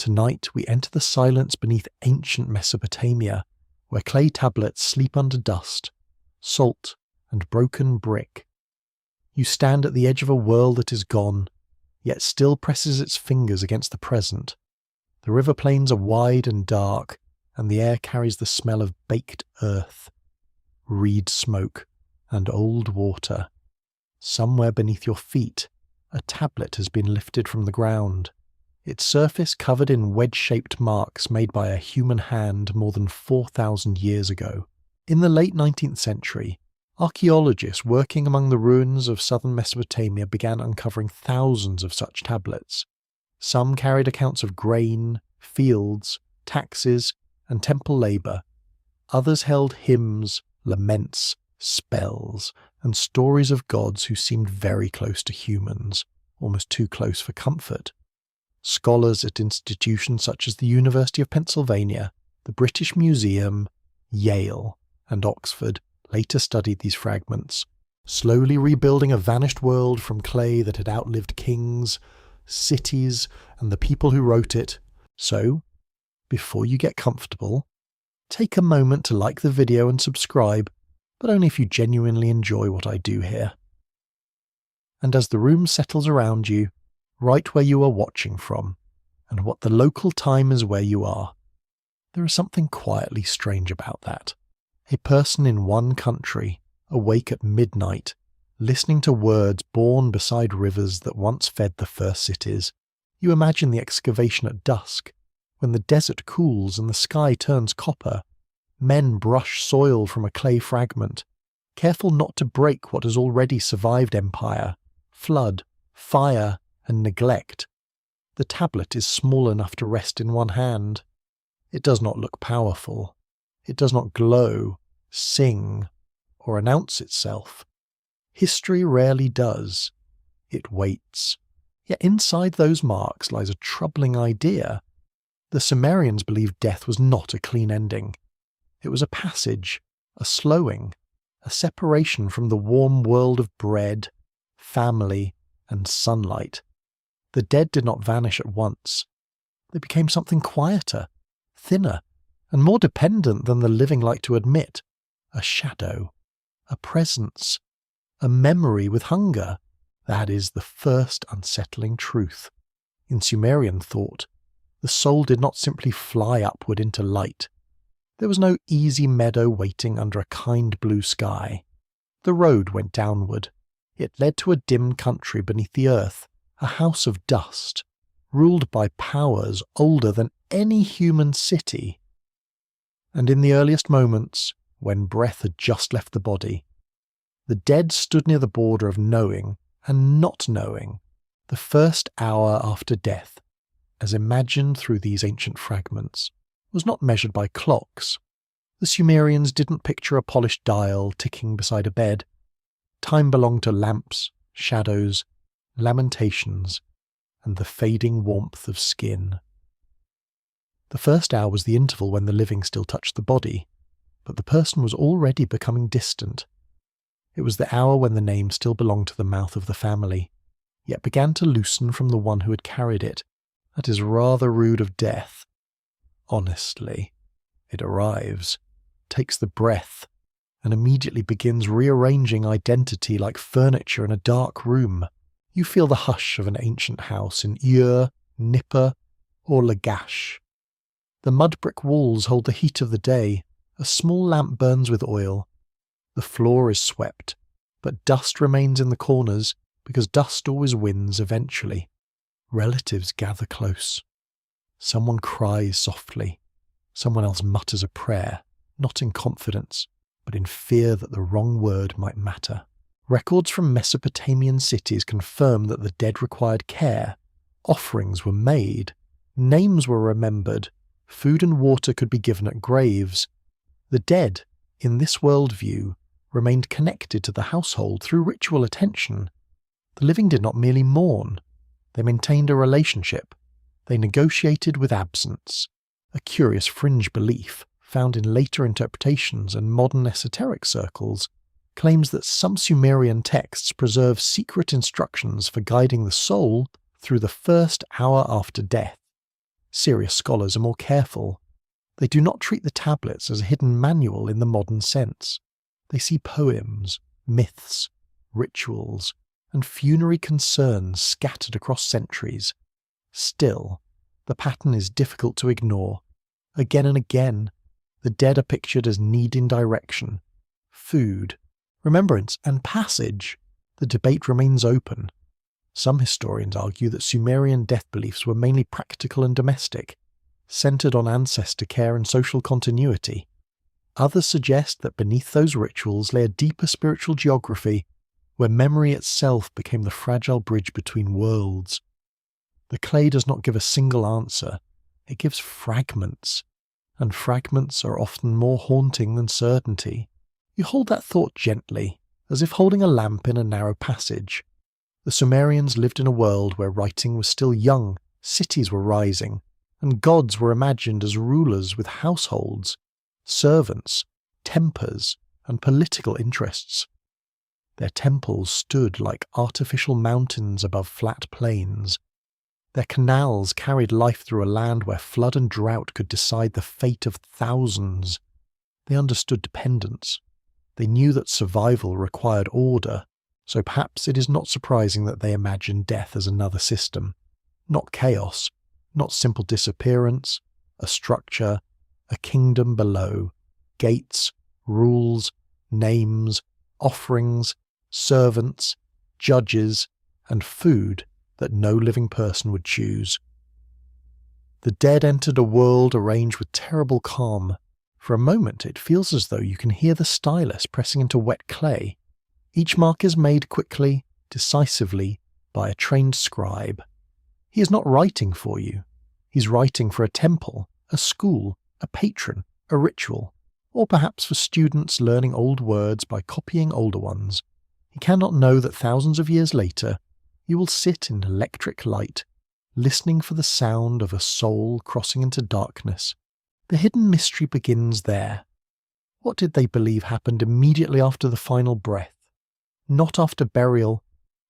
Tonight we enter the silence beneath ancient Mesopotamia, where clay tablets sleep under dust, salt, and broken brick. You stand at the edge of a world that is gone, yet still presses its fingers against the present. The river plains are wide and dark, and the air carries the smell of baked earth, reed smoke, and old water. Somewhere beneath your feet, a tablet has been lifted from the ground, its surface covered in wedge-shaped marks made by a human hand more than 4,000 years ago. In the late 19th century, archaeologists working among the ruins of southern Mesopotamia began uncovering thousands of such tablets. Some carried accounts of grain, fields, taxes, and temple labour. Others held hymns, laments, spells, and stories of gods who seemed very close to humans, almost too close for comfort. Scholars at institutions such as the University of Pennsylvania, the British Museum, Yale, and Oxford later studied these fragments, slowly rebuilding a vanished world from clay that had outlived kings, cities, and the people who wrote it. So, before you get comfortable, take a moment to like the video and subscribe, but only if you genuinely enjoy what I do here. And as the room settles around you, right where you are watching from, and what the local time is where you are, there is something quietly strange about that. A person in one country, awake at midnight, listening to words born beside rivers that once fed the first cities. You imagine the excavation at dusk, when the desert cools and the sky turns copper. Men brush soil from a clay fragment, careful not to break what has already survived empire, flood, fire, and neglect. The tablet is small enough to rest in one hand. It does not look powerful. It does not glow, sing, or announce itself. History rarely does. It waits. Yet inside those marks lies a troubling idea. The Sumerians believed death was not a clean ending. It was a passage, a slowing, a separation from the warm world of bread, family, and sunlight. The dead did not vanish at once. They became something quieter, thinner, and more dependent than the living like to admit. A shadow, a presence, a memory with hunger. That is the first unsettling truth. In Sumerian thought, the soul did not simply fly upward into light. There was no easy meadow waiting under a kind blue sky. The road went downward. It led to a dim country beneath the earth, a house of dust, ruled by powers older than any human city. And in the earliest moments, when breath had just left the body, the dead stood near the border of knowing and not knowing, the first hour after death, as imagined through these ancient fragments, was not measured by clocks. The Sumerians didn't picture a polished dial ticking beside a bed. Time belonged to lamps, shadows, lamentations, and the fading warmth of skin. The first hour was the interval when the living still touched the body, but the person was already becoming distant. It was the hour when the name still belonged to the mouth of the family, yet began to loosen from the one who had carried it. That is rather rude of death. Honestly, it arrives, takes the breath, and immediately begins rearranging identity like furniture in a dark room. You feel the hush of an ancient house in Ur, Nippur, or Lagash. The mud brick walls hold the heat of the day. A small lamp burns with oil. The floor is swept, but dust remains in the corners because dust always wins eventually. Relatives gather close. Someone cries softly. Someone else mutters a prayer, not in confidence, but in fear that the wrong word might matter. Records from Mesopotamian cities confirm that the dead required care. Offerings were made. Names were remembered. Food and water could be given at graves. The dead, in this worldview, remained connected to the household through ritual attention. The living did not merely mourn. They maintained a relationship. They negotiated with absence, a curious fringe belief found in later interpretations and modern esoteric circles, claims that some Sumerian texts preserve secret instructions for guiding the soul through the first hour after death. Serious scholars are more careful. They do not treat the tablets as a hidden manual in the modern sense. They see poems, myths, rituals, and funerary concerns scattered across centuries. Still, the pattern is difficult to ignore. Again and again, the dead are pictured as needing direction, food, remembrance, and passage. The debate remains open. Some historians argue that Sumerian death beliefs were mainly practical and domestic, centered on ancestor care and social continuity. Others suggest that beneath those rituals lay a deeper spiritual geography, where memory itself became the fragile bridge between worlds. The clay does not give a single answer, it gives fragments, and fragments are often more haunting than certainty. You hold that thought gently, as if holding a lamp in a narrow passage. The Sumerians lived in a world where writing was still young, cities were rising, and gods were imagined as rulers with households, servants, tempers, and political interests. Their temples stood like artificial mountains above flat plains. Their canals carried life through a land where flood and drought could decide the fate of thousands. They understood dependence. They knew that survival required order, so perhaps it is not surprising that they imagined death as another system. Not chaos, not simple disappearance, a structure, a kingdom below, gates, rules, names, offerings, servants, judges, and food that no living person would choose. The dead entered a world arranged with terrible calm. For a moment it feels as though you can hear the stylus pressing into wet clay. Each mark is made quickly, decisively, by a trained scribe. He is not writing for you. He's writing for a temple, a school, a patron, a ritual, or perhaps for students learning old words by copying older ones. He cannot know that thousands of years later, you will sit in electric light, listening for the sound of a soul crossing into darkness. The hidden mystery begins there. What did they believe happened immediately after the final breath? Not after burial,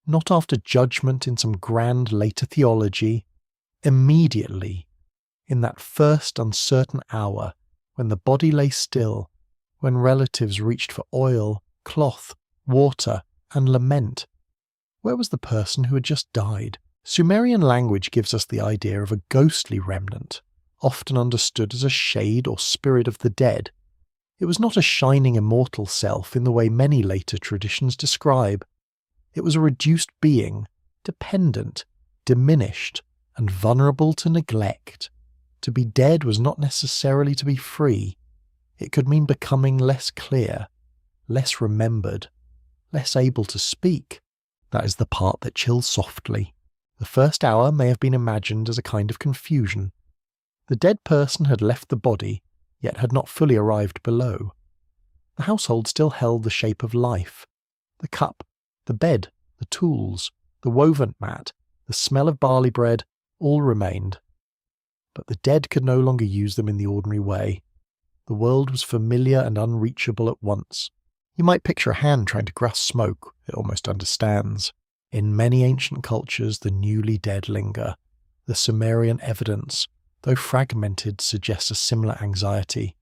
not after judgment in some grand later theology. Immediately, in that first uncertain hour, when the body lay still, when relatives reached for oil, cloth, water, and lament. Where was the person who had just died? Sumerian language gives us the idea of a ghostly remnant, often understood as a shade or spirit of the dead. It was not a shining immortal self in the way many later traditions describe. It was a reduced being, dependent, diminished, and vulnerable to neglect. To be dead was not necessarily to be free. It could mean becoming less clear, less remembered, less able to speak. That is the part that chills softly. The first hour may have been imagined as a kind of confusion. The dead person had left the body, yet had not fully arrived below. The household still held the shape of life. The cup, the bed, the tools, the woven mat, the smell of barley bread, all remained. But the dead could no longer use them in the ordinary way. The world was familiar and unreachable at once. You might picture a hand trying to grasp smoke, it almost understands. In many ancient cultures, the newly dead linger. The Sumerian evidence, though fragmented, suggests a similar anxiety.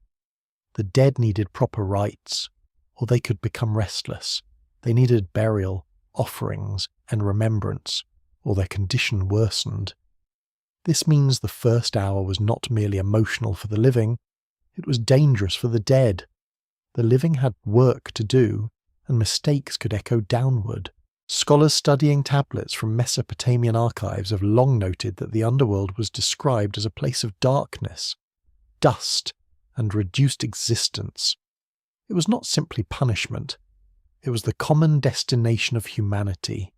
The dead needed proper rites, or they could become restless. They needed burial, offerings, and remembrance, or their condition worsened. This means the first hour was not merely emotional for the living, it was dangerous for the dead. The living had work to do, and mistakes could echo downward. Scholars studying tablets from Mesopotamian archives have long noted that the underworld was described as a place of darkness, dust, and reduced existence. It was not simply punishment. It was the common destination of humanity.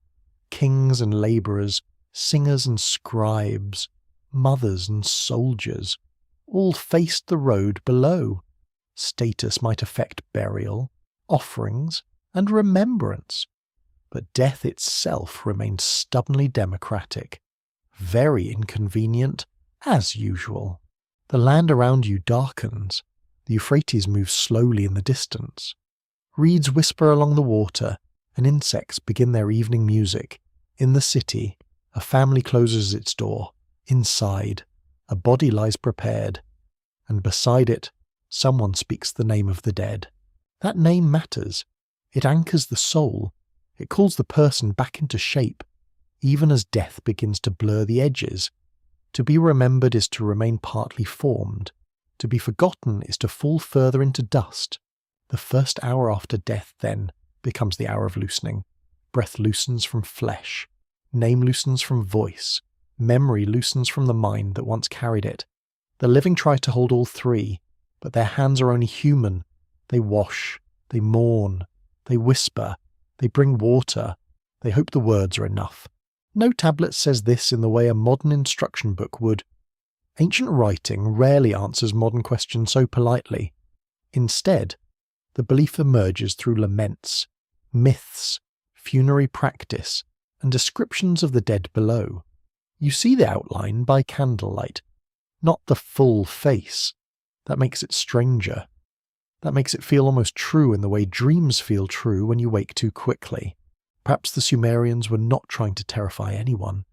Kings and labourers, singers and scribes, mothers and soldiers, all faced the road below. Status might affect burial, offerings, and remembrance, but death itself remained stubbornly democratic, very inconvenient, as usual. The land around you darkens, the Euphrates moves slowly in the distance. Reeds whisper along the water, and insects begin their evening music. In the city, a family closes its door. Inside, A body lies prepared, and beside it, someone speaks the name of the dead. That name matters. It anchors the soul. It calls the person back into shape, even as death begins to blur the edges. To be remembered is to remain partly formed. To be forgotten is to fall further into dust. The first hour after death, then, becomes the hour of loosening. Breath loosens from flesh. Name loosens from voice. Memory loosens from the mind that once carried it. The living try to hold all three, but their hands are only human. They wash, they mourn, they whisper, they bring water, they hope the words are enough. No tablet says this in the way a modern instruction book would. Ancient writing rarely answers modern questions so politely. Instead, the belief emerges through laments, myths, funerary practice, and descriptions of the dead below. You see the outline by candlelight, not the full face. That makes it stranger. That makes it feel almost true in the way dreams feel true when you wake too quickly. Perhaps the Sumerians were not trying to terrify anyone.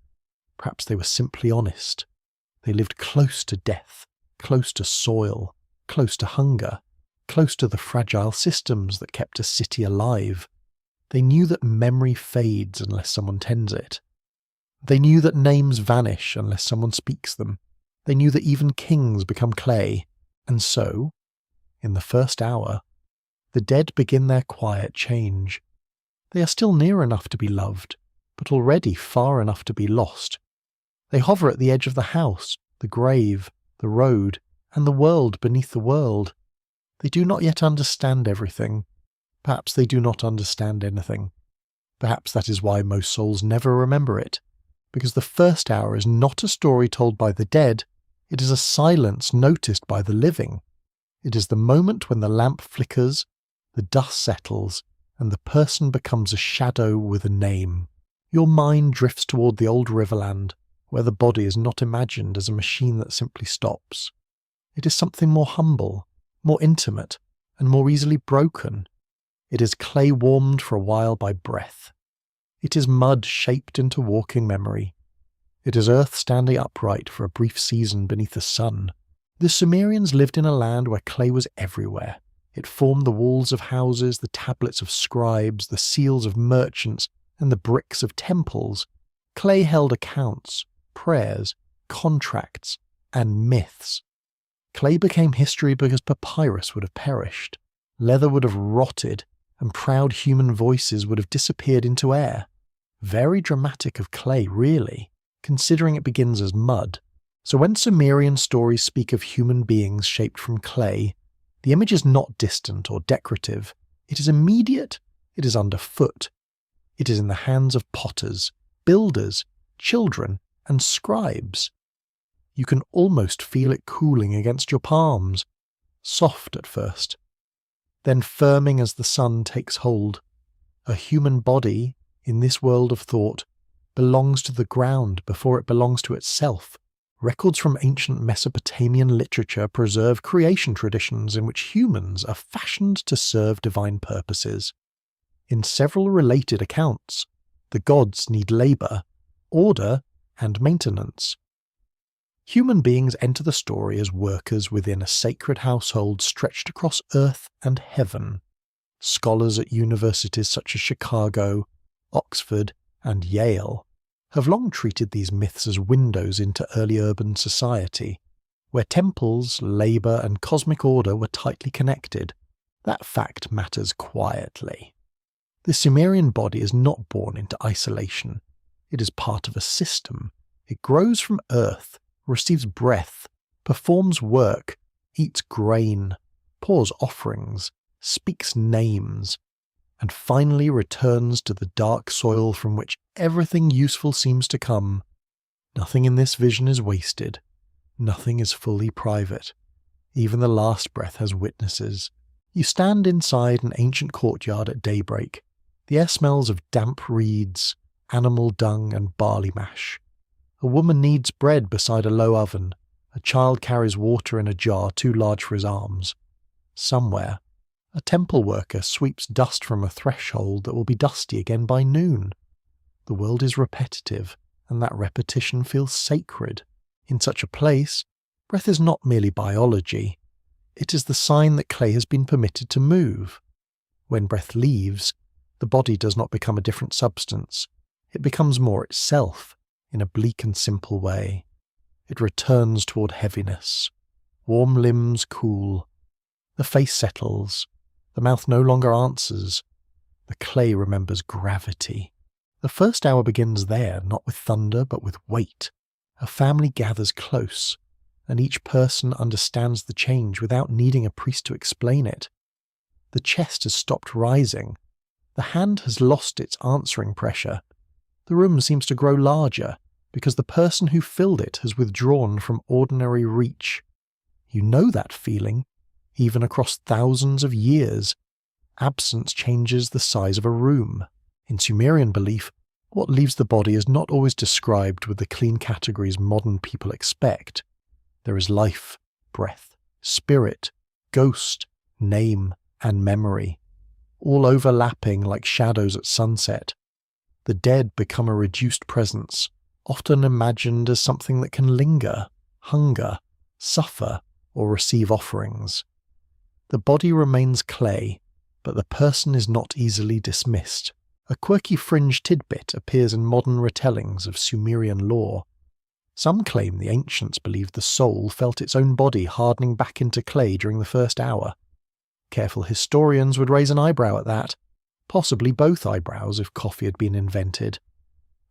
Perhaps they were simply honest. They lived close to death, close to soil, close to hunger, close to the fragile systems that kept a city alive. They knew that memory fades unless someone tends it. They knew that names vanish unless someone speaks them. They knew that even kings become clay. And so, in the first hour, the dead begin their quiet change. They are still near enough to be loved, but already far enough to be lost. They hover at the edge of the house, the grave, the road, and the world beneath the world. They do not yet understand everything. Perhaps they do not understand anything. Perhaps that is why most souls never remember it, because the first hour is not a story told by the dead, it is a silence noticed by the living. It is the moment when the lamp flickers, the dust settles, and the person becomes a shadow with a name. Your mind drifts toward the old riverland, where the body is not imagined as a machine that simply stops. It is something more humble, more intimate, and more easily broken. It is clay warmed for a while by breath. It is mud shaped into walking memory. It is earth standing upright for a brief season beneath the sun. The Sumerians lived in a land where clay was everywhere. It formed the walls of houses, the tablets of scribes, the seals of merchants, and the bricks of temples. Clay held accounts, prayers, contracts, and myths. Clay became history because papyrus would have perished, leather would have rotted, and proud human voices would have disappeared into air. Very dramatic of clay, really, considering it begins as mud. So when Sumerian stories speak of human beings shaped from clay, the image is not distant or decorative. It is immediate, it is underfoot. It is in the hands of potters, builders, children, and scribes. You can almost feel it cooling against your palms, soft at first, then firming as the sun takes hold. A human body, in this world of thought, belongs to the ground before it belongs to itself. Records from ancient Mesopotamian literature preserve creation traditions in which humans are fashioned to serve divine purposes. In several related accounts, the gods need labour, order, and maintenance. Human beings enter the story as workers within a sacred household stretched across earth and heaven. Scholars at universities such as Chicago, Oxford, and Yale have long treated these myths as windows into early urban society, where temples, labour, and cosmic order were tightly connected. That fact matters quietly. The Sumerian body is not born into isolation. It is part of a system. It grows from earth, receives breath, performs work, eats grain, pours offerings, speaks names, and finally returns to the dark soil from which everything useful seems to come. Nothing in this vision is wasted. Nothing is fully private. Even the last breath has witnesses. You stand inside an ancient courtyard at daybreak. The air smells of damp reeds, animal dung, and barley mash. A woman kneads bread beside a low oven. A child carries water in a jar too large for his arms. Somewhere, a temple worker sweeps dust from a threshold that will be dusty again by noon. The world is repetitive, and that repetition feels sacred. In such a place, breath is not merely biology. It is the sign that clay has been permitted to move. When breath leaves, the body does not become a different substance. It becomes more itself, in a bleak and simple way. It returns toward heaviness. Warm limbs cool. The face settles. The mouth no longer answers. The clay remembers gravity. The first hour begins there, not with thunder, but with weight. A family gathers close, and each person understands the change without needing a priest to explain it. The chest has stopped rising. The hand has lost its answering pressure. The room seems to grow larger, because the person who filled it has withdrawn from ordinary reach. You know that feeling, even across thousands of years. Absence changes the size of a room. In Sumerian belief, what leaves the body is not always described with the clean categories modern people expect. There is life, breath, spirit, ghost, name, and memory, all overlapping like shadows at sunset. The dead become a reduced presence, often imagined as something that can linger, hunger, suffer, or receive offerings. The body remains clay, but the person is not easily dismissed. A quirky fringe tidbit appears in modern retellings of Sumerian lore. Some claim the ancients believed the soul felt its own body hardening back into clay during the first hour. Careful historians would raise an eyebrow at that, possibly both eyebrows if coffee had been invented.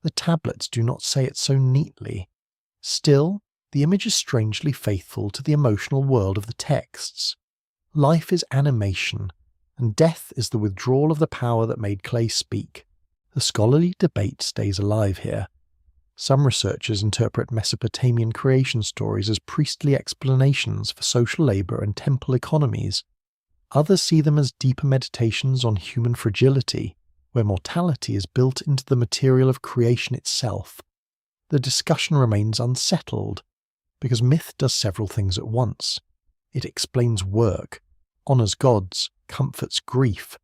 The tablets do not say it so neatly. Still, the image is strangely faithful to the emotional world of the texts. Life is animation, and death is the withdrawal of the power that made clay speak. The scholarly debate stays alive here. Some researchers interpret Mesopotamian creation stories as priestly explanations for social labour and temple economies. Others see them as deeper meditations on human fragility, where mortality is built into the material of creation itself. The discussion remains unsettled, because myth does several things at once. It explains work, honours gods, comforts grief,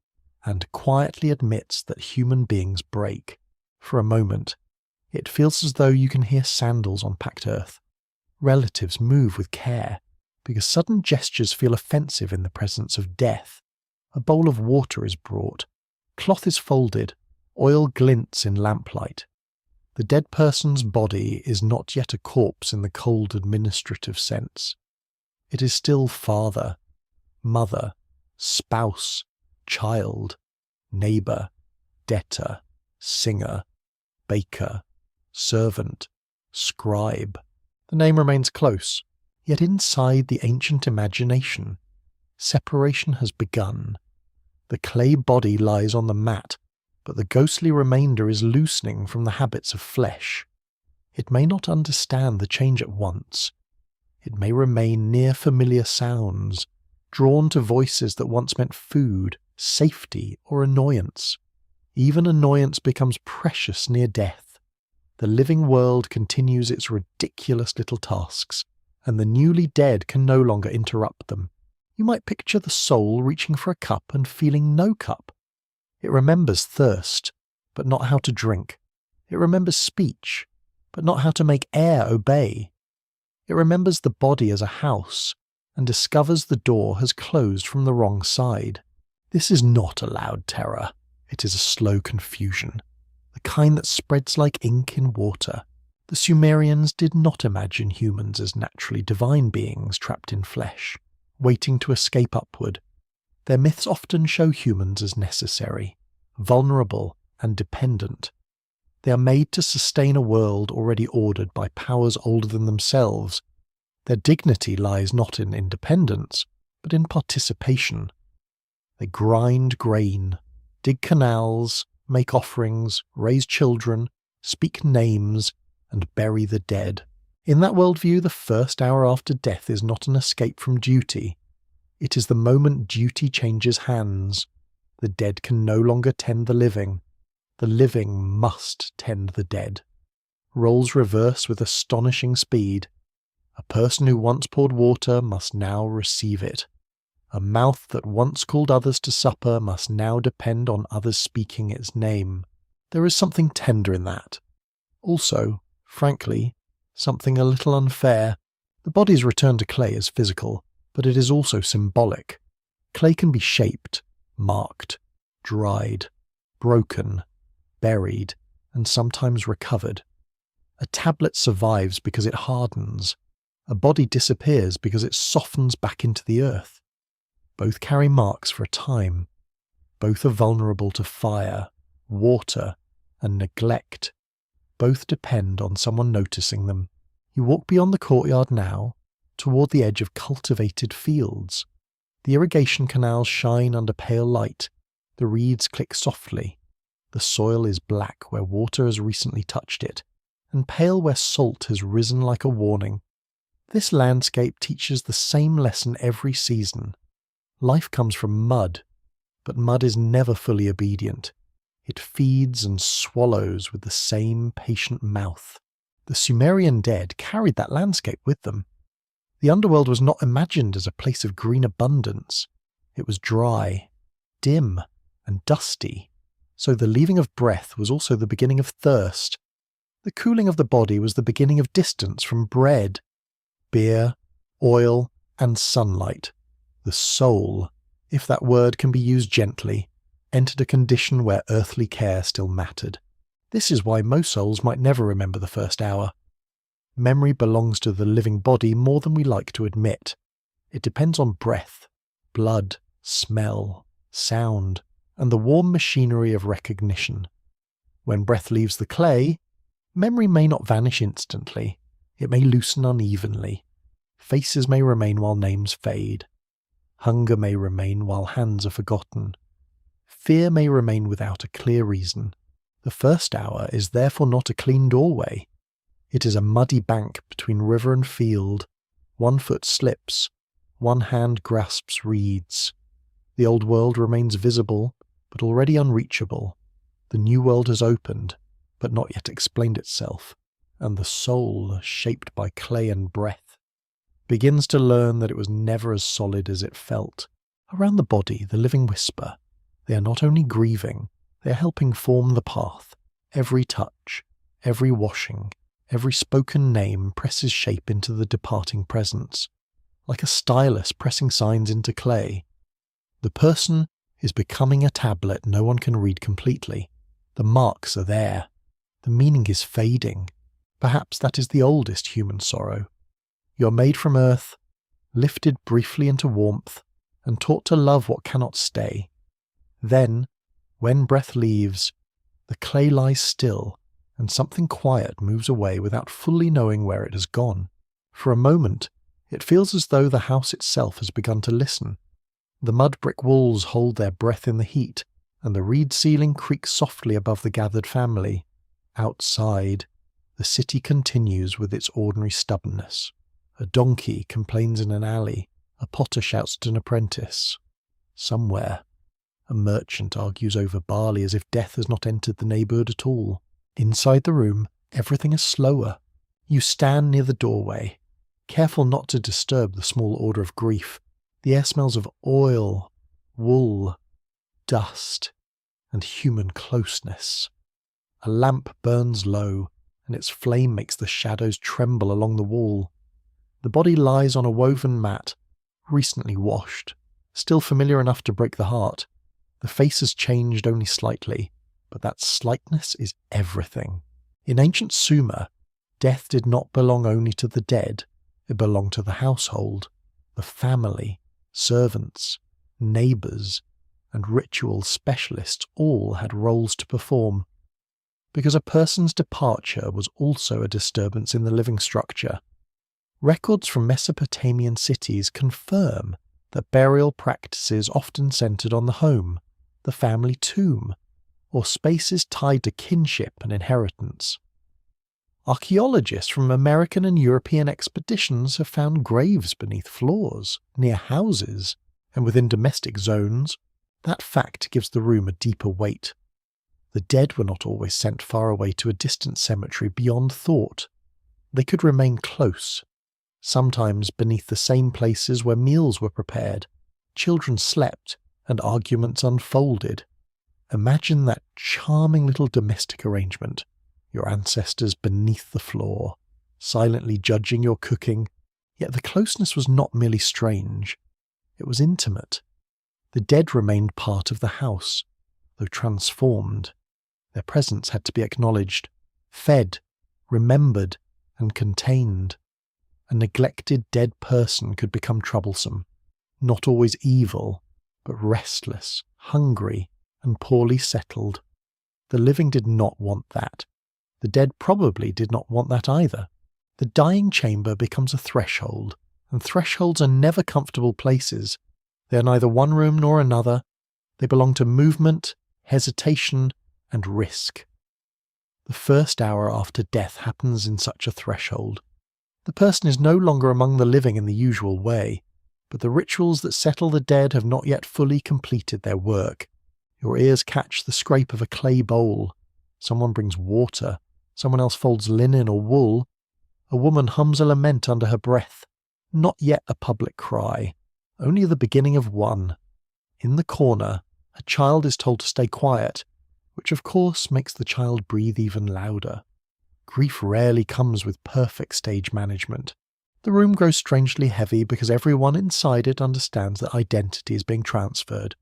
and quietly admits that human beings break. For a moment, it feels as though you can hear sandals on packed earth. Relatives move with care, because sudden gestures feel offensive in the presence of death. A bowl of water is brought. Cloth is folded. Oil glints in lamplight. The dead person's body is not yet a corpse in the cold administrative sense. It is still father, mother, spouse, child, neighbour, debtor, singer, baker, servant, scribe. The name remains close, yet inside the ancient imagination, separation has begun. The clay body lies on the mat, but the ghostly remainder is loosening from the habits of flesh. It may not understand the change at once. It may remain near familiar sounds, drawn to voices that once meant food, safety, or annoyance. Even annoyance becomes precious near death. The living world continues its ridiculous little tasks, and the newly dead can no longer interrupt them. You might picture the soul reaching for a cup and feeling no cup. It remembers thirst, but not how to drink. It remembers speech, but not how to make air obey. It remembers the body as a house, and discovers the door has closed from the wrong side. This is not a loud terror. It is a slow confusion, the kind that spreads like ink in water. The Sumerians did not imagine humans as naturally divine beings trapped in flesh, waiting to escape upward. Their myths often show humans as necessary, vulnerable, and dependent. They are made to sustain a world already ordered by powers older than themselves. Their dignity lies not in independence, but in participation. They grind grain, dig canals, make offerings, raise children, speak names, and bury the dead. In that worldview, the first hour after death is not an escape from duty. It is the moment duty changes hands. The dead can no longer tend the living. The living must tend the dead. Roles reverse with astonishing speed. A person who once poured water must now receive it. A mouth that once called others to supper must now depend on others speaking its name. There is something tender in that. Also, frankly, something a little unfair. The body's return to clay is physical, but it is also symbolic. Clay can be shaped, marked, dried, broken, buried, and sometimes recovered. A tablet survives because it hardens. A body disappears because it softens back into the earth. Both carry marks for a time. Both are vulnerable to fire, water, and neglect. Both depend on someone noticing them. You walk beyond the courtyard now, toward the edge of cultivated fields. The irrigation canals shine under pale light. The reeds click softly. The soil is black where water has recently touched it, and pale where salt has risen like a warning. This landscape teaches the same lesson every season. Life comes from mud, but mud is never fully obedient. It feeds and swallows with the same patient mouth. The Sumerian dead carried that landscape with them. The underworld was not imagined as a place of green abundance. It was dry, dim, and dusty. So the leaving of breath was also the beginning of thirst. The cooling of the body was the beginning of distance from bread, beer, oil, and sunlight. The soul, if that word can be used gently, entered a condition where earthly care still mattered. This is why most souls might never remember the first hour. Memory belongs to the living body more than we like to admit. It depends on breath, blood, smell, sound, and the warm machinery of recognition. When breath leaves the clay, memory may not vanish instantly. It may loosen unevenly. Faces may remain while names fade. Hunger may remain while hands are forgotten. Fear may remain without a clear reason. The first hour is therefore not a clean doorway. It is a muddy bank between river and field. One foot slips. One hand grasps reeds. The old world remains visible, but already unreachable. The new world has opened, but not yet explained itself, and the soul, shaped by clay and breath, begins to learn that it was never as solid as it felt. Around the body, the living whisper. They are not only grieving, they are helping form the path. Every touch, every washing, every spoken name presses shape into the departing presence, like a stylus pressing signs into clay. The person is becoming a tablet no one can read completely. The marks are there. The meaning is fading. Perhaps that is the oldest human sorrow. You are made from earth, lifted briefly into warmth, and taught to love what cannot stay. Then, when breath leaves, the clay lies still, and something quiet moves away without fully knowing where it has gone. For a moment, it feels as though the house itself has begun to listen. The mud brick walls hold their breath in the heat, and the reed ceiling creaks softly above the gathered family. Outside, the city continues with its ordinary stubbornness. A donkey complains in an alley. A potter shouts to an apprentice. Somewhere, a merchant argues over barley as if death has not entered the neighbourhood at all. Inside the room, everything is slower. You stand near the doorway, careful not to disturb the small order of grief. The air smells of oil, wool, dust, and human closeness. A lamp burns low, and its flame makes the shadows tremble along the wall. The body lies on a woven mat, recently washed, still familiar enough to break the heart. The face has changed only slightly, but that slightness is everything. In ancient Sumer, death did not belong only to the dead, it belonged to the household, the family, servants, neighbours, and ritual specialists all had roles to perform. Because a person's departure was also a disturbance in the living structure. Records from Mesopotamian cities confirm that burial practices often centred on the home, the family tomb, or spaces tied to kinship and inheritance. Archaeologists from American and European expeditions have found graves beneath floors, near houses, and within domestic zones. That fact gives the room a deeper weight. The dead were not always sent far away to a distant cemetery beyond thought. They could remain close, sometimes beneath the same places where meals were prepared, children slept, and arguments unfolded. Imagine that charming little domestic arrangement, your ancestors beneath the floor, silently judging your cooking, yet the closeness was not merely strange. It was intimate. The dead remained part of the house, though transformed. Their presence had to be acknowledged, fed, remembered, and contained. A neglected dead person could become troublesome, not always evil, but restless, hungry, and poorly settled. The living did not want that. The dead probably did not want that either. The dying chamber becomes a threshold, and thresholds are never comfortable places. They are neither one room nor another. They belong to movement, hesitation, and risk. The first hour after death happens in such a threshold. The person is no longer among the living in the usual way, but the rituals that settle the dead have not yet fully completed their work. Your ears catch the scrape of a clay bowl. Someone brings water. Someone else folds linen or wool. A woman hums a lament under her breath. Not yet a public cry, only the beginning of one. In the corner, a child is told to stay quiet, which of course makes the child breathe even louder. Grief rarely comes with perfect stage management. The room grows strangely heavy because everyone inside it understands that identity is being transferred.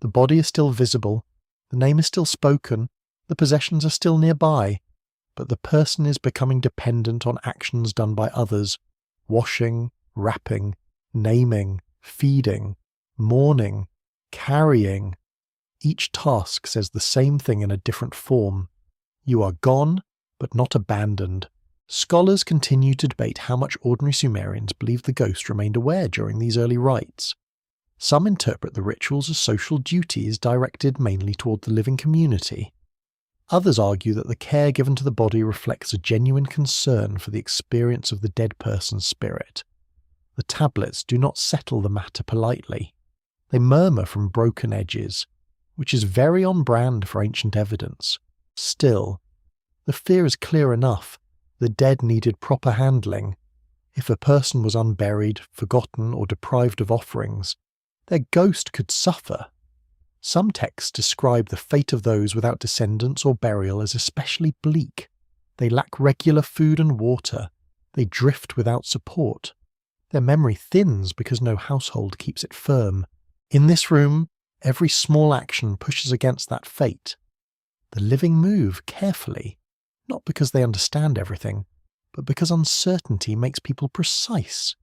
The body is still visible, the name is still spoken, the possessions are still nearby, but the person is becoming dependent on actions done by others: washing, wrapping, naming, feeding, mourning, carrying. Each task says the same thing in a different form. You are gone, but not abandoned. Scholars continue to debate how much ordinary Sumerians believed the ghost remained aware during these early rites. Some interpret the rituals as social duties directed mainly toward the living community. Others argue that the care given to the body reflects a genuine concern for the experience of the dead person's spirit. The tablets do not settle the matter politely. They murmur from broken edges, which is very on brand for ancient evidence. Still, the fear is clear enough. The dead needed proper handling. If a person was unburied, forgotten, or deprived of offerings, their ghost could suffer. Some texts describe the fate of those without descendants or burial as especially bleak. They lack regular food and water. They drift without support. Their memory thins because no household keeps it firm. In this room, every small action pushes against that fate. The living move carefully, not because they understand everything, but because uncertainty makes people precise.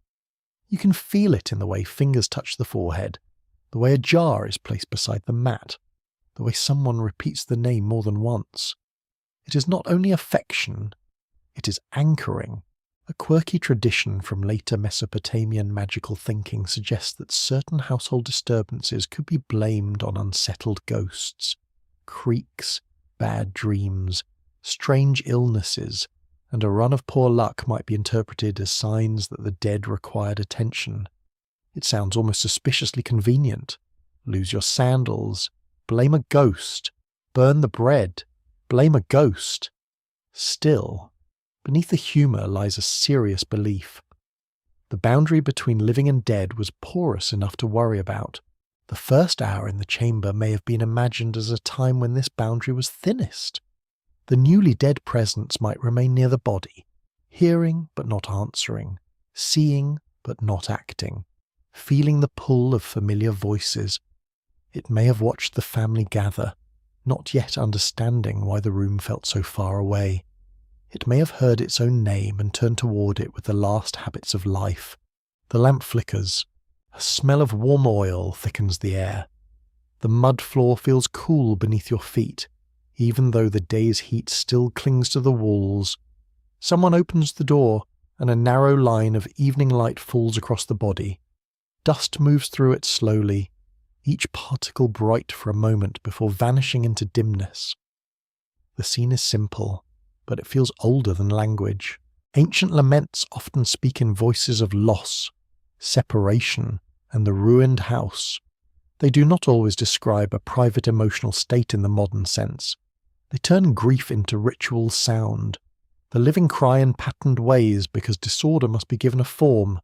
You can feel it in the way fingers touch the forehead, the way a jar is placed beside the mat, the way someone repeats the name more than once. It is not only affection, it is anchoring. A quirky tradition from later Mesopotamian magical thinking suggests that certain household disturbances could be blamed on unsettled ghosts. Creaks, bad dreams, strange illnesses, and a run of poor luck might be interpreted as signs that the dead required attention. It sounds almost suspiciously convenient. Lose your sandals, blame a ghost, burn the bread, blame a ghost. Still, beneath the humour lies a serious belief. The boundary between living and dead was porous enough to worry about. The first hour in the chamber may have been imagined as a time when this boundary was thinnest. The newly dead presence might remain near the body, hearing but not answering, seeing but not acting, feeling the pull of familiar voices. It may have watched the family gather, not yet understanding why the room felt so far away. It may have heard its own name and turned toward it with the last habits of life. The lamp flickers. A smell of warm oil thickens the air. The mud floor feels cool beneath your feet, even though the day's heat still clings to the walls. Someone opens the door, and a narrow line of evening light falls across the body. Dust moves through it slowly, each particle bright for a moment before vanishing into dimness. The scene is simple, but it feels older than language. Ancient laments often speak in voices of loss, separation, and the ruined house. They do not always describe a private emotional state in the modern sense. They turn grief into ritual sound. The living cry in patterned ways because disorder must be given a form.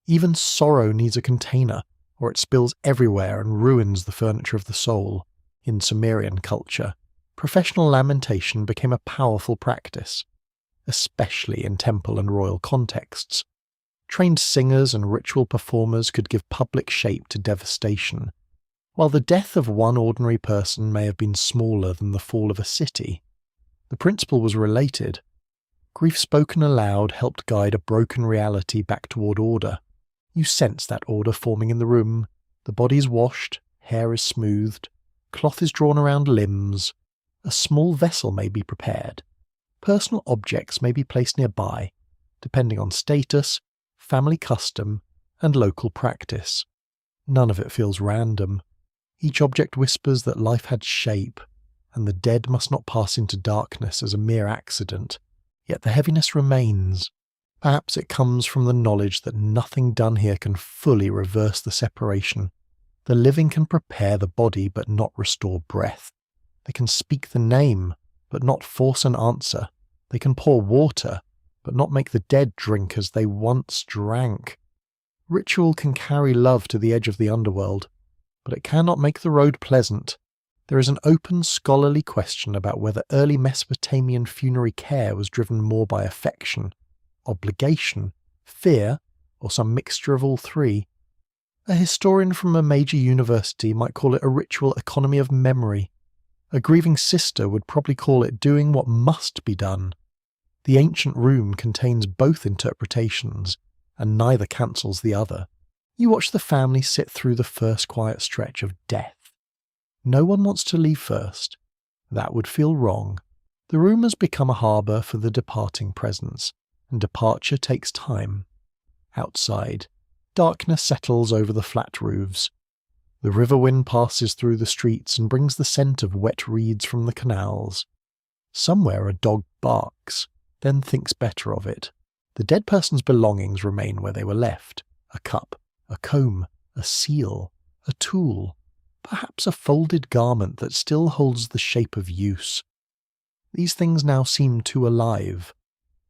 Even sorrow needs a container, or it spills everywhere and ruins the furniture of the soul. In Sumerian culture, professional lamentation became a powerful practice. especially in temple and royal contexts. Trained singers and ritual performers could give public shape to devastation. While the death of one ordinary person may have been smaller than the fall of a city, the principle was related. Grief spoken aloud helped guide a broken reality back toward order. You sense that order forming in the room. The body is washed, hair is smoothed, cloth is drawn around limbs, a small vessel may be prepared. Personal objects may be placed nearby, depending on status, family custom, and local practice. None of it feels random. Each object whispers that life had shape, and the dead must not pass into darkness as a mere accident. Yet the heaviness remains. Perhaps it comes from the knowledge that nothing done here can fully reverse the separation. The living can prepare the body but not restore breath. They can speak the name but not force an answer. They can pour water but not make the dead drink as they once drank. Ritual can carry love to the edge of the underworld, but it cannot make the road pleasant. There is an open scholarly question about whether early Mesopotamian funerary care was driven more by affection, obligation, fear, or some mixture of all three. A historian from a major university might call it a ritual economy of memory. A grieving sister would probably call it doing what must be done. The ancient room contains both interpretations, and neither cancels the other. You watch the family sit through the first quiet stretch of death. No one wants to leave first. That would feel wrong. The room has become a harbour for the departing presence, and departure takes time. Outside, darkness settles over the flat roofs. The river wind passes through the streets and brings the scent of wet reeds from the canals. Somewhere a dog barks, then thinks better of it. The dead person's belongings remain where they were left. A cup, a comb, a seal, a tool, perhaps a folded garment that still holds the shape of use. These things now seem too alive.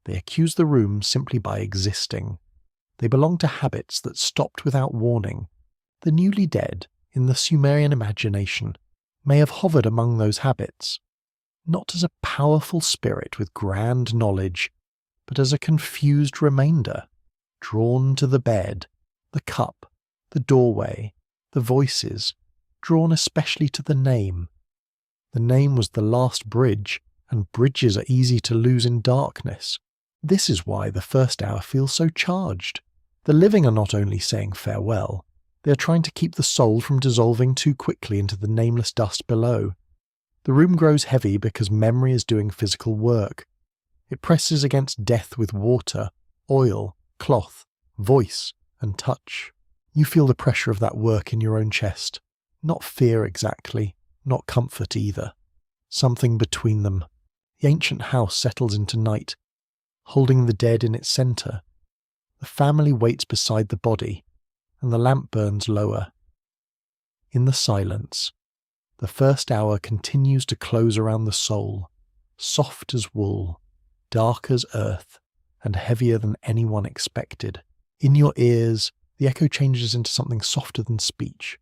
They accuse the room simply by existing. They belong to habits that stopped without warning. The newly dead, in the Sumerian imagination, may have hovered among those habits, not as a powerful spirit with grand knowledge, but as a confused remainder, drawn to the bed, the cup, the doorway, the voices, drawn especially to the name. The name was the last bridge, and bridges are easy to lose in darkness. This is why the first hour feels so charged. The living are not only saying farewell, they are trying to keep the soul from dissolving too quickly into the nameless dust below. The room grows heavy because memory is doing physical work. It presses against death with water, oil, cloth, voice, and touch. You feel the pressure of that work in your own chest. Not fear exactly, not comfort either. Something between them. The ancient house settles into night, holding the dead in its centre. The family waits beside the body, and the lamp burns lower. In the silence, the first hour continues to close around the soul, soft as wool, dark as earth, and heavier than anyone expected. In your ears, the echo changes into something softer than speech.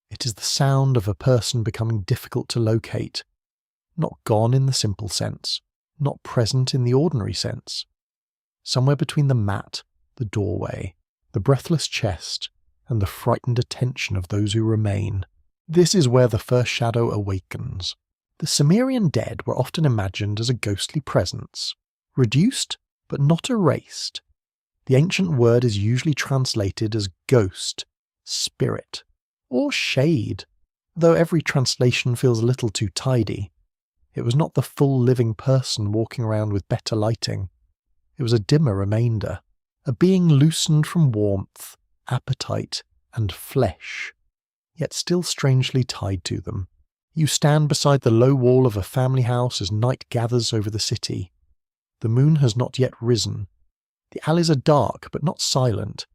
It is the sound of a person becoming difficult to locate, not gone in the simple sense, not present in the ordinary sense. Somewhere between the mat, the doorway, the breathless chest, and the frightened attention of those who remain. This is where the first shadow awakens. The Sumerian dead were often imagined as a ghostly presence, reduced but not erased. The ancient word is usually translated as ghost, spirit, or shade, though every translation feels a little too tidy. It was not the full living person walking around with better lighting. It was a dimmer remainder, a being loosened from warmth, appetite, and flesh, yet still strangely tied to them. You stand beside the low wall of a family house as night gathers over the city. The moon has not yet risen. The alleys are dark but not silent.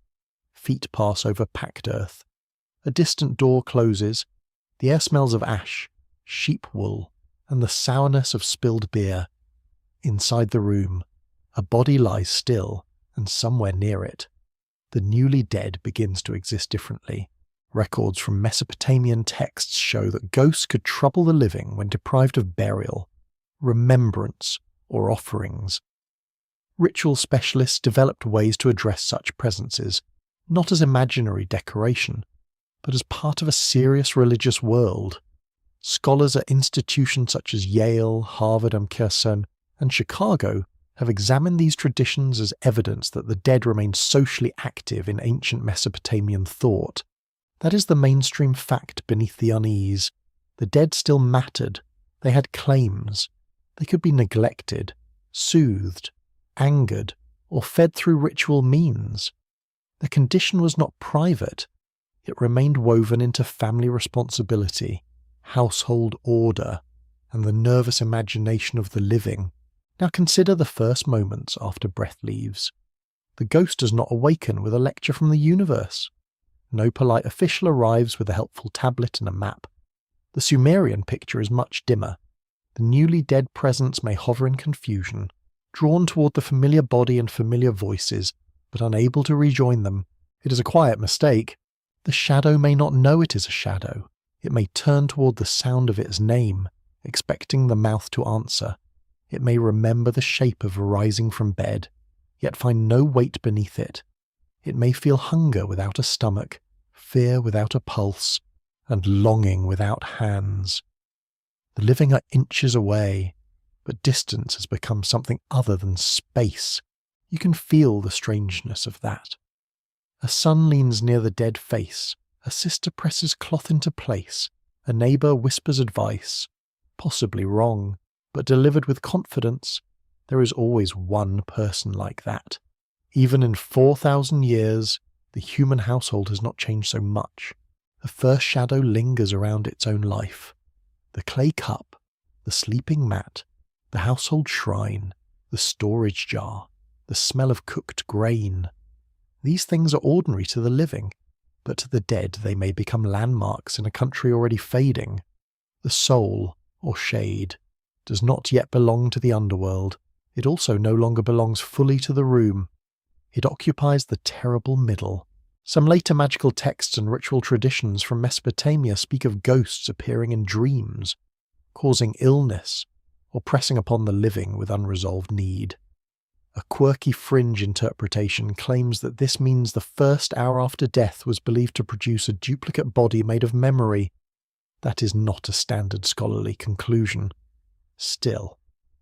Feet pass over packed earth. A distant door closes. The air smells of ash, sheep wool, and the sourness of spilled beer. Inside the room, a body lies still, and somewhere near it, the newly dead begins to exist differently. Records from Mesopotamian texts show that ghosts could trouble the living when deprived of burial, remembrance, or offerings. Ritual specialists developed ways to address such presences, not as imaginary decoration, but as part of a serious religious world. Scholars at institutions such as Yale, Harvard, Pearson, and Chicago have examined these traditions as evidence that the dead remained socially active in ancient Mesopotamian thought. That is the mainstream fact beneath the unease. The dead still mattered. They had claims. They could be neglected, soothed, angered, or fed through ritual means. Their condition was not private. It remained woven into family responsibility, household order, and the nervous imagination of the living. Now consider the first moments after breath leaves. The ghost does not awaken with a lecture from the universe. No polite official arrives with a helpful tablet and a map. The Sumerian picture is much dimmer. The newly dead presence may hover in confusion, drawn toward the familiar body and familiar voices, but unable to rejoin them. It is a quiet mistake. The shadow may not know it is a shadow. It may turn toward the sound of its name, expecting the mouth to answer. It may remember the shape of arising from bed, yet find no weight beneath it. It may feel hunger without a stomach, fear without a pulse, and longing without hands. The living are inches away, but distance has become something other than space. You can feel the strangeness of that. A son leans near the dead face, a sister presses cloth into place, a neighbour whispers advice, possibly wrong, but delivered with confidence. There is always one person like that. Even in 4,000 years, the human household has not changed so much. The first shadow lingers around its own life. The clay cup, the sleeping mat, the household shrine, the storage jar, the smell of cooked grain. These things are ordinary to the living, but to the dead they may become landmarks in a country already fading. The soul, or shade, does not yet belong to the underworld. It also no longer belongs fully to the room. It occupies the terrible middle. Some later magical texts and ritual traditions from Mesopotamia speak of ghosts appearing in dreams, causing illness, or pressing upon the living with unresolved need. A quirky fringe interpretation claims that this means the first hour after death was believed to produce a duplicate body made of memory. That is not a standard scholarly conclusion. Still,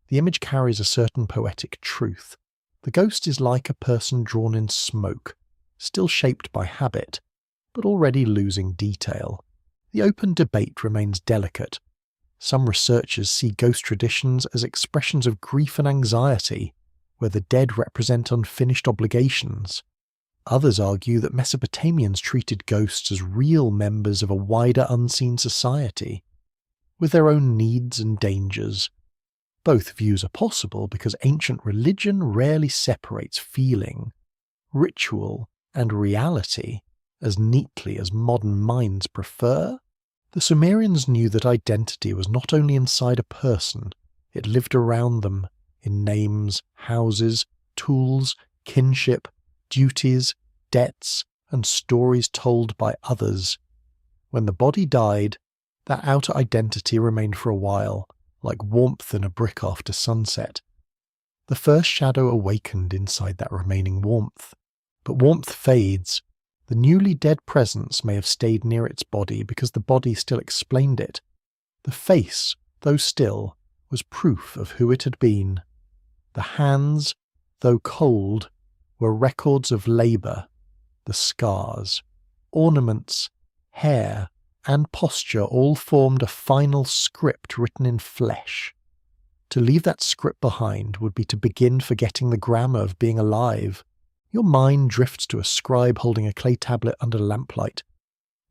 the image carries a certain poetic truth. The ghost is like a person drawn in smoke, still shaped by habit, but already losing detail. The open debate remains delicate. Some researchers see ghost traditions as expressions of grief and anxiety, where the dead represent unfinished obligations. Others argue that Mesopotamians treated ghosts as real members of a wider unseen society, with their own needs and dangers. Both views are possible because ancient religion rarely separates feeling, ritual, and reality as neatly as modern minds prefer. The Sumerians knew that identity was not only inside a person, it lived around them, in names, houses, tools, kinship, duties, debts, and stories told by others. When the body died, that outer identity remained for a while, like warmth in a brick after sunset. The first shadow awakened inside that remaining warmth. But warmth fades. The newly dead presence may have stayed near its body because the body still explained it. The face, though still, was proof of who it had been. The hands, though cold, were records of labour. The scars, ornaments, hair, and posture all formed a final script written in flesh. To leave that script behind would be to begin forgetting the grammar of being alive. Your mind drifts to a scribe holding a clay tablet under lamplight.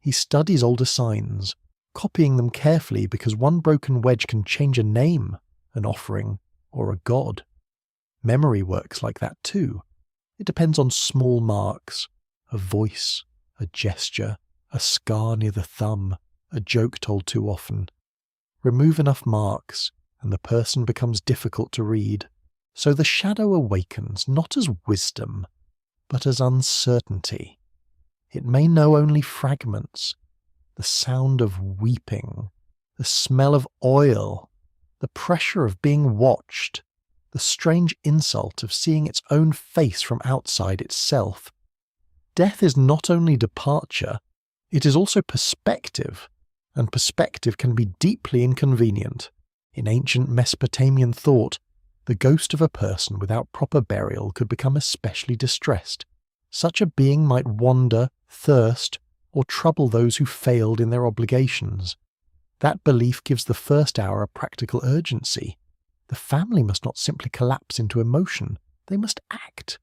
He studies older signs, copying them carefully because one broken wedge can change a name, an offering, or a god. Memory works like that too. It depends on small marks, a voice, a gesture, a scar near the thumb, a joke told too often. Remove enough marks, and the person becomes difficult to read. So the shadow awakens not as wisdom, but as uncertainty. It may know only fragments, the sound of weeping, the smell of oil, the pressure of being watched, the strange insult of seeing its own face from outside itself. Death is not only departure, it is also perspective, and perspective can be deeply inconvenient. In ancient Mesopotamian thought, the ghost of a person without proper burial could become especially distressed. Such a being might wander, thirst, or trouble those who failed in their obligations. That belief gives the first hour a practical urgency. The family must not simply collapse into emotion, they must act.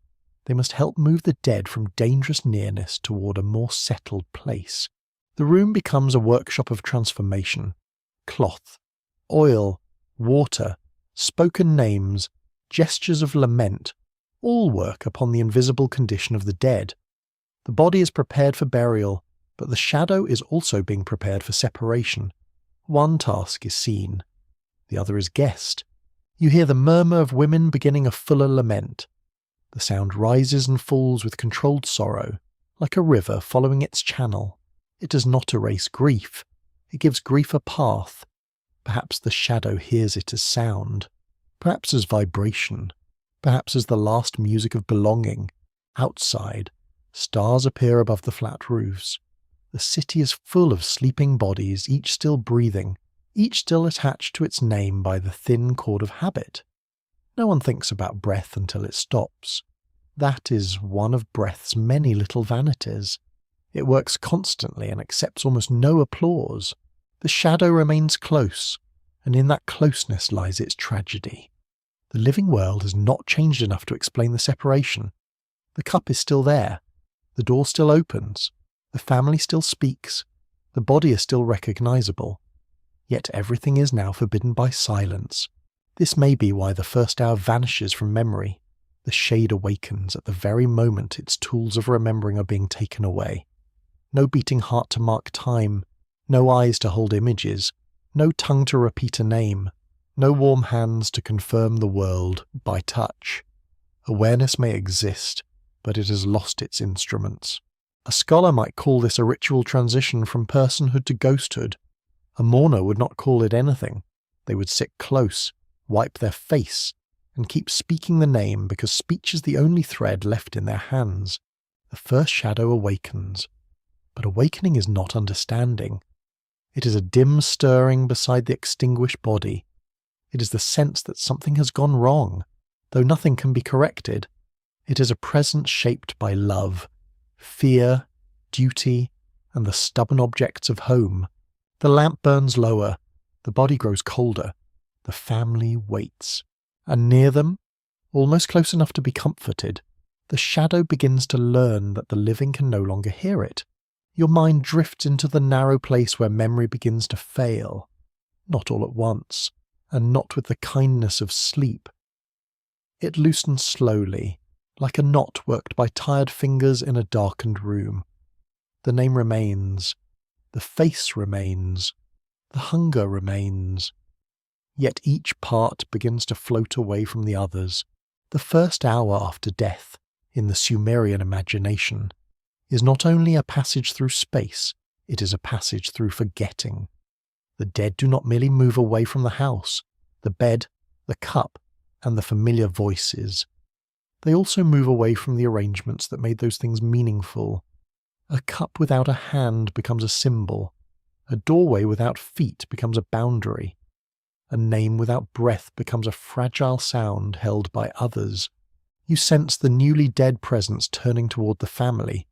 They must help move the dead from dangerous nearness toward a more settled place. The room becomes a workshop of transformation. Cloth, oil, water, spoken names, gestures of lament, all work upon the invisible condition of the dead. The body is prepared for burial, but the shadow is also being prepared for separation. One task is seen, the other is guessed. You hear the murmur of women beginning a fuller lament. The sound rises and falls with controlled sorrow, like a river following its channel. It does not erase grief, it gives grief a path. Perhaps the shadow hears it as sound, perhaps as vibration, perhaps as the last music of belonging. Outside, stars appear above the flat roofs. The city is full of sleeping bodies, each still breathing, each still attached to its name by the thin cord of habit. No one thinks about breath until it stops. That is one of breath's many little vanities. It works constantly and accepts almost no applause. The shadow remains close, and in that closeness lies its tragedy. The living world has not changed enough to explain the separation. The cup is still there. The door still opens. The family still speaks. The body is still recognizable. Yet everything is now forbidden by silence. This may be why the first hour vanishes from memory. The shade awakens at the very moment its tools of remembering are being taken away. No beating heart to mark time, no eyes to hold images, no tongue to repeat a name, no warm hands to confirm the world by touch. Awareness may exist, but it has lost its instruments. A scholar might call this a ritual transition from personhood to ghosthood. A mourner would not call it anything. They would sit close, wipe their face, and keep speaking the name because speech is the only thread left in their hands. The first shadow awakens. But awakening is not understanding. It is a dim stirring beside the extinguished body. It is the sense that something has gone wrong, though nothing can be corrected. It is a presence shaped by love, fear, duty, and the stubborn objects of home. The lamp burns lower, the body grows colder, the family waits. And near them, almost close enough to be comforted, the shadow begins to learn that the living can no longer hear it. Your mind drifts into the narrow place where memory begins to fail, not all at once, and not with the kindness of sleep. It loosens slowly, like a knot worked by tired fingers in a darkened room. The name remains, the face remains, the hunger remains. Yet each part begins to float away from the others. The first hour after death, in the Sumerian imagination, is not only a passage through space, it is a passage through forgetting. The dead do not merely move away from the house, the bed, the cup, and the familiar voices. They also move away from the arrangements that made those things meaningful. A cup without a hand becomes a symbol. A doorway without feet becomes a boundary. A name without breath becomes a fragile sound held by others. You sense the newly dead presence turning toward the family.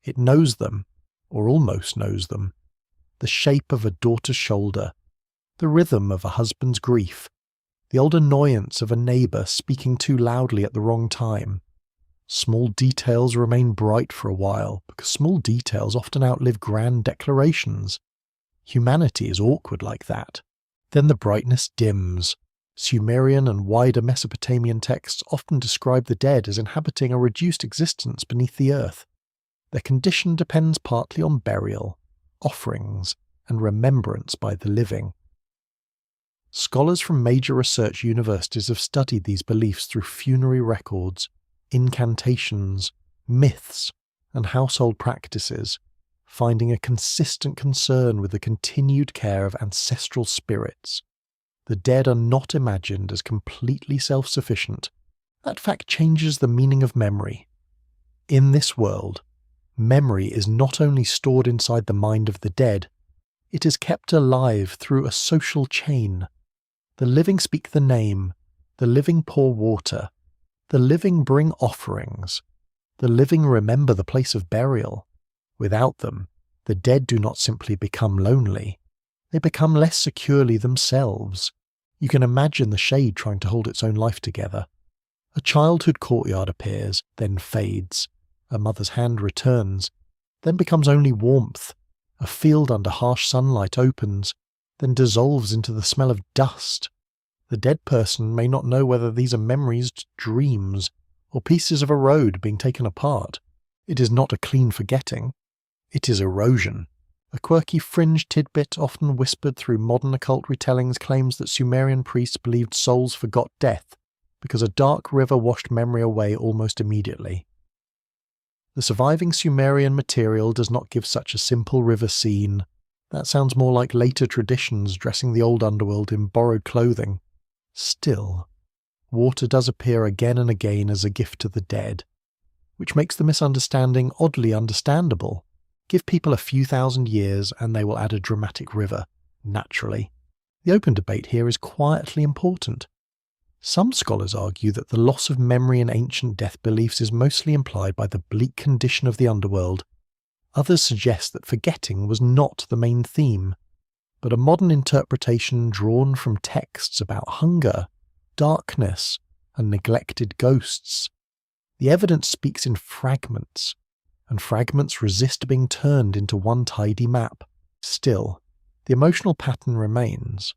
It knows them, or almost knows them. The shape of a daughter's shoulder, the rhythm of a husband's grief, the old annoyance of a neighbour speaking too loudly at the wrong time. Small details remain bright for a while, because small details often outlive grand declarations. Humanity is awkward like that. Then the brightness dims. Sumerian and wider Mesopotamian texts often describe the dead as inhabiting a reduced existence beneath the earth. Their condition depends partly on burial, offerings, and remembrance by the living. Scholars from major research universities have studied these beliefs through funerary records, incantations, myths, and household practices, finding a consistent concern with the continued care of ancestral spirits. The dead are not imagined as completely self-sufficient. That fact changes the meaning of memory. In this world, memory is not only stored inside the mind of the dead, it is kept alive through a social chain. The living speak the name, the living pour water, the living bring offerings, the living remember the place of burial. Without them, the dead do not simply become lonely, they become less securely themselves. You can imagine the shade trying to hold its own life together. A childhood courtyard appears, then fades. A mother's hand returns, then becomes only warmth. A field under harsh sunlight opens, then dissolves into the smell of dust. The dead person may not know whether these are memories, dreams, or pieces of a road being taken apart. It is not a clean forgetting. It is erosion. A quirky fringe tidbit often whispered through modern occult retellings claims that Sumerian priests believed souls forgot death because a dark river washed memory away almost immediately. The surviving Sumerian material does not give such a simple river scene. That sounds more like later traditions dressing the old underworld in borrowed clothing. Still, water does appear again and again as a gift to the dead, which makes the misunderstanding oddly understandable. Give people a few thousand years and they will add a dramatic river, naturally. The open debate here is quietly important. Some scholars argue that the loss of memory in ancient death beliefs is mostly implied by the bleak condition of the underworld. Others suggest that forgetting was not the main theme, but a modern interpretation drawn from texts about hunger, darkness, and neglected ghosts. The evidence speaks in fragments, and fragments resist being turned into one tidy map. Still, the emotional pattern remains.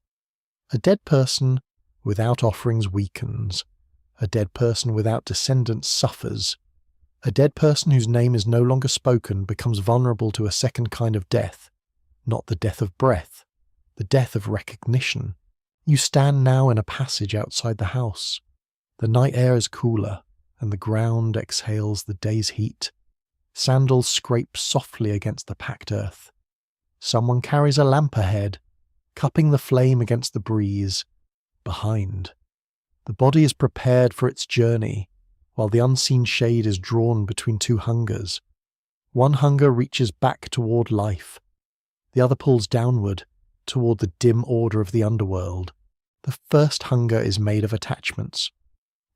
A dead person without offerings weakens. A dead person without descendants suffers. A dead person whose name is no longer spoken becomes vulnerable to a second kind of death, not the death of breath, the death of recognition. You stand now in a passage outside the house. The night air is cooler, and the ground exhales the day's heat. Sandals scrape softly against the packed earth. Someone carries a lamp ahead, cupping the flame against the breeze. Behind, the body is prepared for its journey, while the unseen shade is drawn between two hungers. One hunger reaches back toward life. The other pulls downward, toward the dim order of the underworld. The first hunger is made of attachments.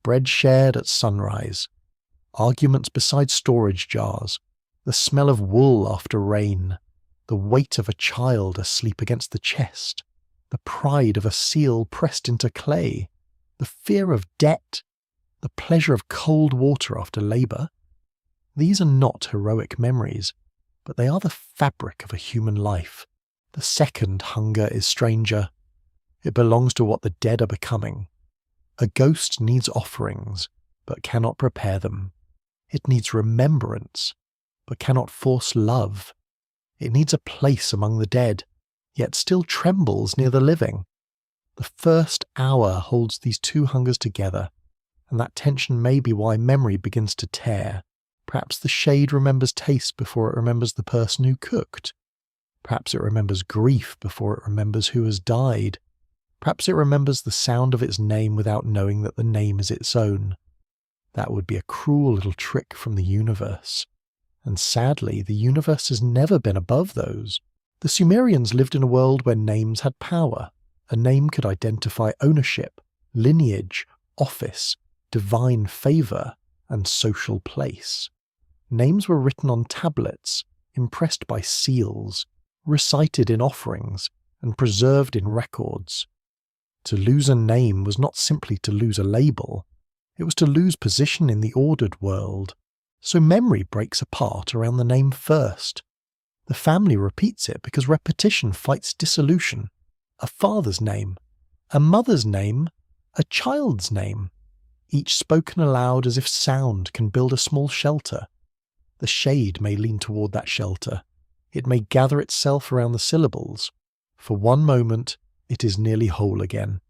Bread shared at sunrise. Arguments beside storage jars. The smell of wool after rain. The weight of a child asleep against the chest. The pride of a seal pressed into clay. The fear of debt. The pleasure of cold water after labour. These are not heroic memories, but they are the fabric of a human life. The second hunger is stranger. It belongs to what the dead are becoming. A ghost needs offerings, but cannot prepare them. It needs remembrance, but cannot force love. It needs a place among the dead, yet still trembles near the living. The first hour holds these two hungers together, and that tension may be why memory begins to tear. Perhaps the shade remembers taste before it remembers the person who cooked. Perhaps it remembers grief before it remembers who has died. Perhaps it remembers the sound of its name without knowing that the name is its own. That would be a cruel little trick from the universe. And sadly, the universe has never been above those. The Sumerians lived in a world where names had power. A name could identify ownership, lineage, office, divine favour, and social place. Names were written on tablets, impressed by seals, recited in offerings, and preserved in records. To lose a name was not simply to lose a label, it was to lose position in the ordered world. So memory breaks apart around the name first. The family repeats it because repetition fights dissolution. A father's name, a mother's name, a child's name, each spoken aloud as if sound can build a small shelter. The shade may lean toward that shelter. It may gather itself around the syllables. For one moment, it is nearly whole again.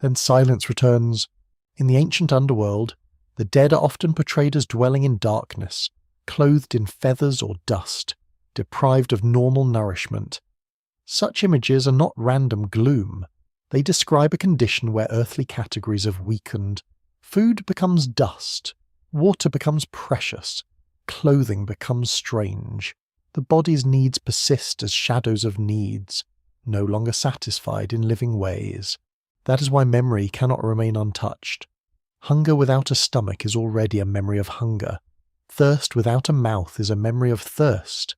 Then silence returns. In the ancient underworld, the dead are often portrayed as dwelling in darkness, clothed in feathers or dust, deprived of normal nourishment. Such images are not random gloom. They describe a condition where earthly categories have weakened. Food becomes dust, water becomes precious, clothing becomes strange. The body's needs persist as shadows of needs, no longer satisfied in living ways. That is why memory cannot remain untouched. Hunger without a stomach is already a memory of hunger. Thirst without a mouth is a memory of thirst.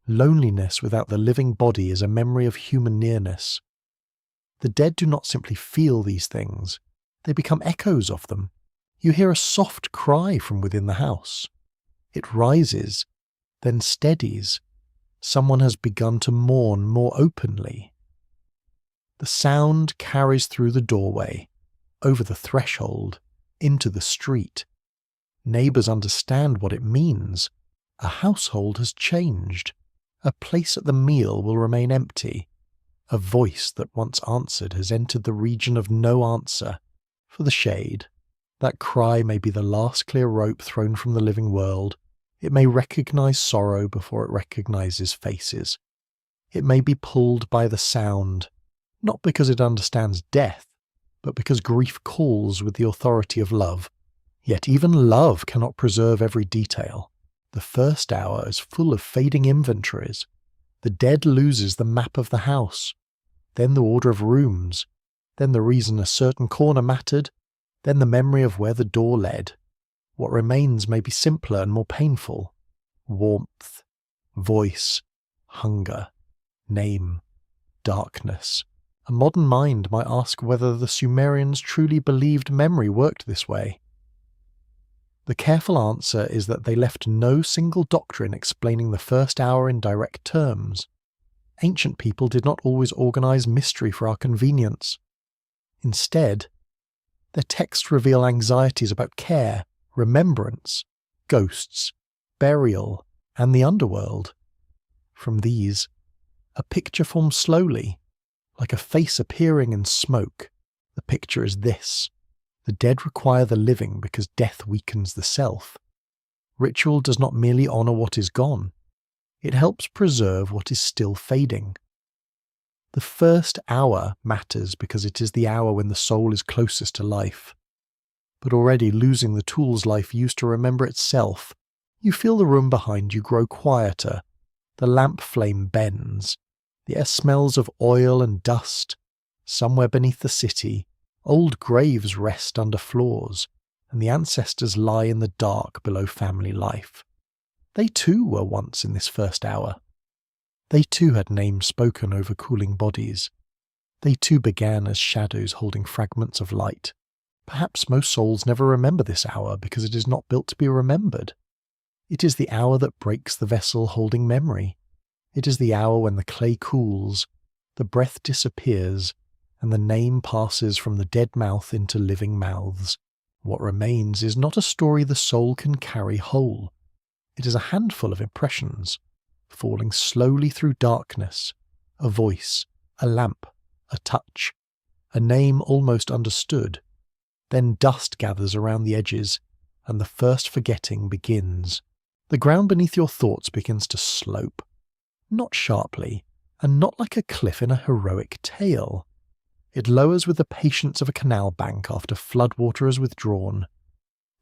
Loneliness without the living body is a memory of human nearness. The dead do not simply feel these things, they become echoes of them. You hear a soft cry from within the house. It rises, then steadies. Someone has begun to mourn more openly. The sound carries through the doorway, over the threshold, into the street. Neighbours understand what it means. A household has changed. A place at the meal will remain empty. A voice that once answered has entered the region of no answer. For the shade, that cry may be the last clear rope thrown from the living world. It may recognise sorrow before it recognises faces. It may be pulled by the sound, not because it understands death, but because grief calls with the authority of love. Yet even love cannot preserve every detail. The first hour is full of fading inventories. The dead loses the map of the house, then the order of rooms, then the reason a certain corner mattered, then the memory of where the door led. What remains may be simpler and more painful. Warmth, voice, hunger, name, darkness. A modern mind might ask whether the Sumerians truly believed memory worked this way. The careful answer is that they left no single doctrine explaining the first hour in direct terms. Ancient people did not always organize mystery for our convenience. Instead, their texts reveal anxieties about care, remembrance, ghosts, burial, and the underworld. From these, a picture forms slowly, like a face appearing in smoke. The picture is this: the dead require the living because death weakens the self. Ritual does not merely honour what is gone, it helps preserve what is still fading. The first hour matters because it is the hour when the soul is closest to life. But already losing the tools life used to remember itself, you feel the room behind you grow quieter. The lamp flame bends. The air smells of oil and dust. Somewhere beneath the city, old graves rest under floors, and the ancestors lie in the dark below family life. They too were once in this first hour. They too had names spoken over cooling bodies. They too began as shadows holding fragments of light. Perhaps most souls never remember this hour because it is not built to be remembered. It is the hour that breaks the vessel holding memory. It is the hour when the clay cools, the breath disappears, and the name passes from the dead mouth into living mouths. What remains is not a story the soul can carry whole. It is a handful of impressions, falling slowly through darkness, a voice, a lamp, a touch, a name almost understood. Then dust gathers around the edges, and the first forgetting begins. The ground beneath your thoughts begins to slope, not sharply, and not like a cliff in a heroic tale. It lowers with the patience of a canal bank after floodwater has withdrawn.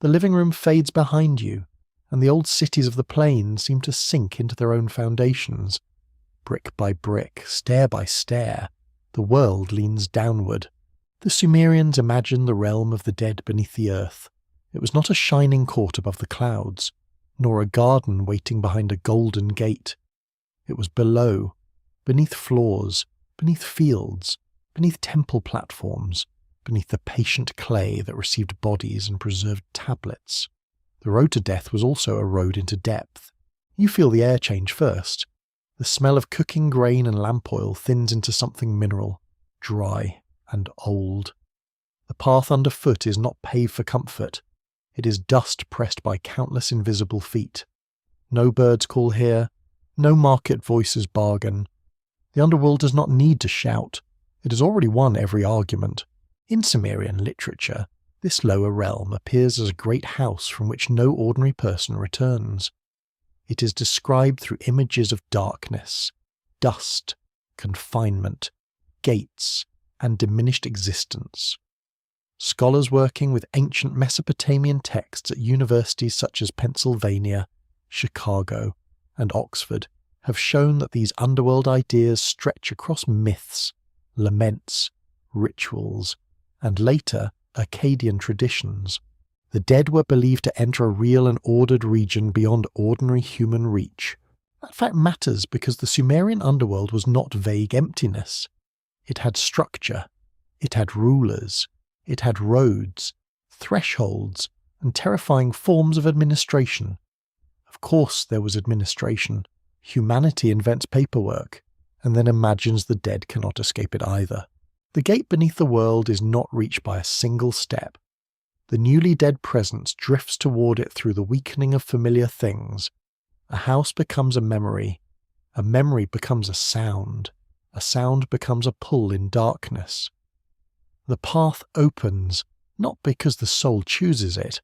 The living room fades behind you, and the old cities of the plain seem to sink into their own foundations. Brick by brick, stair by stair, the world leans downward. The Sumerians imagined the realm of the dead beneath the earth. It was not a shining court above the clouds, nor a garden waiting behind a golden gate. It was below, beneath floors, beneath fields, beneath temple platforms, beneath the patient clay that received bodies and preserved tablets. The road to death was also a road into depth. You feel the air change first. The smell of cooking grain and lamp oil thins into something mineral, dry and old. The path underfoot is not paved for comfort. It is dust pressed by countless invisible feet. No birds call here, no market voices bargain. The underworld does not need to shout. It has already won every argument. In Sumerian literature, this lower realm appears as a great house from which no ordinary person returns. It is described through images of darkness, dust, confinement, gates, and diminished existence. Scholars working with ancient Mesopotamian texts at universities such as Pennsylvania, Chicago, and Oxford have shown that these underworld ideas stretch across myths, laments, rituals, and later Akkadian traditions. The dead were believed to enter a real and ordered region beyond ordinary human reach. That fact matters because the Sumerian underworld was not vague emptiness. It had structure, it had rulers, it had roads, thresholds, and terrifying forms of administration. Of course there was administration. Humanity invents paperwork, and then imagines the dead cannot escape it either. The gate beneath the world is not reached by a single step. The newly dead presence drifts toward it through the weakening of familiar things. A house becomes a memory becomes a sound becomes a pull in darkness. The path opens, not because the soul chooses it,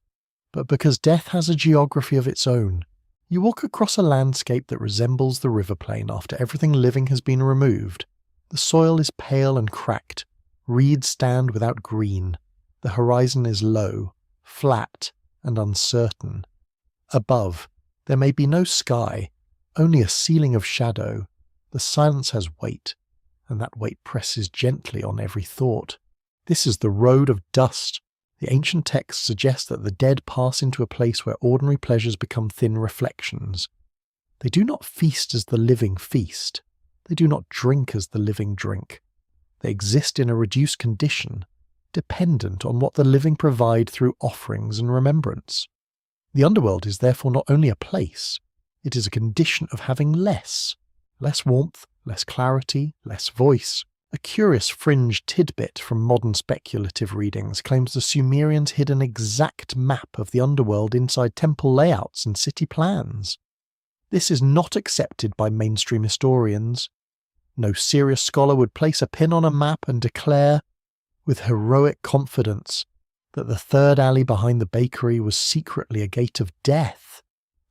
but because death has a geography of its own. You walk across a landscape that resembles the river plain after everything living has been removed. The soil is pale and cracked, reeds stand without green, the horizon is low, flat, and uncertain. Above, there may be no sky, only a ceiling of shadow. The silence has weight, and that weight presses gently on every thought. This is the road of dust. The ancient texts suggest that the dead pass into a place where ordinary pleasures become thin reflections. They do not feast as the living feast. They do not drink as the living drink. They exist in a reduced condition, dependent on what the living provide through offerings and remembrance. The underworld is therefore not only a place, it is a condition of having less warmth, less clarity, less voice. A curious fringe tidbit from modern speculative readings claims the Sumerians hid an exact map of the underworld inside temple layouts and city plans. This is not accepted by mainstream historians. No serious scholar would place a pin on a map and declare, with heroic confidence, that the third alley behind the bakery was secretly a gate of death.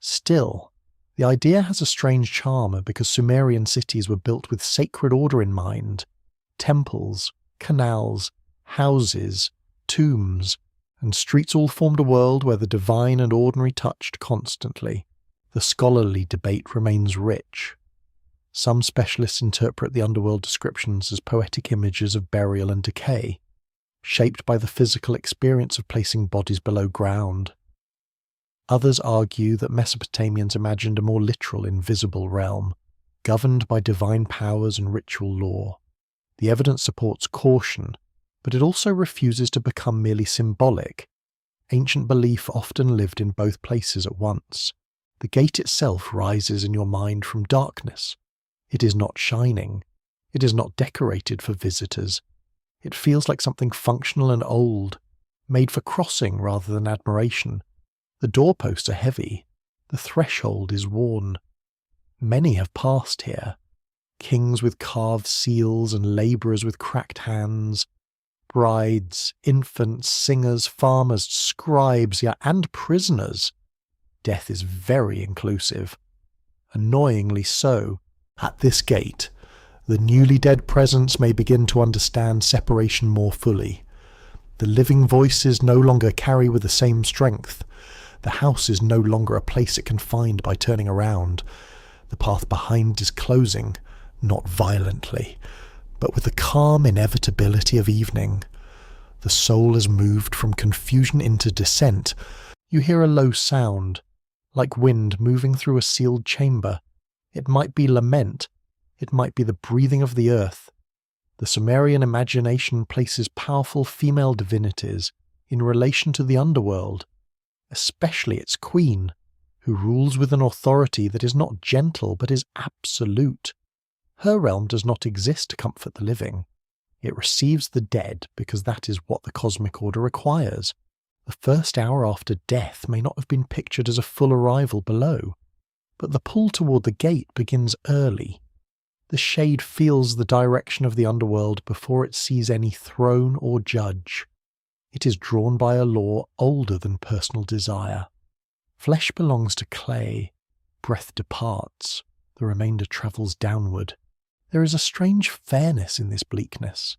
Still, the idea has a strange charm because Sumerian cities were built with sacred order in mind. Temples, canals, houses, tombs, and streets all formed a world where the divine and ordinary touched constantly. The scholarly debate remains rich. Some specialists interpret the underworld descriptions as poetic images of burial and decay, shaped by the physical experience of placing bodies below ground. Others argue that Mesopotamians imagined a more literal, invisible realm, governed by divine powers and ritual law. The evidence supports caution, but it also refuses to become merely symbolic. Ancient belief often lived in both places at once. The gate itself rises in your mind from darkness. It is not shining. It is not decorated for visitors. It feels like something functional and old, made for crossing rather than admiration. The doorposts are heavy. The threshold is worn. Many have passed here. Kings with carved seals and labourers with cracked hands, brides, infants, singers, farmers, scribes, and prisoners. Death is very inclusive. Annoyingly so. At this gate, the newly dead presence may begin to understand separation more fully. The living voices no longer carry with the same strength. The house is no longer a place it can find by turning around. The path behind is closing, not violently, but with the calm inevitability of evening. The soul has moved from confusion into descent. You hear a low sound, like wind moving through a sealed chamber. It might be lament. It might be the breathing of the earth. The Sumerian imagination places powerful female divinities in relation to the underworld, especially its queen, who rules with an authority that is not gentle but is absolute. Her realm does not exist to comfort the living. It receives the dead because that is what the cosmic order requires. The first hour after death may not have been pictured as a full arrival below, but the pull toward the gate begins early. The shade feels the direction of the underworld before it sees any throne or judge. It is drawn by a law older than personal desire. Flesh belongs to clay. Breath departs. The remainder travels downward. There is a strange fairness in this bleakness.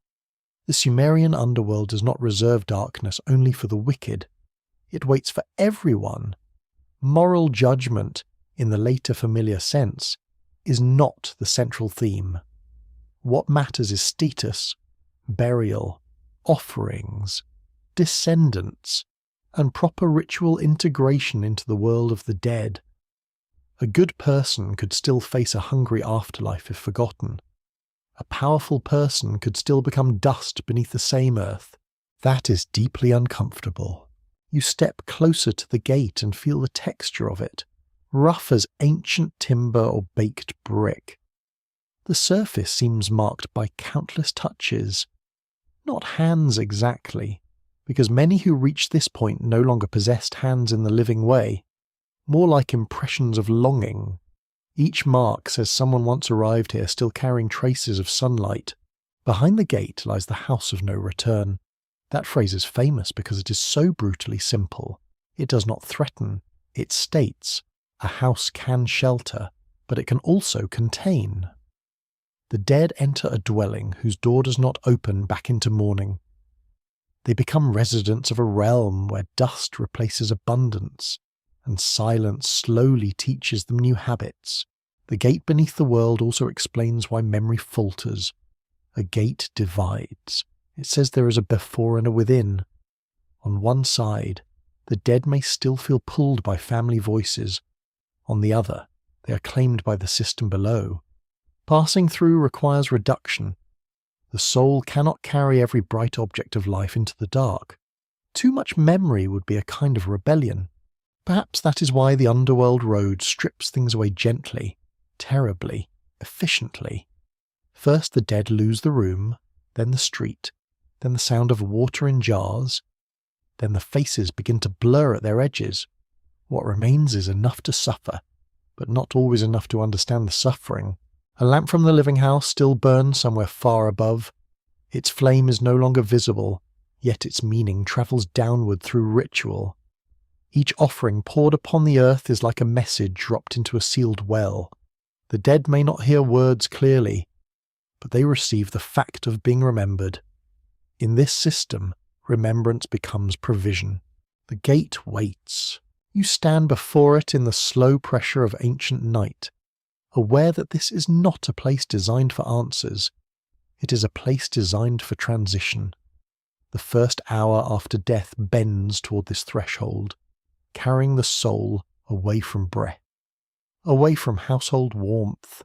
The Sumerian underworld does not reserve darkness only for the wicked. It waits for everyone. Moral judgment, in the later familiar sense, is not the central theme. What matters is status, burial, offerings, descendants, and proper ritual integration into the world of the dead. A good person could still face a hungry afterlife if forgotten. A powerful person could still become dust beneath the same earth. That is deeply uncomfortable. You step closer to the gate and feel the texture of it, rough as ancient timber or baked brick. The surface seems marked by countless touches. Not hands exactly, because many who reached this point no longer possessed hands in the living way, more like impressions of longing. Each mark says someone once arrived here still carrying traces of sunlight. Behind the gate lies the house of no return. That phrase is famous because it is so brutally simple. It does not threaten. It states, a house can shelter, but it can also contain. The dead enter a dwelling whose door does not open back into morning. They become residents of a realm where dust replaces abundance, and silence slowly teaches them new habits. The gate beneath the world also explains why memory falters. A gate divides. It says there is a before and a within. On one side, the dead may still feel pulled by family voices. On the other, they are claimed by the system below. Passing through requires reduction. The soul cannot carry every bright object of life into the dark. Too much memory would be a kind of rebellion. Perhaps that is why the underworld road strips things away gently, terribly, efficiently. First the dead lose the room, then the street, then the sound of water in jars, then the faces begin to blur at their edges. What remains is enough to suffer, but not always enough to understand the suffering. A lamp from the living house still burns somewhere far above. Its flame is no longer visible, yet its meaning travels downward through ritual. Each offering poured upon the earth is like a message dropped into a sealed well. The dead may not hear words clearly, but they receive the fact of being remembered. In this system, remembrance becomes provision. The gate waits. You stand before it in the slow pressure of ancient night, aware that this is not a place designed for answers. It is a place designed for transition. The first hour after death bends toward this threshold, carrying the soul away from breath, away from household warmth,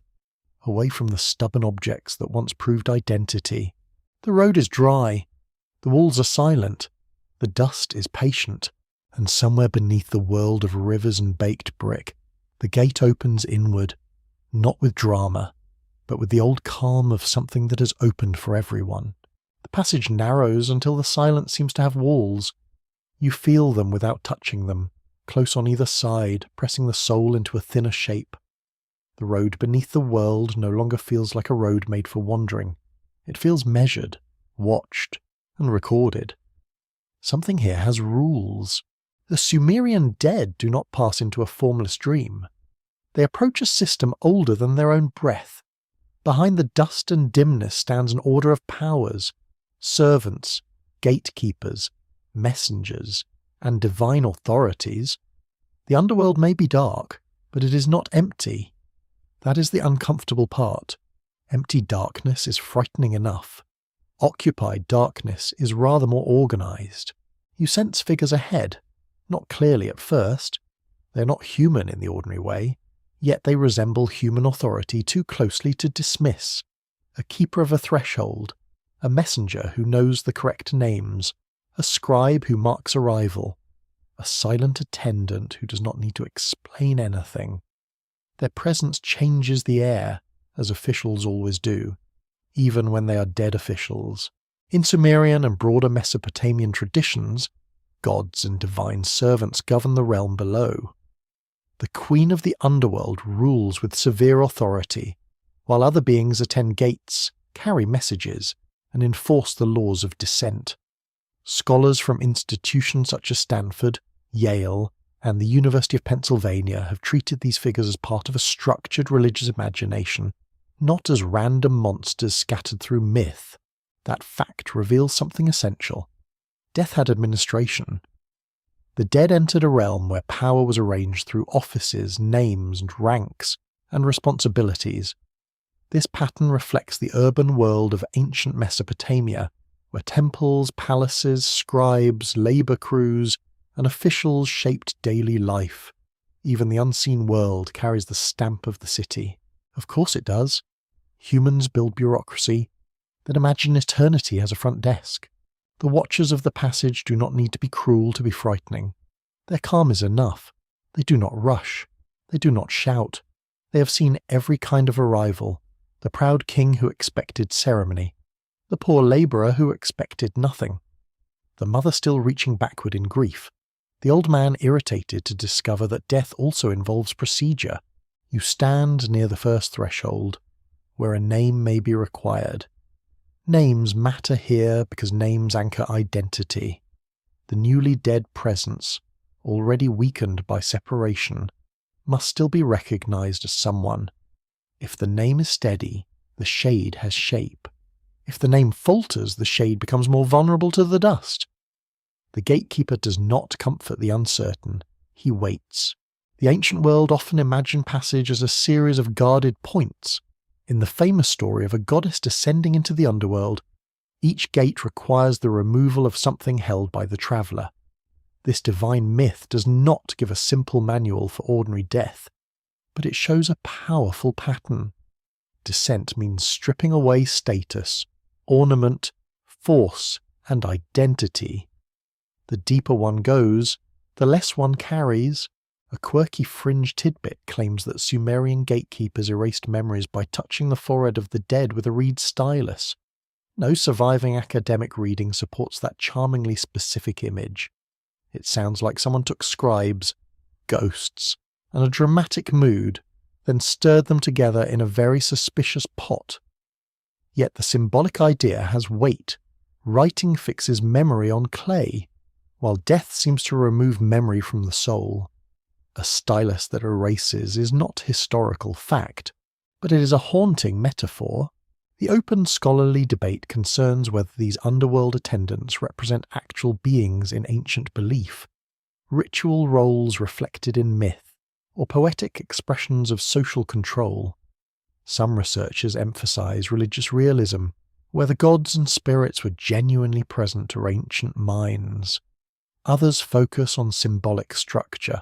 away from the stubborn objects that once proved identity. The road is dry, the walls are silent, the dust is patient, and somewhere beneath the world of rivers and baked brick, the gate opens inward, not with drama, but with the old calm of something that has opened for everyone. The passage narrows until the silence seems to have walls. You feel them without touching them, close on either side, pressing the soul into a thinner shape. The road beneath the world no longer feels like a road made for wandering. It feels measured, watched, and recorded. Something here has rules. The Sumerian dead do not pass into a formless dream. They approach a system older than their own breath. Behind the dust and dimness stands an order of powers, servants, gatekeepers, messengers, and divine authorities. The underworld may be dark, but it is not empty. That is the uncomfortable part. Empty darkness is frightening enough. Occupied darkness is rather more organized. You sense figures ahead, not clearly at first. They are not human in the ordinary way, yet they resemble human authority too closely to dismiss. A keeper of a threshold, a messenger who knows the correct names, a scribe who marks arrival, a silent attendant who does not need to explain anything. Their presence changes the air, as officials always do, even when they are dead officials. In Sumerian and broader Mesopotamian traditions, gods and divine servants govern the realm below. The queen of the underworld rules with severe authority, while other beings attend gates, carry messages, and enforce the laws of descent. Scholars from institutions such as Stanford, Yale, and the University of Pennsylvania have treated these figures as part of a structured religious imagination, not as random monsters scattered through myth. That fact reveals something essential. Death had administration. The dead entered a realm where power was arranged through offices, names, and ranks, and responsibilities. This pattern reflects the urban world of ancient Mesopotamia, where temples, palaces, scribes, labour crews, and officials shaped daily life. Even the unseen world carries the stamp of the city. Of course it does. Humans build bureaucracy, then imagine eternity as a front desk. The watchers of the passage do not need to be cruel to be frightening. Their calm is enough. They do not rush. They do not shout. They have seen every kind of arrival. The proud king who expected ceremony. The poor labourer who expected nothing. The mother still reaching backward in grief. The old man irritated to discover that death also involves procedure. You stand near the first threshold, where a name may be required. Names matter here because names anchor identity. The newly dead presence, already weakened by separation, must still be recognized as someone. If the name is steady, the shade has shape. If the name falters, the shade becomes more vulnerable to the dust. The gatekeeper does not comfort the uncertain. He waits. The ancient world often imagined passage as a series of guarded points. In the famous story of a goddess descending into the underworld, each gate requires the removal of something held by the traveller. This divine myth does not give a simple manual for ordinary death, but it shows a powerful pattern. Descent means stripping away status, ornament, force, and identity. The deeper one goes, the less one carries. A quirky fringe tidbit claims that Sumerian gatekeepers erased memories by touching the forehead of the dead with a reed stylus. No surviving academic reading supports that charmingly specific image. It sounds like someone took scribes, ghosts, and a dramatic mood, then stirred them together in a very suspicious pot. Yet the symbolic idea has weight. Writing fixes memory on clay, while death seems to remove memory from the soul. A stylus that erases is not historical fact, but it is a haunting metaphor. The open scholarly debate concerns whether these underworld attendants represent actual beings in ancient belief, ritual roles reflected in myth, or poetic expressions of social control. Some researchers emphasize religious realism, where the gods and spirits were genuinely present to ancient minds. Others focus on symbolic structure,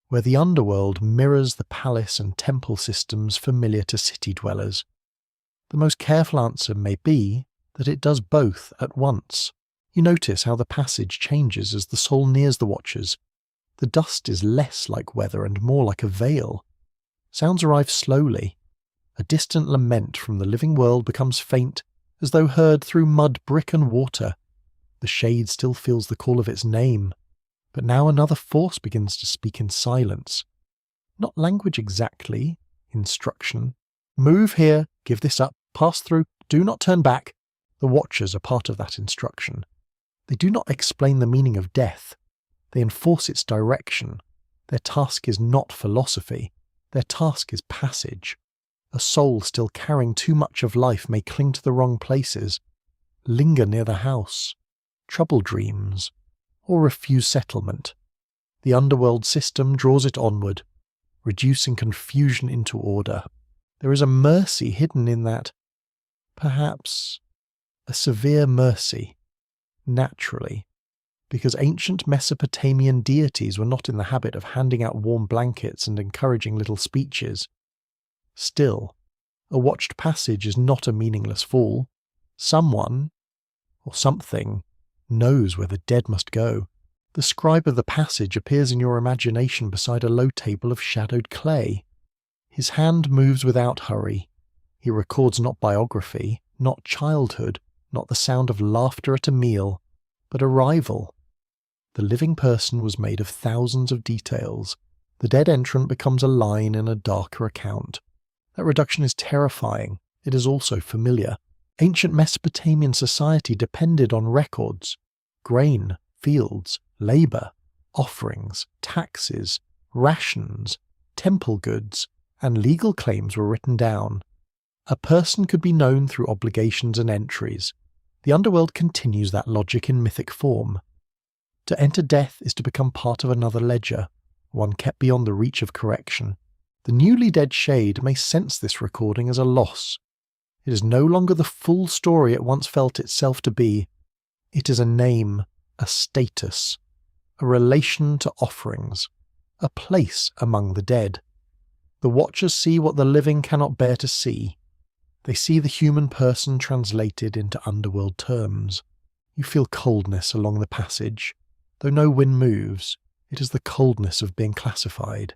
where the underworld mirrors the palace and temple systems familiar to city dwellers. The most careful answer may be that it does both at once. You notice how the passage changes as the soul nears the watchers. The dust is less like weather and more like a veil. Sounds arrive slowly. A distant lament from the living world becomes faint, as though heard through mud, brick, and water. The shade still feels the call of its name. But now another force begins to speak in silence. Not language exactly, instruction. Move here, give this up, pass through, do not turn back. The watchers are part of that instruction. They do not explain the meaning of death. They enforce its direction. Their task is not philosophy. Their task is passage. A soul still carrying too much of life may cling to the wrong places, linger near the house, trouble dreams, or refuse settlement. The underworld system draws it onward, reducing confusion into order. There is a mercy hidden in that, perhaps a severe mercy, naturally, because ancient Mesopotamian deities were not in the habit of handing out warm blankets and encouraging little speeches. Still, a watched passage is not a meaningless fall. Someone, or something, knows where the dead must go. The scribe of the passage appears in your imagination beside a low table of shadowed clay. His hand moves without hurry. He records not biography, not childhood, not the sound of laughter at a meal, but arrival. The living person was made of thousands of details. The dead entrant becomes a line in a darker account. That reduction is terrifying. It is also familiar. Ancient Mesopotamian society depended on records. Grain, fields, labour, offerings, taxes, rations, temple goods, and legal claims were written down. A person could be known through obligations and entries. The underworld continues that logic in mythic form. To enter death is to become part of another ledger, one kept beyond the reach of correction. The newly dead shade may sense this recording as a loss. It is no longer the full story it once felt itself to be. It is a name, a status, a relation to offerings, a place among the dead. The watchers see what the living cannot bear to see. They see the human person translated into underworld terms. You feel coldness along the passage. Though no wind moves, it is the coldness of being classified.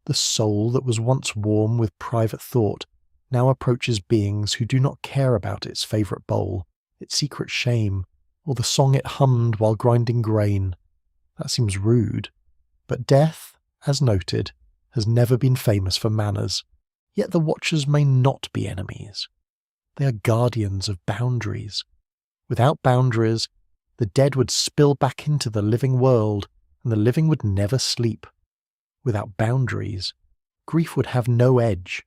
The soul that was once warm with private thought now approaches beings who do not care about its favourite bowl, its secret shame, or the song it hummed while grinding grain. That seems rude. But death, as noted, has never been famous for manners. Yet the watchers may not be enemies. They are guardians of boundaries. Without boundaries, the dead would spill back into the living world, and the living would never sleep. Without boundaries, grief would have no edge.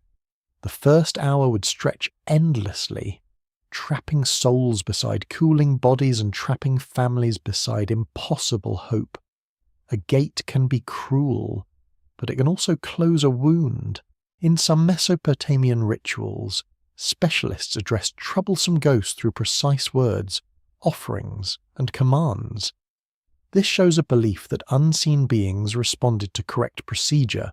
The first hour would stretch endlessly, trapping souls beside cooling bodies and trapping families beside impossible hope. A gate can be cruel, but it can also close a wound. In some Mesopotamian rituals, specialists addressed troublesome ghosts through precise words, offerings, and commands. This shows a belief that unseen beings responded to correct procedure.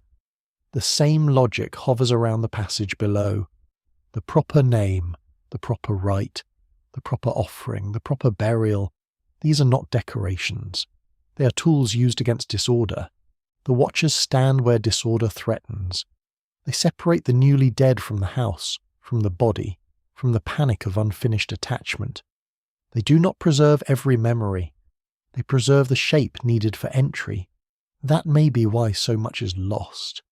The same logic hovers around the passage below. The proper name, the proper rite, the proper offering, the proper burial. These are not decorations. They are tools used against disorder. The watchers stand where disorder threatens. They separate the newly dead from the house, from the body, from the panic of unfinished attachment. They do not preserve every memory. They preserve the shape needed for entry. That may be why so much is lost.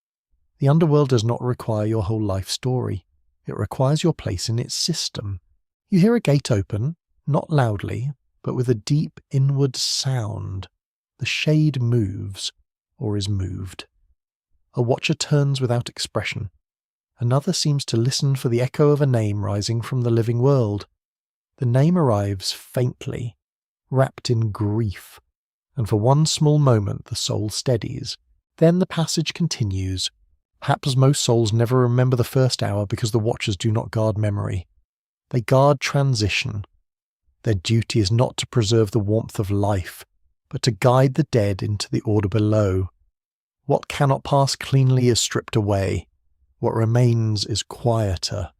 The underworld does not require your whole life story. It requires your place in its system. You hear a gate open, not loudly, but with a deep inward sound. The shade moves, or is moved. A watcher turns without expression. Another seems to listen for the echo of a name rising from the living world. The name arrives faintly, wrapped in grief, and for one small moment the soul steadies. Then the passage continues. Perhaps most souls never remember the first hour because the watchers do not guard memory. They guard transition. Their duty is not to preserve the warmth of life, but to guide the dead into the order below. What cannot pass cleanly is stripped away. What remains is quieter,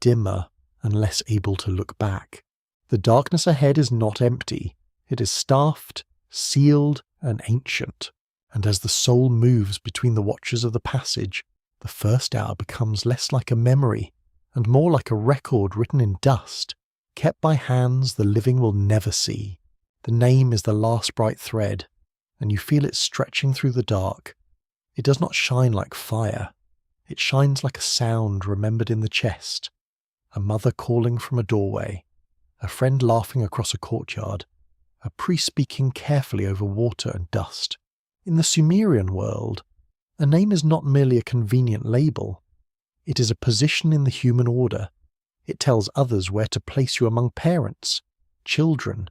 dimmer, and less able to look back. The darkness ahead is not empty. It is staffed, sealed, and ancient. And as the soul moves between the watchers of the passage, the first hour becomes less like a memory and more like a record written in dust, kept by hands the living will never see. The name is the last bright thread, and you feel it stretching through the dark. It does not shine like fire. It shines like a sound remembered in the chest. A mother calling from a doorway, a friend laughing across a courtyard, a priest speaking carefully over water and dust. In the Sumerian world, a name is not merely a convenient label. It is a position in the human order. It tells others where to place you among parents, children,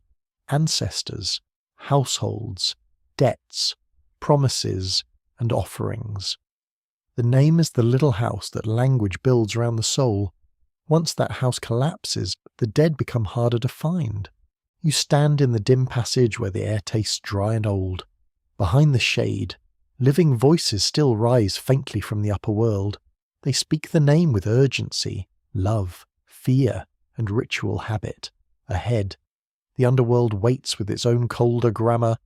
ancestors, households, debts, promises, and offerings. The name is the little house that language builds around the soul. Once that house collapses, the dead become harder to find. You stand in the dim passage where the air tastes dry and old. Behind the shade, living voices still rise faintly from the upper world. They speak the name with urgency, love, fear, and ritual habit. Ahead, the underworld waits with its own colder grammar.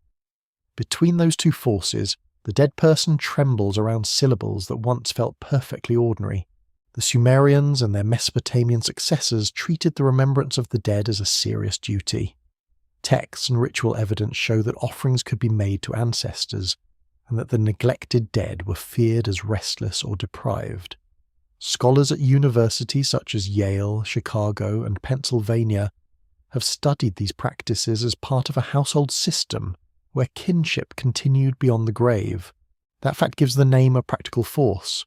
Between those two forces, the dead person trembles around syllables that once felt perfectly ordinary. The Sumerians and their Mesopotamian successors treated the remembrance of the dead as a serious duty. Texts and ritual evidence show that offerings could be made to ancestors, and that the neglected dead were feared as restless or deprived. Scholars at universities such as Yale, Chicago, and Pennsylvania have studied these practices as part of a household system where kinship continued beyond the grave. That fact gives the name a practical force.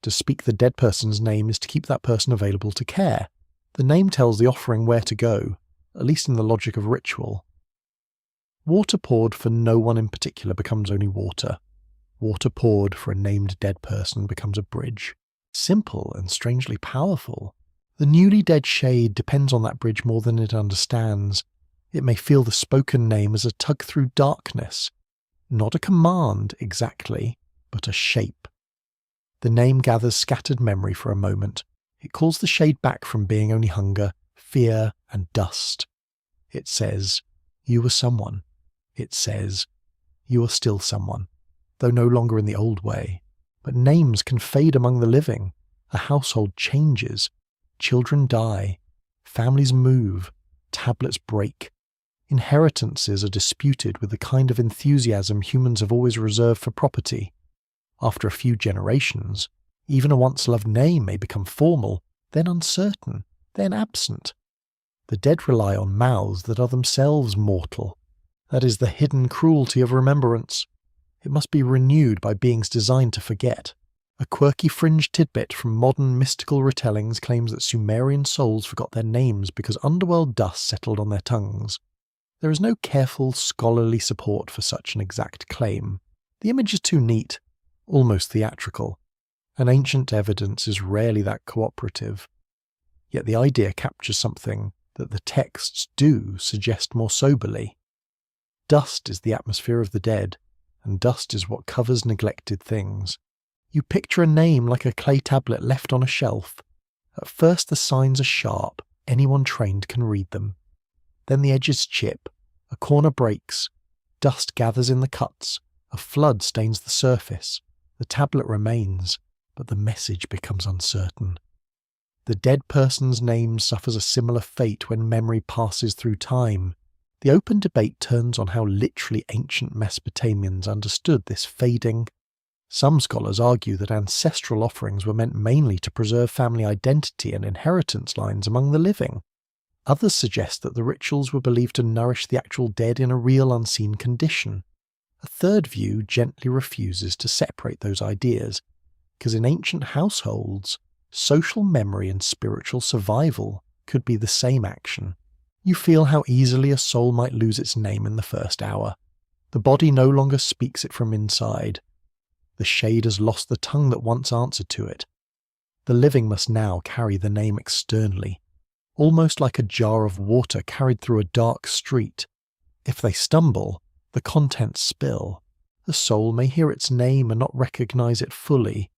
To speak the dead person's name is to keep that person available to care. The name tells the offering where to go. at least in the logic of ritual. Water poured for no one in particular becomes only water. Water poured for a named dead person becomes a bridge. Simple and strangely powerful. The newly dead shade depends on that bridge more than it understands. It may feel the spoken name as a tug through darkness. Not a command, exactly, but a shape. The name gathers scattered memory for a moment. It calls the shade back from being only hunger, fear, and dust. It says, "You were someone." It says, "You are still someone," though no longer in the old way. But names can fade among the living. A household changes. Children die. Families move. Tablets break. Inheritances are disputed with the kind of enthusiasm humans have always reserved for property. After a few generations, even a once-loved name may become formal, then uncertain, then absent. The dead rely on mouths that are themselves mortal. That is the hidden cruelty of remembrance. It must be renewed by beings designed to forget. A quirky fringe tidbit from modern mystical retellings claims that Sumerian souls forgot their names because underworld dust settled on their tongues. There is no careful, scholarly support for such an exact claim. The image is too neat, almost theatrical, and ancient evidence is rarely that cooperative. Yet the idea captures something that the texts do suggest more soberly. Dust is the atmosphere of the dead, and dust is what covers neglected things. You picture a name like a clay tablet left on a shelf. At first the signs are sharp, anyone trained can read them. Then the edges chip, a corner breaks, dust gathers in the cuts, a flood stains the surface, the tablet remains, but the message becomes uncertain. The dead person's name suffers a similar fate when memory passes through time. The open debate turns on how literally ancient Mesopotamians understood this fading. Some scholars argue that ancestral offerings were meant mainly to preserve family identity and inheritance lines among the living. Others suggest that the rituals were believed to nourish the actual dead in a real unseen condition. A third view gently refuses to separate those ideas, because in ancient households, social memory and spiritual survival could be the same action. You feel how easily a soul might lose its name in the first hour. The body no longer speaks it from inside. The shade has lost the tongue that once answered to it. The living must now carry the name externally, almost like a jar of water carried through a dark street. If they stumble, the contents spill. The soul may hear its name and not recognize it fully.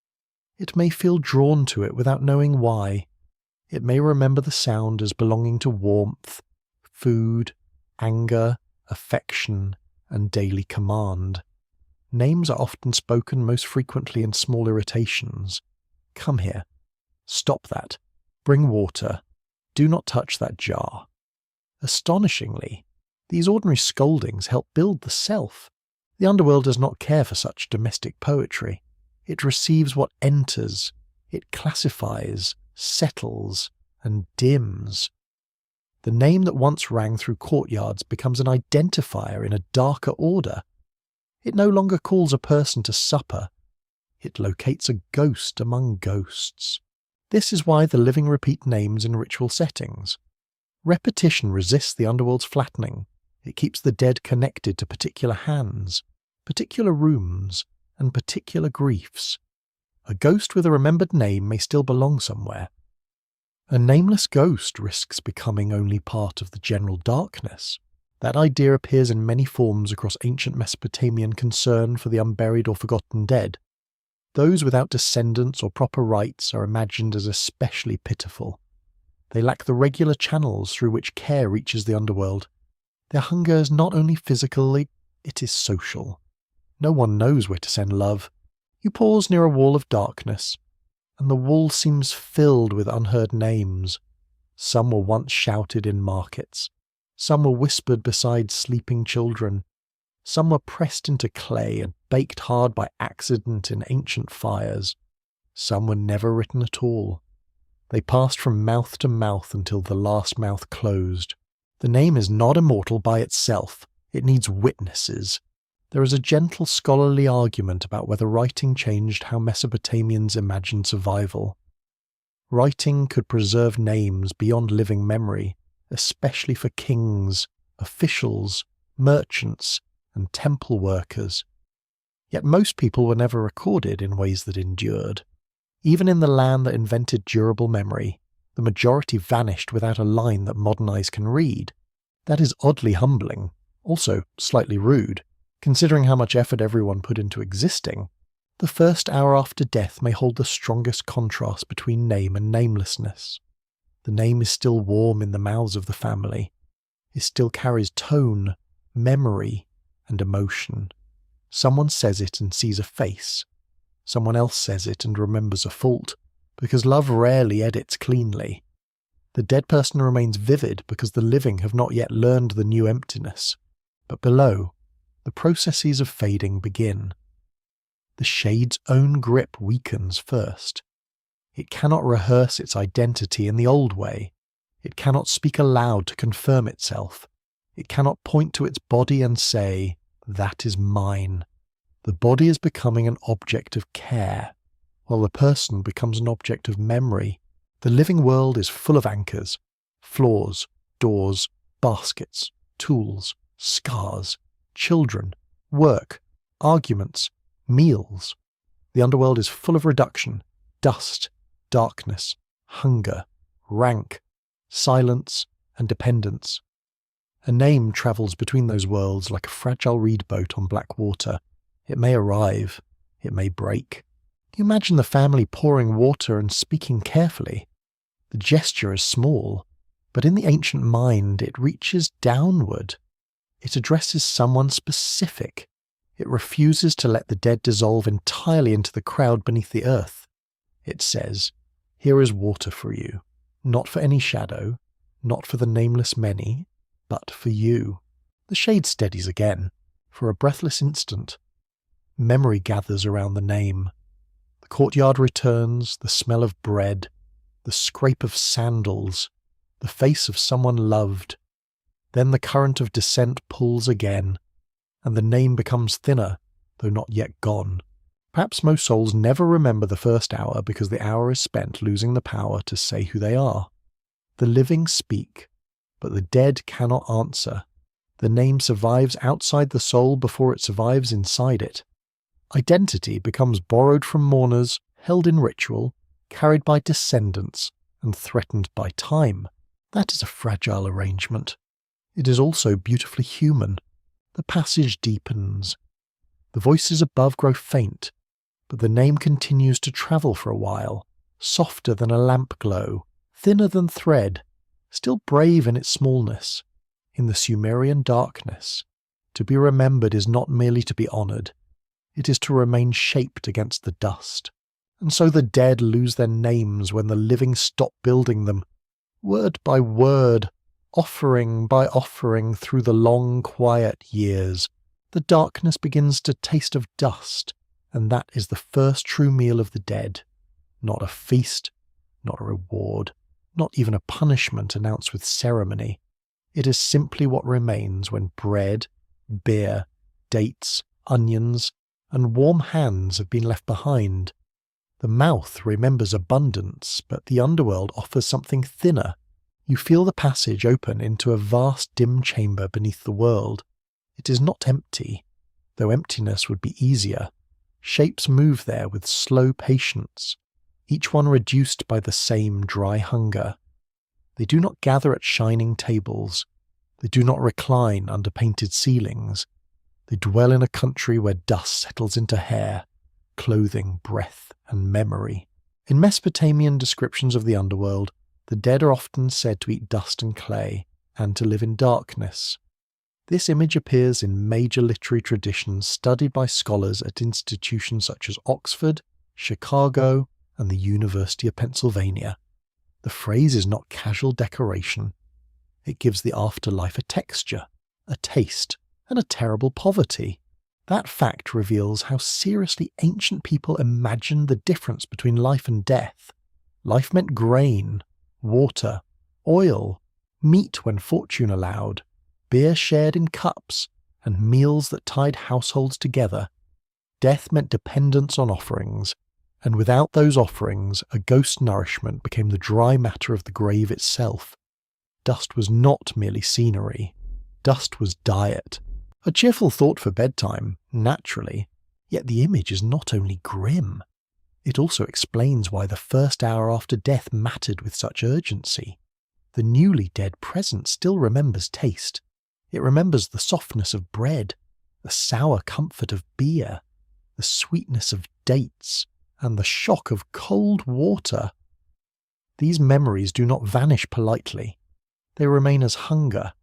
It may feel drawn to it without knowing why. It may remember the sound as belonging to warmth, food, anger, affection, and daily command. Names are often spoken most frequently in small irritations. Come here. Stop that. Bring water. Do not touch that jar. Astonishingly, these ordinary scoldings help build the self. The underworld does not care for such domestic poetry. It receives what enters. It classifies, settles, and dims. The name that once rang through courtyards becomes an identifier in a darker order. It no longer calls a person to supper. It locates a ghost among ghosts. This is why the living repeat names in ritual settings. Repetition resists the underworld's flattening. It keeps the dead connected to particular hands, particular rooms, and particular griefs. A ghost with a remembered name may still belong somewhere. A nameless ghost risks becoming only part of the general darkness. That idea appears in many forms across ancient Mesopotamian concern for the unburied or forgotten dead. Those without descendants or proper rites are imagined as especially pitiful. They lack the regular channels through which care reaches the underworld. Their hunger is not only physical, it is social. No one knows where to send love. You pause near a wall of darkness, and the wall seems filled with unheard names. Some were once shouted in markets. Some were whispered beside sleeping children. Some were pressed into clay and baked hard by accident in ancient fires. Some were never written at all. They passed from mouth to mouth until the last mouth closed. The name is not immortal by itself. It needs witnesses. There is a gentle scholarly argument about whether writing changed how Mesopotamians imagined survival. Writing could preserve names beyond living memory, especially for kings, officials, merchants, and temple workers. Yet most people were never recorded in ways that endured. Even in the land that invented durable memory, the majority vanished without a line that modern eyes can read. That is oddly humbling, also slightly rude, considering how much effort everyone put into existing. The first hour after death may hold the strongest contrast between name and namelessness. The name is still warm in the mouths of the family. It still carries tone, memory, and emotion. Someone says it and sees a face. Someone else says it and remembers a fault, because love rarely edits cleanly. The dead person remains vivid because the living have not yet learned the new emptiness. But below, the processes of fading begin. The shade's own grip weakens first. It cannot rehearse its identity in the old way. It cannot speak aloud to confirm itself. It cannot point to its body and say, "That is mine." The body is becoming an object of care, while the person becomes an object of memory. The living world is full of anchors, floors, doors, baskets, tools, scars, children, work, arguments, meals. The underworld is full of reduction, dust, darkness, hunger, rank, silence, and dependence. A name travels between those worlds like a fragile reed boat on black water. It may arrive, it may break. You imagine the family pouring water and speaking carefully. The gesture is small, but in the ancient mind it reaches downward. It addresses someone specific. It refuses to let the dead dissolve entirely into the crowd beneath the earth. It says, "Here is water for you, not for any shadow, not for the nameless many, but for you." The shade steadies again, for a breathless instant. Memory gathers around the name. The courtyard returns, the smell of bread, the scrape of sandals, the face of someone loved. Then the current of descent pulls again, and the name becomes thinner, though not yet gone. Perhaps most souls never remember the first hour because the hour is spent losing the power to say who they are. The living speak, but the dead cannot answer. The name survives outside the soul before it survives inside it. Identity becomes borrowed from mourners, held in ritual, carried by descendants, and threatened by time. That is a fragile arrangement. It is also beautifully human. The passage deepens. The voices above grow faint, but the name continues to travel for a while, softer than a lamp glow, thinner than thread, still brave in its smallness. In the Sumerian darkness, to be remembered is not merely to be honoured, it is to remain shaped against the dust. And so the dead lose their names when the living stop building them, word by word, offering by offering through the long, quiet years. The darkness begins to taste of dust, and that is the first true meal of the dead. Not a feast, not a reward, not even a punishment announced with ceremony. It is simply what remains when bread, beer, dates, onions, and warm hands have been left behind. The mouth remembers abundance, but the underworld offers something thinner. You feel the passage open into a vast dim chamber beneath the world. It is not empty, though emptiness would be easier. Shapes move there with slow patience, each one reduced by the same dry hunger. They do not gather at shining tables. They do not recline under painted ceilings. They dwell in a country where dust settles into hair, clothing, breath, and memory. In Mesopotamian descriptions of the underworld, the dead are often said to eat dust and clay, and to live in darkness. This image appears in major literary traditions studied by scholars at institutions such as Oxford, Chicago, and the University of Pennsylvania. The phrase is not casual decoration. It gives the afterlife a texture, a taste, and a terrible poverty. That fact reveals how seriously ancient people imagined the difference between life and death. Life meant grain, water, oil, meat when fortune allowed, beer shared in cups, and meals that tied households together. Death meant dependence on offerings, and without those offerings, a ghost nourishment became the dry matter of the grave itself. Dust was not merely scenery. Dust was diet. A cheerful thought for bedtime, naturally, yet the image is not only grim. It also explains why the first hour after death mattered with such urgency. The newly dead present still remembers taste. It remembers the softness of bread, the sour comfort of beer, the sweetness of dates, and the shock of cold water. These memories do not vanish politely. They remain as hunger.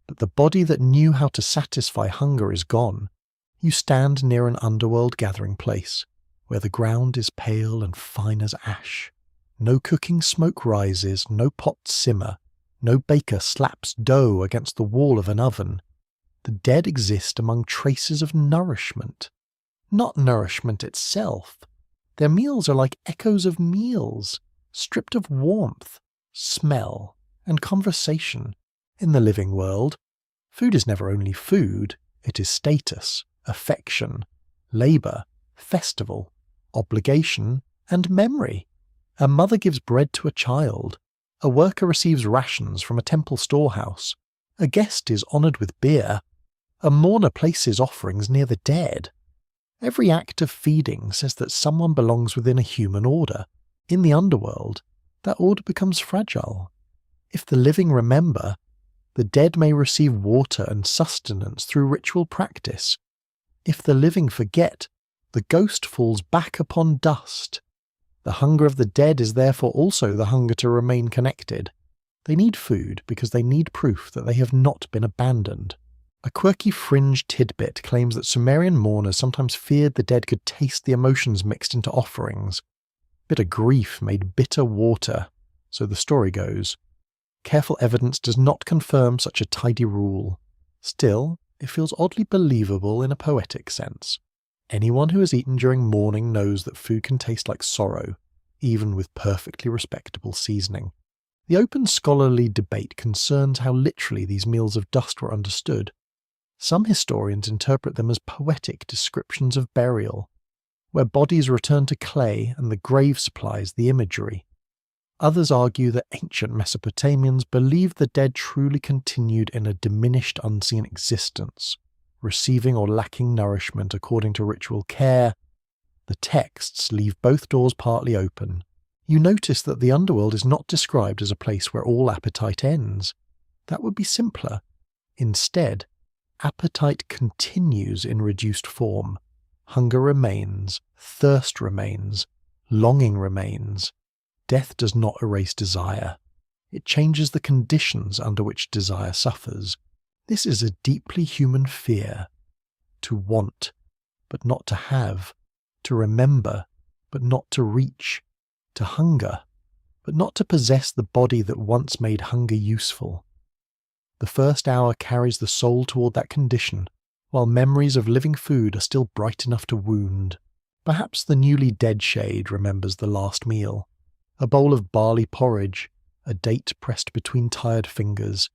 But the body that knew how to satisfy hunger is gone. You stand near an underworld gathering place, where the ground is pale and fine as ash. No cooking smoke rises, no pots simmer, no baker slaps dough against the wall of an oven. The dead exist among traces of nourishment. Not nourishment itself. Their meals are like echoes of meals, stripped of warmth, smell, and conversation. In the living world, food is never only food, it is status, affection, labour, festival, obligation, and memory. A mother gives bread to a child. A worker receives rations from a temple storehouse. A guest is honoured with beer. A mourner places offerings near the dead. Every act of feeding says that someone belongs within a human order. In the underworld, that order becomes fragile. If the living remember, the dead may receive water and sustenance through ritual practice. If the living forget, the ghost falls back upon dust. The hunger of the dead is therefore also the hunger to remain connected. They need food because they need proof that they have not been abandoned. A quirky fringe tidbit claims that Sumerian mourners sometimes feared the dead could taste the emotions mixed into offerings. Bitter grief made bitter water, so the story goes. Careful evidence does not confirm such a tidy rule. Still, it feels oddly believable in a poetic sense. Anyone who has eaten during mourning knows that food can taste like sorrow, even with perfectly respectable seasoning. The open scholarly debate concerns how literally these meals of dust were understood. Some historians interpret them as poetic descriptions of burial, where bodies return to clay and the grave supplies the imagery. Others argue that ancient Mesopotamians believed the dead truly continued in a diminished unseen existence, receiving or lacking nourishment according to ritual care. The texts leave both doors partly open. You notice that the underworld is not described as a place where all appetite ends. That would be simpler. Instead, appetite continues in reduced form. Hunger remains, thirst remains, longing remains. Death does not erase desire. It changes the conditions under which desire suffers. This is a deeply human fear. To want, but not to have. To remember, but not to reach. To hunger, but not to possess the body that once made hunger useful. The first hour carries the soul toward that condition, while memories of living food are still bright enough to wound. Perhaps the newly dead shade remembers the last meal. A bowl of barley porridge, a date pressed between tired fingers,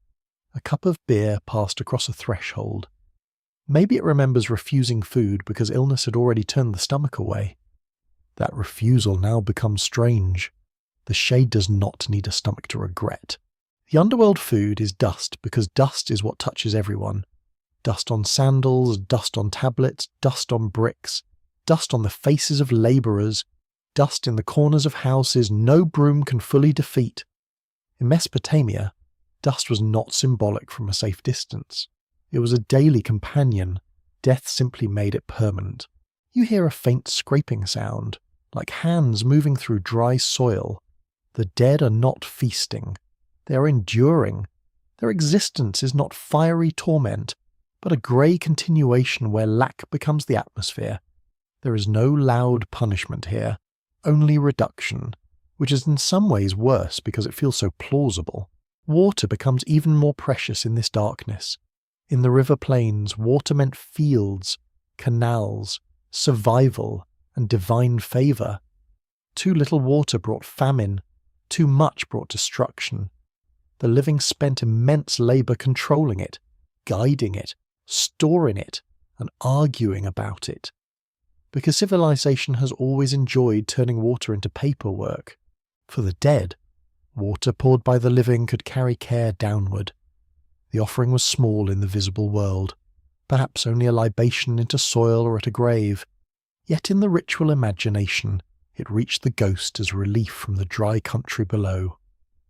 a cup of beer passed across a threshold. Maybe it remembers refusing food because illness had already turned the stomach away. That refusal now becomes strange. The shade does not need a stomach to regret. The underworld food is dust because dust is what touches everyone. Dust on sandals, dust on tablets, dust on bricks, dust on the faces of labourers, dust in the corners of houses no broom can fully defeat. In Mesopotamia, dust was not symbolic from a safe distance. It was a daily companion. Death simply made it permanent. You hear a faint scraping sound, like hands moving through dry soil. The dead are not feasting. They are enduring. Their existence is not fiery torment, but a grey continuation where lack becomes the atmosphere. There is no loud punishment here, only reduction, which is in some ways worse because it feels so plausible. Water becomes even more precious in this darkness. In the river plains, water meant fields, canals, survival, and divine favour. Too little water brought famine, too much brought destruction. The living spent immense labour controlling it, guiding it, storing it, and arguing about it. Because civilization has always enjoyed turning water into paperwork. For the dead, Water poured by the living could carry care downward. The offering was small in the visible world, perhaps only a libation into soil or at a grave, yet in the ritual imagination it reached the ghost as relief from the dry country below.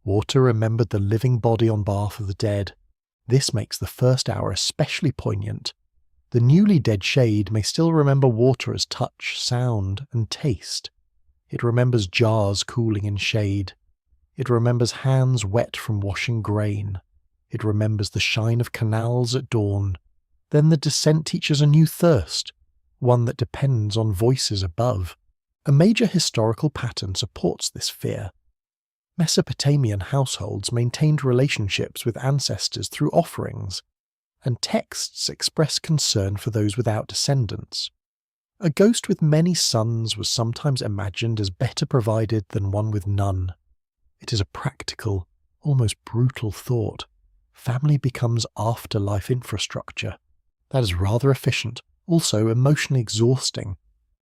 Water remembered the living body on behalf of the dead. This makes the first hour especially poignant. The newly dead shade may still remember water as touch, sound, and taste. It remembers jars cooling in shade. It remembers hands wet from washing grain. It remembers the shine of canals at dawn. Then the descent teaches a new thirst, one that depends on voices above. A major historical pattern supports this fear. Mesopotamian households maintained relationships with ancestors through offerings, and texts express concern for those without descendants. A ghost with many sons was sometimes imagined as better provided than one with none. It is a practical, almost brutal thought. Family becomes afterlife infrastructure. That is rather efficient, also emotionally exhausting.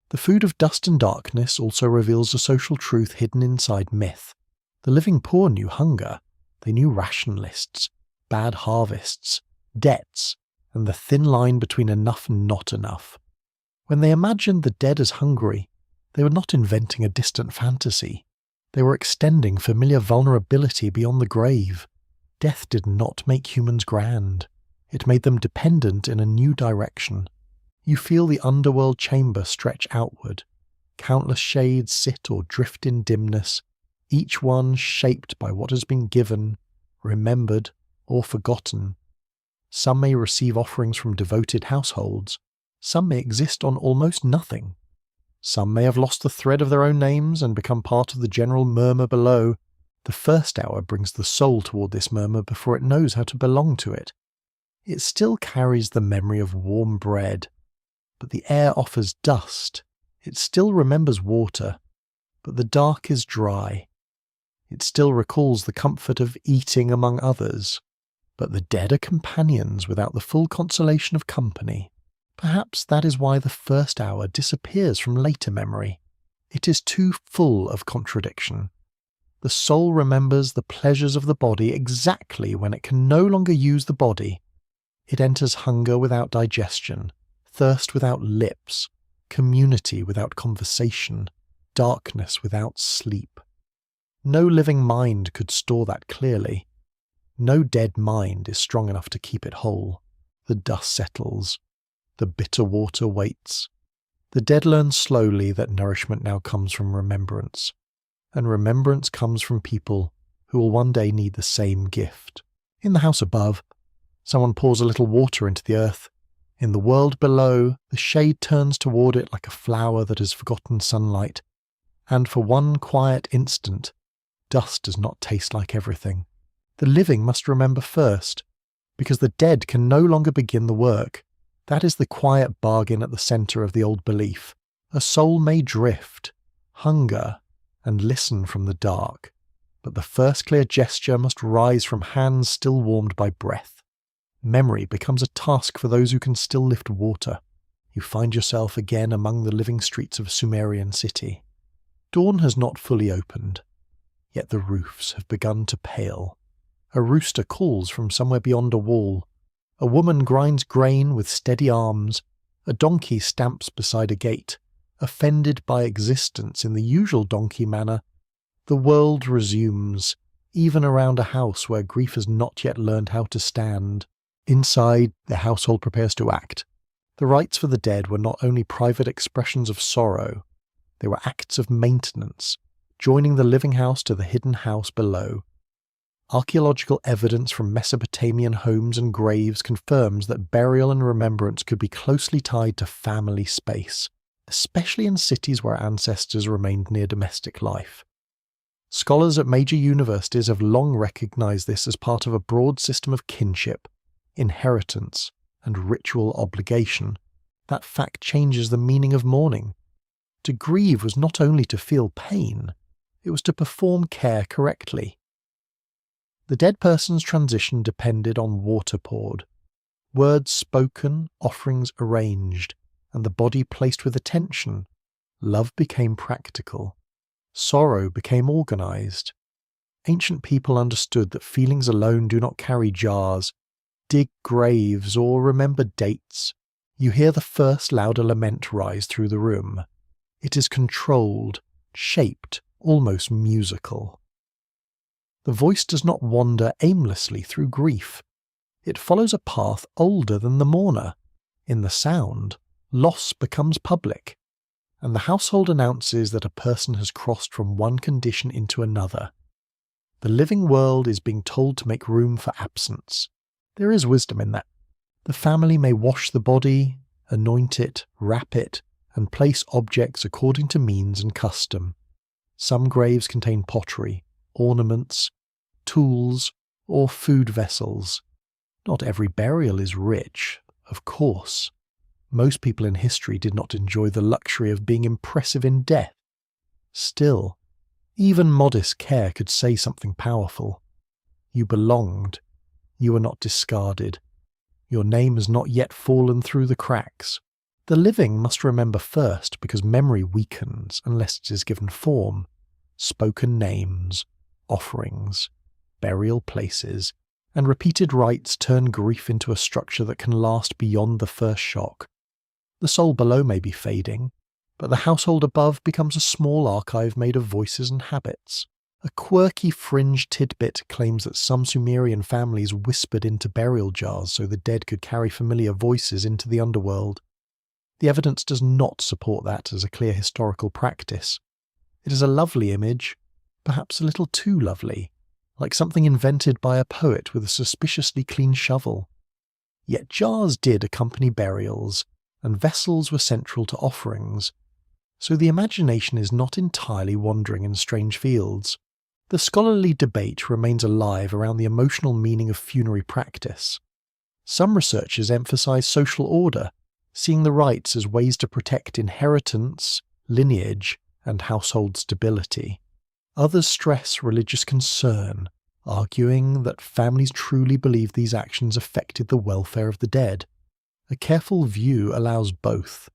The food of dust and darkness also reveals a social truth hidden inside myth. The living poor knew hunger. They knew ration lists, bad harvests, debts, and the thin line between enough and not enough. When they imagined the dead as hungry, they were not inventing a distant fantasy. They were extending familiar vulnerability beyond the grave. Death did not make humans grand. It made them dependent in a new direction. You feel the underworld chamber stretch outward. Countless shades sit or drift in dimness, each one shaped by what has been given, remembered, or forgotten. Some may receive offerings from devoted households. Some may exist on almost nothing. Some may have lost the thread of their own names and become part of the general murmur below. The first hour brings the soul toward this murmur before it knows how to belong to it. It still carries the memory of warm bread, but the air offers dust. It still remembers water, but the dark is dry. It still recalls the comfort of eating among others, but the dead are companions without the full consolation of company. Perhaps that is why the first hour disappears from later memory. It is too full of contradiction. The soul remembers the pleasures of the body exactly when it can no longer use the body. It enters hunger without digestion, thirst without lips, community without conversation, darkness without sleep. No living mind could store that clearly. No dead mind is strong enough to keep it whole. The dust settles. The bitter water waits. The dead learn slowly that nourishment now comes from remembrance, and remembrance comes from people who will one day need the same gift. In the house above, someone pours a little water into the earth. In the world below, the shade turns toward it like a flower that has forgotten sunlight, and for one quiet instant, dust does not taste like everything. The living must remember first, because the dead can no longer begin the work. That is the quiet bargain at the centre of the old belief. A soul may drift, hunger, and listen from the dark, but the first clear gesture must rise from hands still warmed by breath. Memory becomes a task for those who can still lift water. You find yourself again among the living streets of a Sumerian city. Dawn has not fully opened, yet the roofs have begun to pale. A rooster calls from somewhere beyond a wall. A woman grinds grain with steady arms. A donkey stamps beside a gate, offended by existence in the usual donkey manner. The world resumes, even around a house where grief has not yet learned how to stand. Inside, the household prepares to act. The rites for the dead were not only private expressions of sorrow, they were acts of maintenance, joining the living house to the hidden house below. Archaeological evidence from Mesopotamian homes and graves confirms that burial and remembrance could be closely tied to family space, especially in cities where ancestors remained near domestic life. Scholars at major universities have long recognized this as part of a broad system of kinship, inheritance, and ritual obligation. That fact changes the meaning of mourning. To grieve was not only to feel pain, it was to perform care correctly. The dead person's transition depended on water poured, words spoken, offerings arranged, and the body placed with attention. Love became practical. Sorrow became organized. Ancient people understood that feelings alone do not carry jars, dig graves, or remember dates. You hear the first louder lament rise through the room. It is controlled, shaped, almost musical. The voice does not wander aimlessly through grief. It follows a path older than the mourner. In the sound, loss becomes public, and the household announces that a person has crossed from one condition into another. The living world is being told to make room for absence. There is wisdom in that. The family may wash the body, anoint it, wrap it, and place objects according to means and custom. Some graves contain pottery, ornaments, tools, or food vessels. Not every burial is rich, of course. Most people in history did not enjoy the luxury of being impressive in death. Still, even modest care could say something powerful. You belonged. You were not discarded. Your name has not yet fallen through the cracks. The living must remember first because memory weakens unless it is given form. Spoken names, offerings, burial places, and repeated rites turn grief into a structure that can last beyond the first shock. The soul below may be fading, but the household above becomes a small archive made of voices and habits. A quirky fringe tidbit claims that some Sumerian families whispered into burial jars so the dead could carry familiar voices into the underworld. The evidence does not support that as a clear historical practice. It is a lovely image, perhaps a little too lovely, like something invented by a poet with a suspiciously clean shovel. Yet jars did accompany burials, and vessels were central to offerings, so the imagination is not entirely wandering in strange fields. The scholarly debate remains alive around the emotional meaning of funerary practice. Some researchers emphasize social order, seeing the rites as ways to protect inheritance, lineage, and household stability. Others stress religious concern, arguing that families truly believe these actions affected the welfare of the dead. A careful view allows both.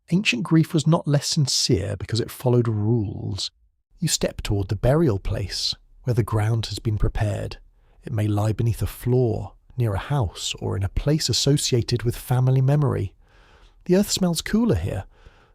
Ancient grief was not less sincere because it followed rules. You step toward the burial place, where the ground has been prepared. It may lie beneath a floor, near a house, or in a place associated with family memory. The earth smells cooler here.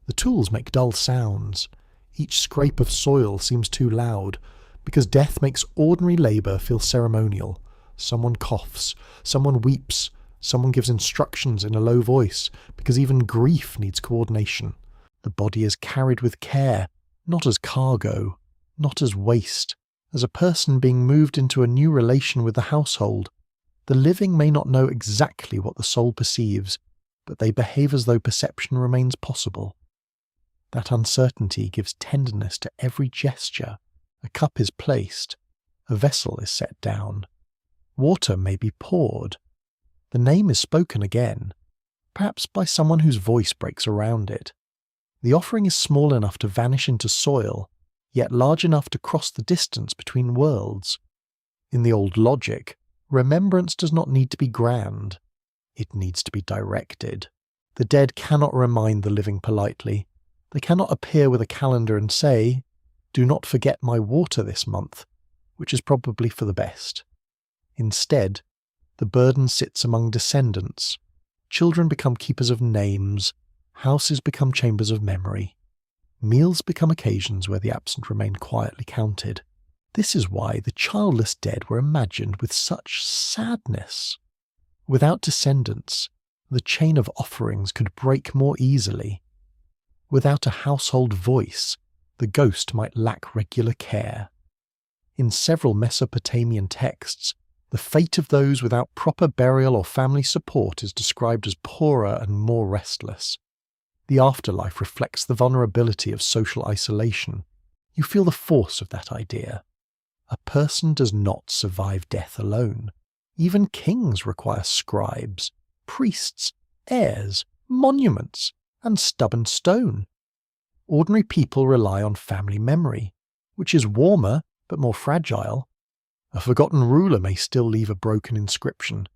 The tools make dull sounds. Each scrape of soil seems too loud, because death makes ordinary labour feel ceremonial. Someone coughs, someone weeps, someone gives instructions in a low voice, because even grief needs coordination. The body is carried with care, not as cargo, not as waste, as a person being moved into a new relation with the household. The living may not know exactly what the soul perceives, but they behave as though perception remains possible. That uncertainty gives tenderness to every gesture. A cup is placed, a vessel is set down, water may be poured. The name is spoken again, perhaps by someone whose voice breaks around it. The offering is small enough to vanish into soil, yet large enough to cross the distance between worlds. In the old logic, remembrance does not need to be grand. It needs to be directed. The dead cannot remind the living politely. They cannot appear with a calendar and say, "Do not forget my water this month," which is probably for the best. Instead, the burden sits among descendants. Children become keepers of names. Houses become chambers of memory. Meals become occasions where the absent remain quietly counted. This is why the childless dead were imagined with such sadness. Without descendants, the chain of offerings could break more easily. Without a household voice, the ghost might lack regular care. In several Mesopotamian texts, the fate of those without proper burial or family support is described as poorer and more restless. The afterlife reflects the vulnerability of social isolation. You feel the force of that idea. A person does not survive death alone. Even kings require scribes, priests, heirs, monuments, and stubborn stone. Ordinary people rely on family memory, which is warmer but more fragile. A forgotten ruler may still leave a broken inscription.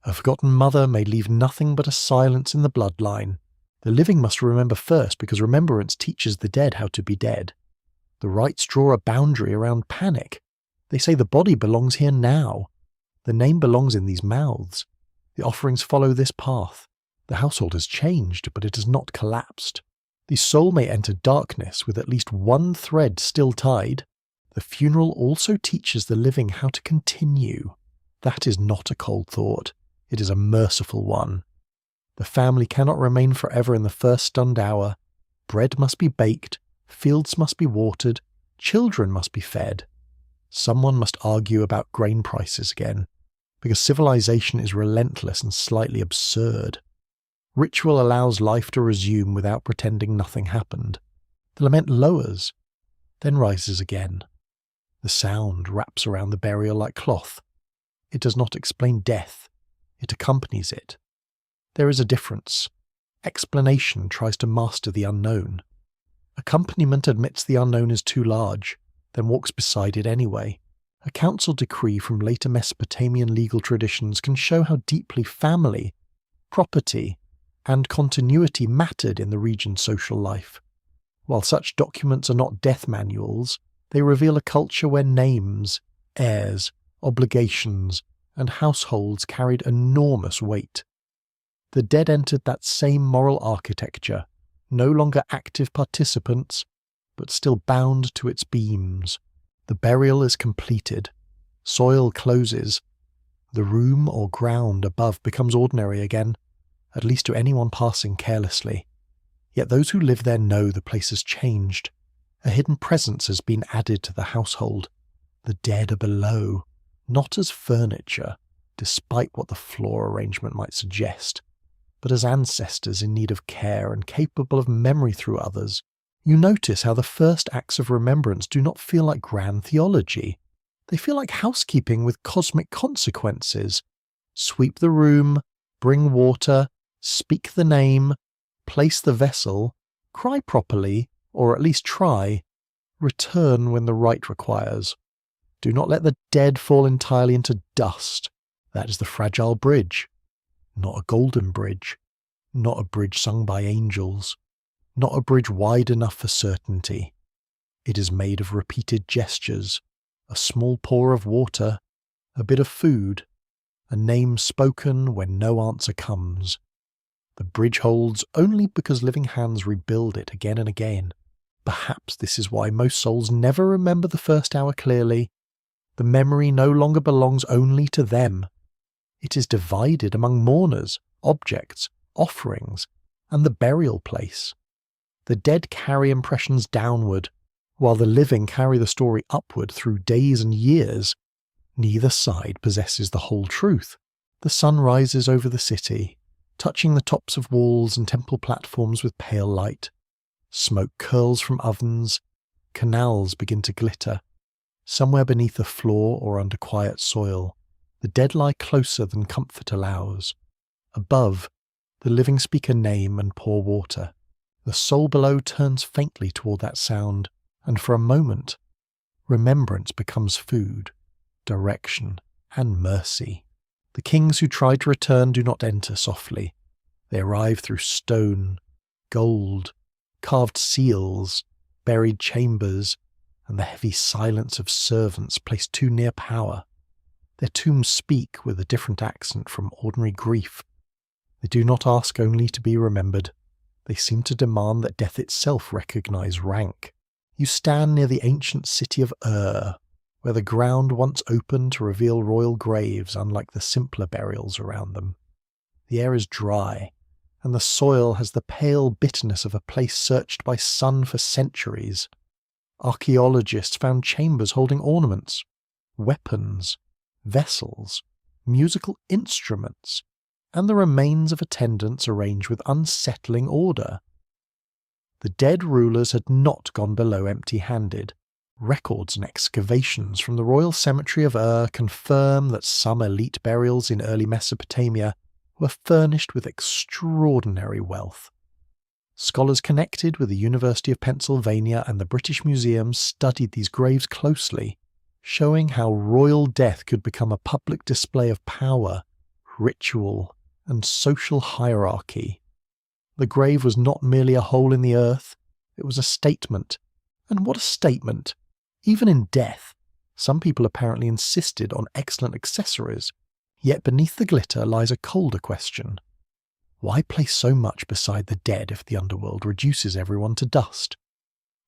A forgotten mother may leave nothing but a silence in the bloodline. The living must remember first because remembrance teaches the dead how to be dead. The rites draw a boundary around panic. They say the body belongs here now. The name belongs in these mouths. The offerings follow this path. The household has changed, but it has not collapsed. The soul may enter darkness with at least one thread still tied. The funeral also teaches the living how to continue. That is not a cold thought. It is a merciful one. The family cannot remain forever in the first stunned hour. Bread must be baked, fields must be watered, children must be fed. Someone must argue about grain prices again, because civilization is relentless and slightly absurd. Ritual allows life to resume without pretending nothing happened. The lament lowers, then rises again. The sound wraps around the burial like cloth. It does not explain death. It accompanies it. There is a difference. Explanation tries to master the unknown. Accompaniment admits the unknown is too large, then walks beside it anyway. A council decree from later Mesopotamian legal traditions can show how deeply family, property, and continuity mattered in the region's social life. While such documents are not death manuals, they reveal a culture where names, heirs, obligations, and households carried enormous weight. The dead entered that same moral architecture, no longer active participants, but still bound to its beams. The burial is completed. Soil closes. The room or ground above becomes ordinary again, at least to anyone passing carelessly. Yet those who live there know the place has changed. A hidden presence has been added to the household. The dead are below, not as furniture, despite what the floor arrangement might suggest, but as ancestors in need of care and capable of memory through others. You notice how the first acts of remembrance do not feel like grand theology. They feel like housekeeping with cosmic consequences. Sweep the room, bring water, speak the name, place the vessel, cry properly, or at least try, return when the rite requires. Do not let the dead fall entirely into dust. That is the fragile bridge. Not a golden bridge. Not a bridge sung by angels. Not a bridge wide enough for certainty. It is made of repeated gestures, a small pour of water, a bit of food, a name spoken when no answer comes. The bridge holds only because living hands rebuild it again and again. Perhaps this is why most souls never remember the first hour clearly. The memory no longer belongs only to them. It is divided among mourners, objects, offerings, and the burial place. The dead carry impressions downward, while the living carry the story upward through days and years. Neither side possesses the whole truth. The sun rises over the city, touching the tops of walls and temple platforms with pale light. Smoke curls from ovens, canals begin to glitter. Somewhere beneath the floor or under quiet soil, the dead lie closer than comfort allows. Above, the living speak a name and pour water. The soul below turns faintly toward that sound, and for a moment, remembrance becomes food, direction, and mercy. The kings who try to return do not enter softly. They arrive through stone, gold, carved seals, buried chambers, and the heavy silence of servants placed too near power. Their tombs speak with a different accent from ordinary grief. They do not ask only to be remembered. They seem to demand that death itself recognize rank. You stand near the ancient city of where the ground once opened to reveal royal graves unlike the simpler burials around them. The air is dry, and the soil has the pale bitterness of a place searched by sun for centuries. Archaeologists found chambers holding ornaments, weapons, vessels, musical instruments, and the remains of attendants arranged with unsettling order. The dead rulers had not gone below empty-handed. Records and excavations from the royal cemetery of confirm that some elite burials in early Mesopotamia were furnished with extraordinary wealth. Scholars connected with the University of Pennsylvania and the British Museum studied these graves closely, showing how royal death could become a public display of power, ritual, and social hierarchy. The grave was not merely a hole in the earth, it was a statement. And what a statement! Even in death, Some people apparently insisted on excellent accessories, yet beneath the glitter lies a colder question. Why place so much beside the dead if the underworld reduces everyone to dust?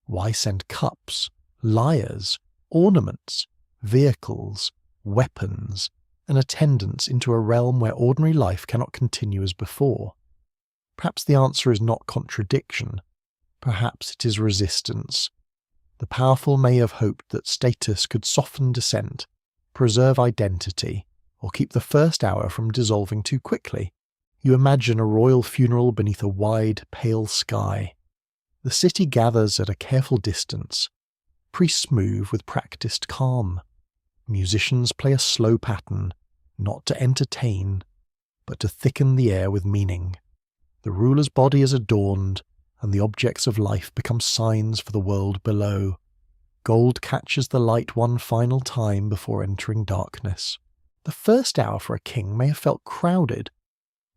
Why send cups, lyres, ornaments, vehicles, weapons, and attendants into a realm where ordinary life cannot continue as before? Perhaps the answer is not contradiction. Perhaps it is resistance. The powerful may have hoped that status could soften dissent, preserve identity, or keep the first hour from dissolving too quickly. You imagine a royal funeral beneath a wide, pale sky. The city gathers at a careful distance. Priests move with practiced calm. Musicians play a slow pattern, not to entertain, but to thicken the air with meaning. The ruler's body is adorned, and the objects of life become signs for the world below. Gold catches the light one final time before entering darkness. The first hour for a king may have felt crowded,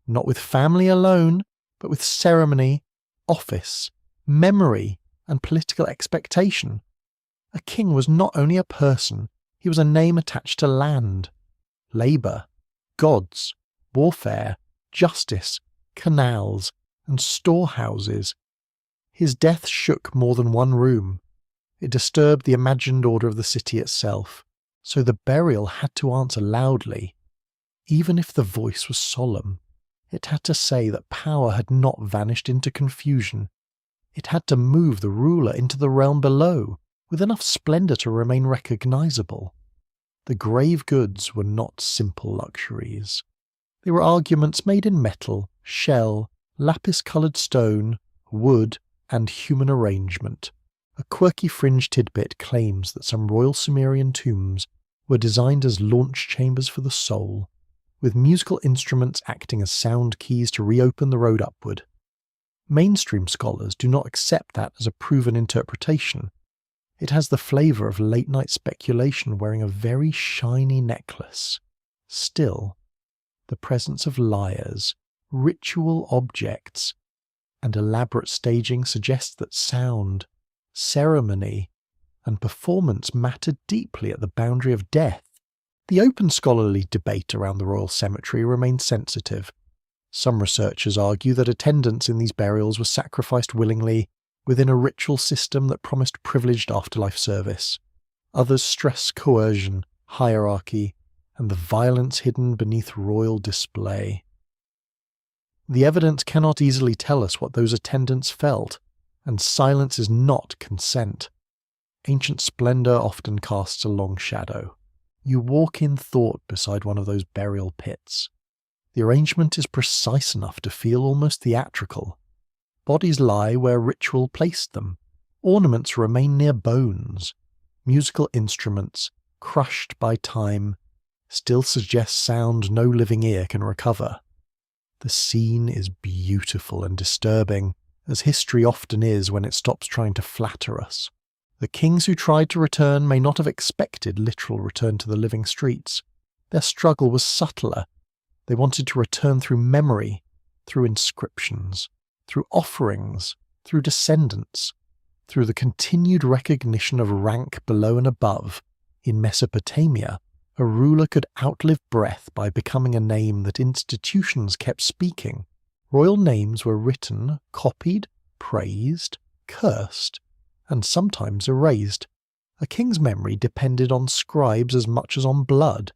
not with family alone, but with ceremony, office, memory, and political expectation. A king was not only a person, he was a name attached to land, labour, gods, warfare, justice, canals, and storehouses. His death shook more than one room. It disturbed the imagined order of the city itself, so the burial had to answer loudly. Even if the voice was solemn, it had to say that power had not vanished into confusion. It had to move the ruler into the realm below, with enough splendour to remain recognisable. The grave goods were not simple luxuries. They were arguments made in metal, shell, lapis-coloured stone, wood, and human arrangement. A quirky fringe tidbit claims that some royal Sumerian tombs were designed as launch chambers for the soul, with musical instruments acting as sound keys to reopen the road upward. Mainstream scholars do not accept that as a proven interpretation. It has the flavour of late-night speculation wearing a very shiny necklace. Still, the presence of lyres, ritual objects, and elaborate staging suggests that sound, ceremony, and performance mattered deeply at the boundary of death. The open scholarly debate around the royal cemetery remains sensitive. Some researchers argue that attendants in these burials were sacrificed willingly within a ritual system that promised privileged afterlife service. Others stress coercion, hierarchy, and the violence hidden beneath royal display. The evidence cannot easily tell us what those attendants felt, and silence is not consent. Ancient splendour often casts a long shadow. You walk in thought beside one of those burial pits. The arrangement is precise enough to feel almost theatrical. Bodies lie where ritual placed them. Ornaments remain near bones. Musical instruments, crushed by time, still suggest sound no living ear can recover. The scene is beautiful and disturbing, as history often is when it stops trying to flatter us. The kings who tried to return may not have expected literal return to the living streets. Their struggle was subtler. They wanted to return through memory, through inscriptions, through offerings, through descendants, through the continued recognition of rank below and above. In Mesopotamia, a ruler could outlive breath by becoming a name that institutions kept speaking. Royal names were written, copied, praised, cursed, and sometimes erased. A king's memory depended on scribes as much as on blood.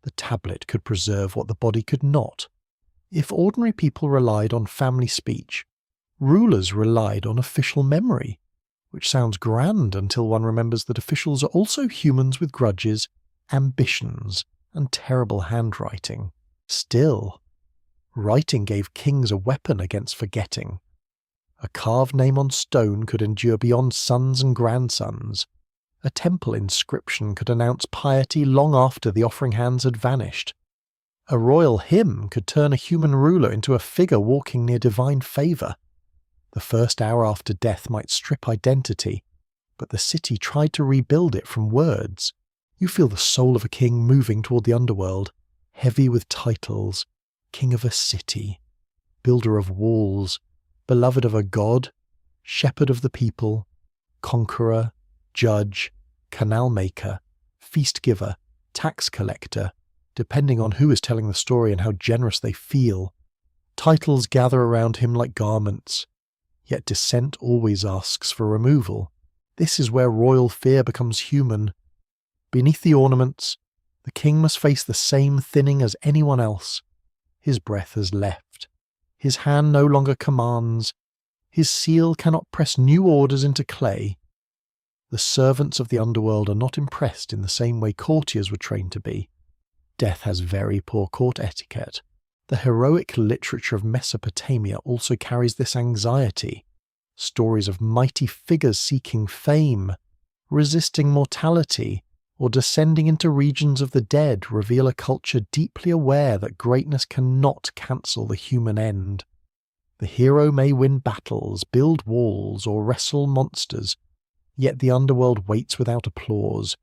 The tablet could preserve what the body could not. If ordinary people relied on family speech, rulers relied on official memory, which sounds grand until one remembers that officials are also humans with grudges, ambitions, and terrible handwriting. Still, writing gave kings a weapon against forgetting. A carved name on stone could endure beyond sons and grandsons. A temple inscription could announce piety long after the offering hands had vanished. A royal hymn could turn a human ruler into a figure walking near divine favour. The first hour after death might strip identity, but the city tried to rebuild it from words. You feel the soul of a king moving toward the underworld, heavy with titles, king of a city, builder of walls, beloved of a god, shepherd of the people, conqueror, judge, canal maker, feast giver, tax collector, depending on who is telling the story and how generous they feel. Titles gather around him like garments, yet dissent always asks for removal. This is where royal fear becomes human. Beneath the ornaments, the king must face the same thinning as anyone else. His breath has left. His hand no longer commands. His seal cannot press new orders into clay. The servants of the underworld are not impressed in the same way courtiers were trained to be. Death has very poor court etiquette. The heroic literature of Mesopotamia also carries this anxiety. Stories of mighty figures seeking fame, resisting mortality, or descending into regions of the dead reveal a culture deeply aware that greatness cannot cancel the human end. The hero may win battles, build walls, or wrestle monsters, yet the underworld waits without applause.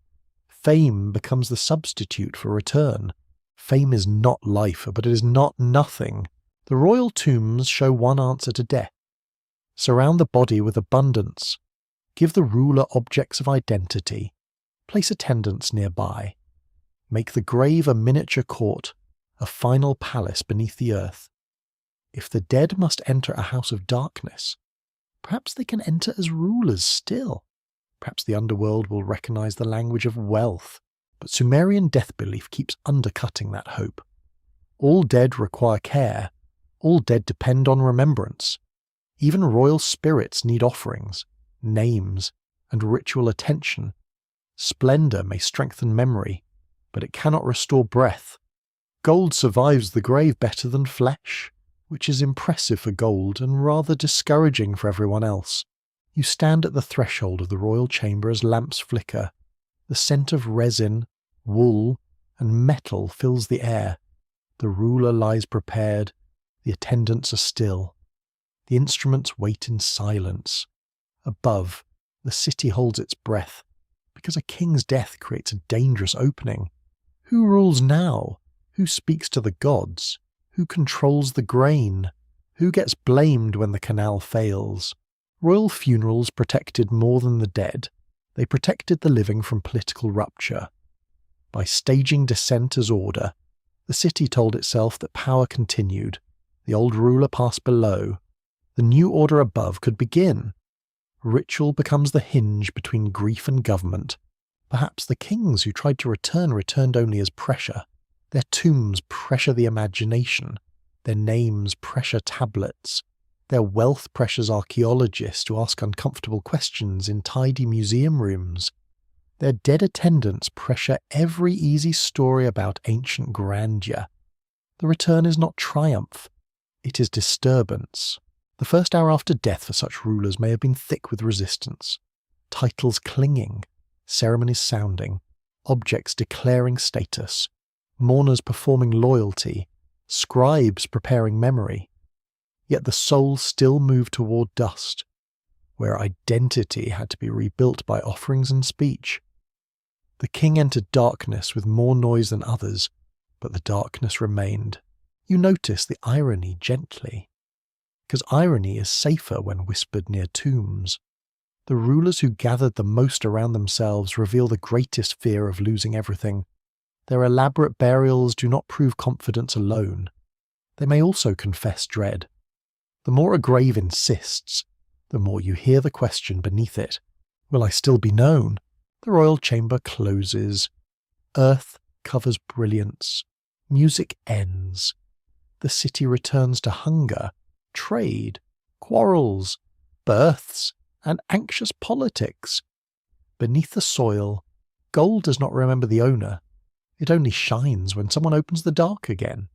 Fame becomes the substitute for return. Fame is not life, but it is not nothing. The royal tombs show one answer to death. Surround the body with abundance. Give the ruler objects of identity. Place attendants nearby. Make the grave a miniature court, a final palace beneath the earth. If the dead must enter a house of darkness, perhaps they can enter as rulers still. Perhaps the underworld will recognize the language of wealth, but Sumerian death belief keeps undercutting that hope. All dead require care. All dead depend on remembrance. Even royal spirits need offerings, names, and ritual attention. Splendor may strengthen memory, but it cannot restore breath. Gold survives the grave better than flesh, which is impressive for gold and rather discouraging for everyone else. You stand at the threshold of the royal chamber as lamps flicker. The scent of resin, wool, and metal fills the air. The ruler lies prepared. The attendants are still. The instruments wait in silence. Above, the city holds its breath, because a king's death creates a dangerous opening. Who rules now? Who speaks to the gods? Who controls the grain? Who gets blamed when the canal fails? Royal funerals protected more than the dead. They protected the living from political rupture. By staging descent as order, the city told itself that power continued. The old ruler passed below. The new order above could begin. Ritual becomes the hinge between grief and government. Perhaps the kings who tried to return returned only as pressure. Their tombs pressure the imagination. Their names pressure tablets. Their wealth pressures archaeologists to ask uncomfortable questions in tidy museum rooms. Their dead attendants pressure every easy story about ancient grandeur. The return is not triumph. It is disturbance. The first hour after death for such rulers may have been thick with resistance. Titles clinging, ceremonies sounding, objects declaring status, mourners performing loyalty, scribes preparing memory. Yet the soul still moved toward dust, where identity had to be rebuilt by offerings and speech. The king entered darkness with more noise than others, but the darkness remained. You notice the irony gently, because irony is safer when whispered near tombs. The rulers who gathered the most around themselves reveal the greatest fear of losing everything. Their elaborate burials do not prove confidence alone. They may also confess dread. The more a grave insists, the more you hear the question beneath it. Will I still be known? The royal chamber closes. Earth covers brilliance. Music ends. The city returns to hunger, trade, quarrels, births, and anxious politics. Beneath the soil, gold does not remember the owner. It only shines when someone opens the dark again.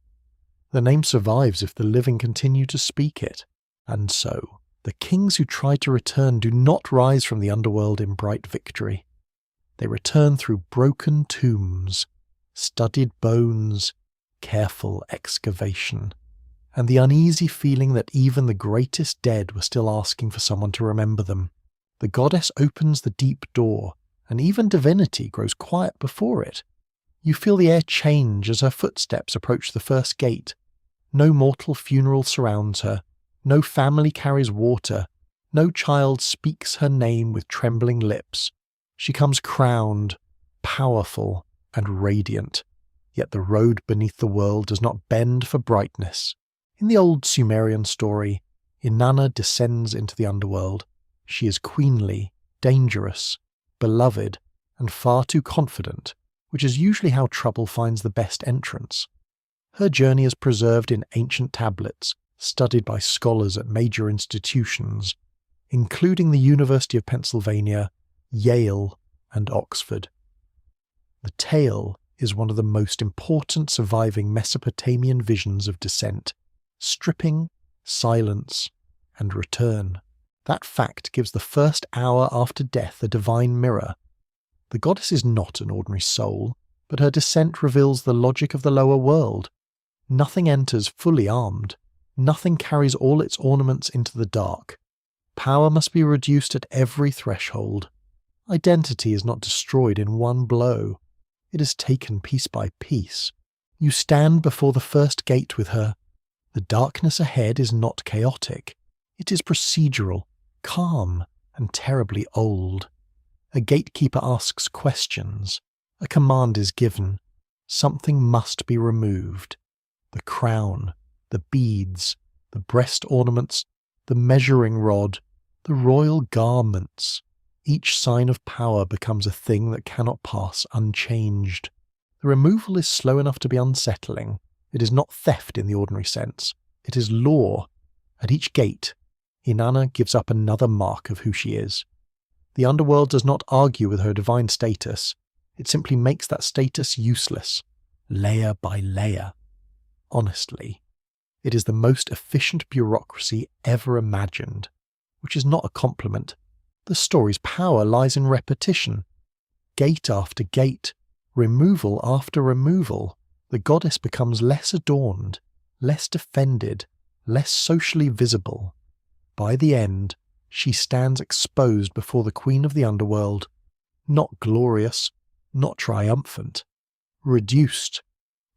The name survives if the living continue to speak it. And so, the kings who try to return do not rise from the underworld in bright victory. They return through broken tombs, studied bones, careful excavation, and the uneasy feeling that even the greatest dead were still asking for someone to remember them. The goddess opens the deep door, and even divinity grows quiet before it. You feel the air change as her footsteps approach the first gate. No mortal funeral surrounds her. No family carries water. No child speaks her name with trembling lips. She comes crowned, powerful and radiant, yet the road beneath the world does not bend for brightness. In the old Sumerian story, Inanna descends into the underworld. She is queenly, dangerous, beloved, and far too confident, which is usually how trouble finds the best entrance. Her journey is preserved in ancient tablets, studied by scholars at major institutions, including the University of Pennsylvania, Yale, and Oxford. The tale is one of the most important surviving Mesopotamian visions of descent, stripping, silence, and return. That fact gives the first hour after death a divine mirror. The goddess is not an ordinary soul, but her descent reveals the logic of the lower world. Nothing enters fully armed. Nothing carries all its ornaments into the dark. Power must be reduced at every threshold. Identity is not destroyed in one blow. It is taken piece by piece. You stand before the first gate with her. The darkness ahead is not chaotic. It is procedural, calm, and terribly old. A gatekeeper asks questions. A command is given. Something must be removed. The crown, the beads, the breast ornaments, the measuring rod, the royal garments. Each sign of power becomes a thing that cannot pass unchanged. The removal is slow enough to be unsettling. It is not theft in the ordinary sense. It is law. At each gate, Inanna gives up another mark of who she is. The underworld does not argue with her divine status. It simply makes that status useless, layer by layer. Honestly, it is the most efficient bureaucracy ever imagined, which is not a compliment. The story's power lies in repetition. Gate after gate, removal after removal, the goddess becomes less adorned, less defended, less socially visible. By the end, she stands exposed before the queen of the underworld, not glorious, not triumphant, reduced.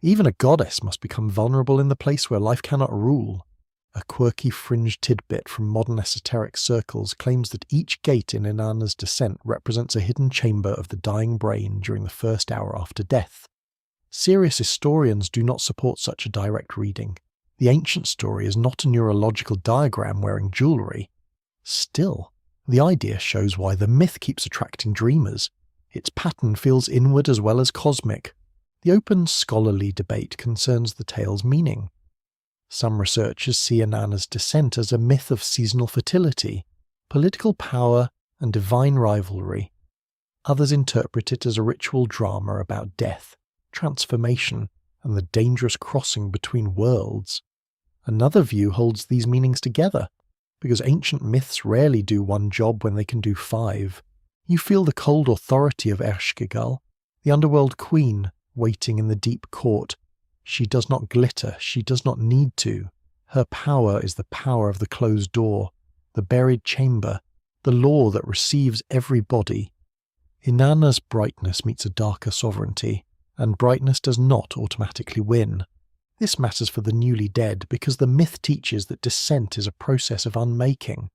Even a goddess must become vulnerable in the place where life cannot rule. A quirky fringe tidbit from modern esoteric circles claims that each gate in Inanna's descent represents a hidden chamber of the dying brain during the first hour after death. Serious historians do not support such a direct reading. The ancient story is not a neurological diagram wearing jewellery. Still, the idea shows why the myth keeps attracting dreamers. Its pattern feels inward as well as cosmic. The open scholarly debate concerns the tale's meaning. Some researchers see Inanna's descent as a myth of seasonal fertility, political power, and divine rivalry. Others interpret it as a ritual drama about death, transformation, and the dangerous crossing between worlds. Another view holds these meanings together, because ancient myths rarely do one job when they can do five. You feel the cold authority of Ereshkigal, the underworld queen, waiting in the deep court. She does not glitter, she does not need to. Her power is the power of the closed door, the buried chamber, the law that receives every body. Inanna's brightness meets a darker sovereignty, and brightness does not automatically win. This matters for the newly dead because the myth teaches that descent is a process of unmaking.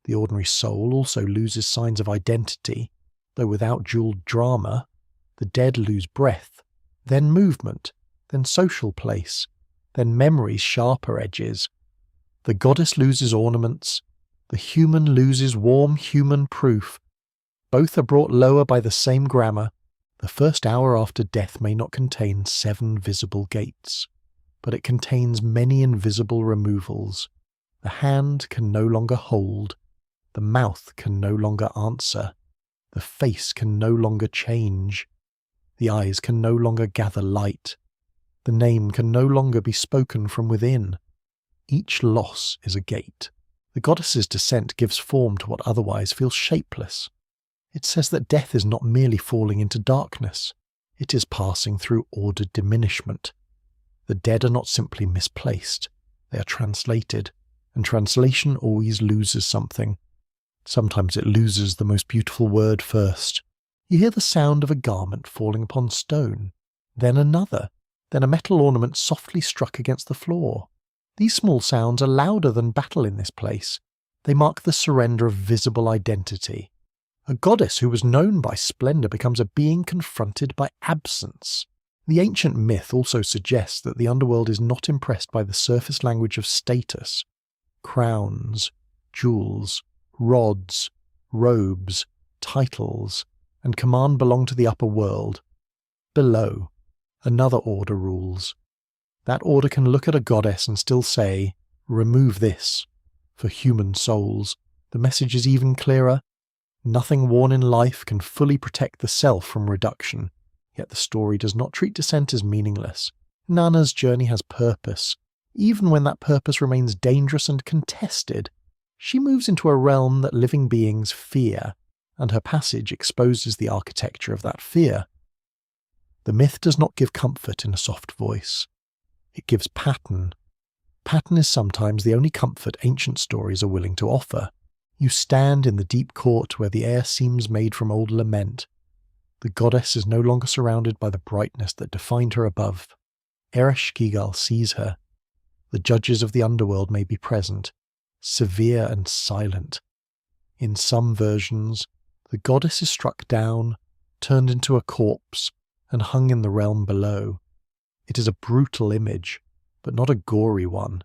The ordinary soul also loses signs of identity, though without jeweled drama. The dead lose breath, then movement, then social place, then memory's sharper edges. The goddess loses ornaments, the human loses warm human proof. Both are brought lower by the same grammar. The first hour after death may not contain 7 visible gates, but it contains many invisible removals. The hand can no longer hold, the mouth can no longer answer, the face can no longer change, the eyes can no longer gather light, the name can no longer be spoken from within. Each loss is a gate. The goddess's descent gives form to what otherwise feels shapeless. It says that death is not merely falling into darkness, it is passing through ordered diminishment. The dead are not simply misplaced, they are translated, and translation always loses something. Sometimes it loses the most beautiful word first. You hear the sound of a garment falling upon stone, then another, then a metal ornament softly struck against the floor. These small sounds are louder than battle in this place. They mark the surrender of visible identity. A goddess who was known by splendor becomes a being confronted by absence. The ancient myth also suggests that the underworld is not impressed by the surface language of status. Crowns, jewels, rods, robes, titles, and command belong to the upper world. Below, another order rules. That order can look at a goddess and still say, "Remove this." For human souls, the message is even clearer. Nothing worn in life can fully protect the self from reduction, yet the story does not treat descent as meaningless. Nana's journey has purpose. Even when that purpose remains dangerous and contested, she moves into a realm that living beings fear, and her passage exposes the architecture of that fear. The myth does not give comfort in a soft voice. It gives pattern. Pattern is sometimes the only comfort ancient stories are willing to offer. You stand in the deep court where the air seems made from old lament. The goddess is no longer surrounded by the brightness that defined her above. Ereshkigal sees her. The judges of the underworld may be present, severe and silent. In some versions, the goddess is struck down, turned into a corpse, and hung in the realm below. It is a brutal image, but not a gory one.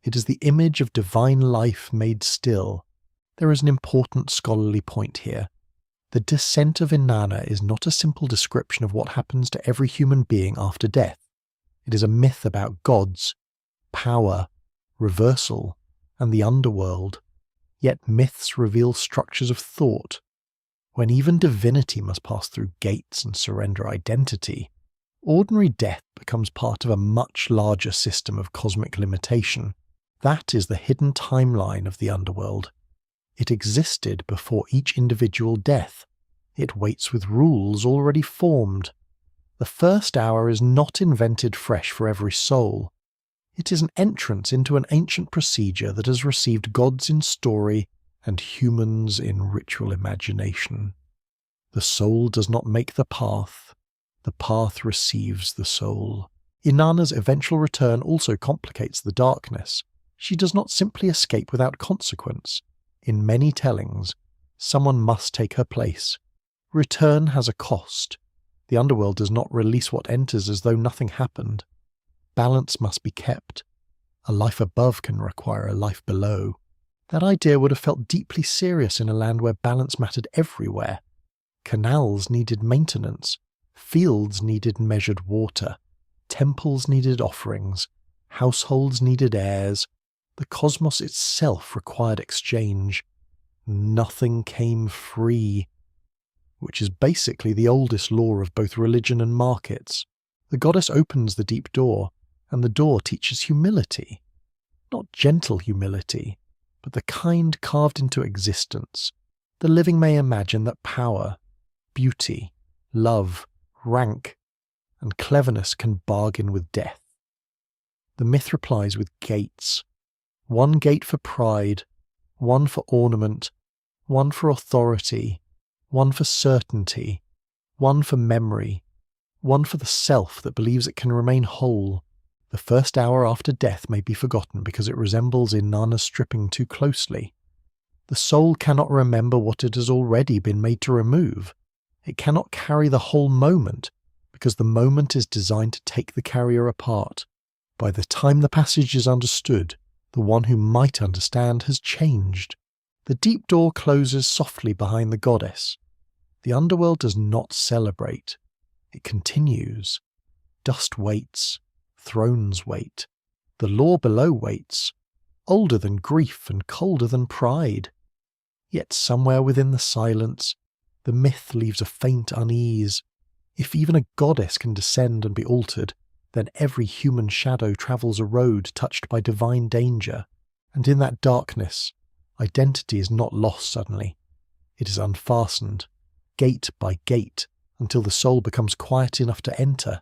It is the image of divine life made still. There is an important scholarly point here. The descent of Inanna is not a simple description of what happens to every human being after death. It is a myth about gods, power, reversal, and the underworld. Yet myths reveal structures of thought. When even divinity must pass through gates and surrender identity, ordinary death becomes part of a much larger system of cosmic limitation. That is the hidden timeline of the underworld. It existed before each individual death. It waits with rules already formed. The first hour is not invented fresh for every soul. It is an entrance into an ancient procedure that has received gods in story and humans in ritual imagination. The soul does not make the path receives the soul. Inanna's eventual return also complicates the darkness. She does not simply escape without consequence. In many tellings, someone must take her place. Return has a cost. The underworld does not release what enters as though nothing happened. Balance must be kept. A life above can require a life below. That idea would have felt deeply serious in a land where balance mattered everywhere. Canals needed maintenance. Fields needed measured water. Temples needed offerings. Households needed heirs. The cosmos itself required exchange. Nothing came free, which is basically the oldest law of both religion and markets. The goddess opens the deep door, and the door teaches humility. Not gentle humility, but the kind carved into existence. The living may imagine that power, beauty, love, rank, and cleverness can bargain with death. The myth replies with gates. One gate for pride, one for ornament, one for authority, one for certainty, one for memory, one for the self that believes it can remain whole. The first hour after death may be forgotten because it resembles Inanna's stripping too closely. The soul cannot remember what it has already been made to remove. It cannot carry the whole moment because the moment is designed to take the carrier apart. By the time the passage is understood, the one who might understand has changed. The deep door closes softly behind the goddess. The underworld does not celebrate. It continues. Dust waits. Thrones wait. The law below waits. Older than grief and colder than pride. Yet somewhere within the silence, the myth leaves a faint unease. If even a goddess can descend and be altered, then every human shadow travels a road touched by divine danger, and in that darkness, identity is not lost suddenly. It is unfastened, gate by gate, until the soul becomes quiet enough to enter.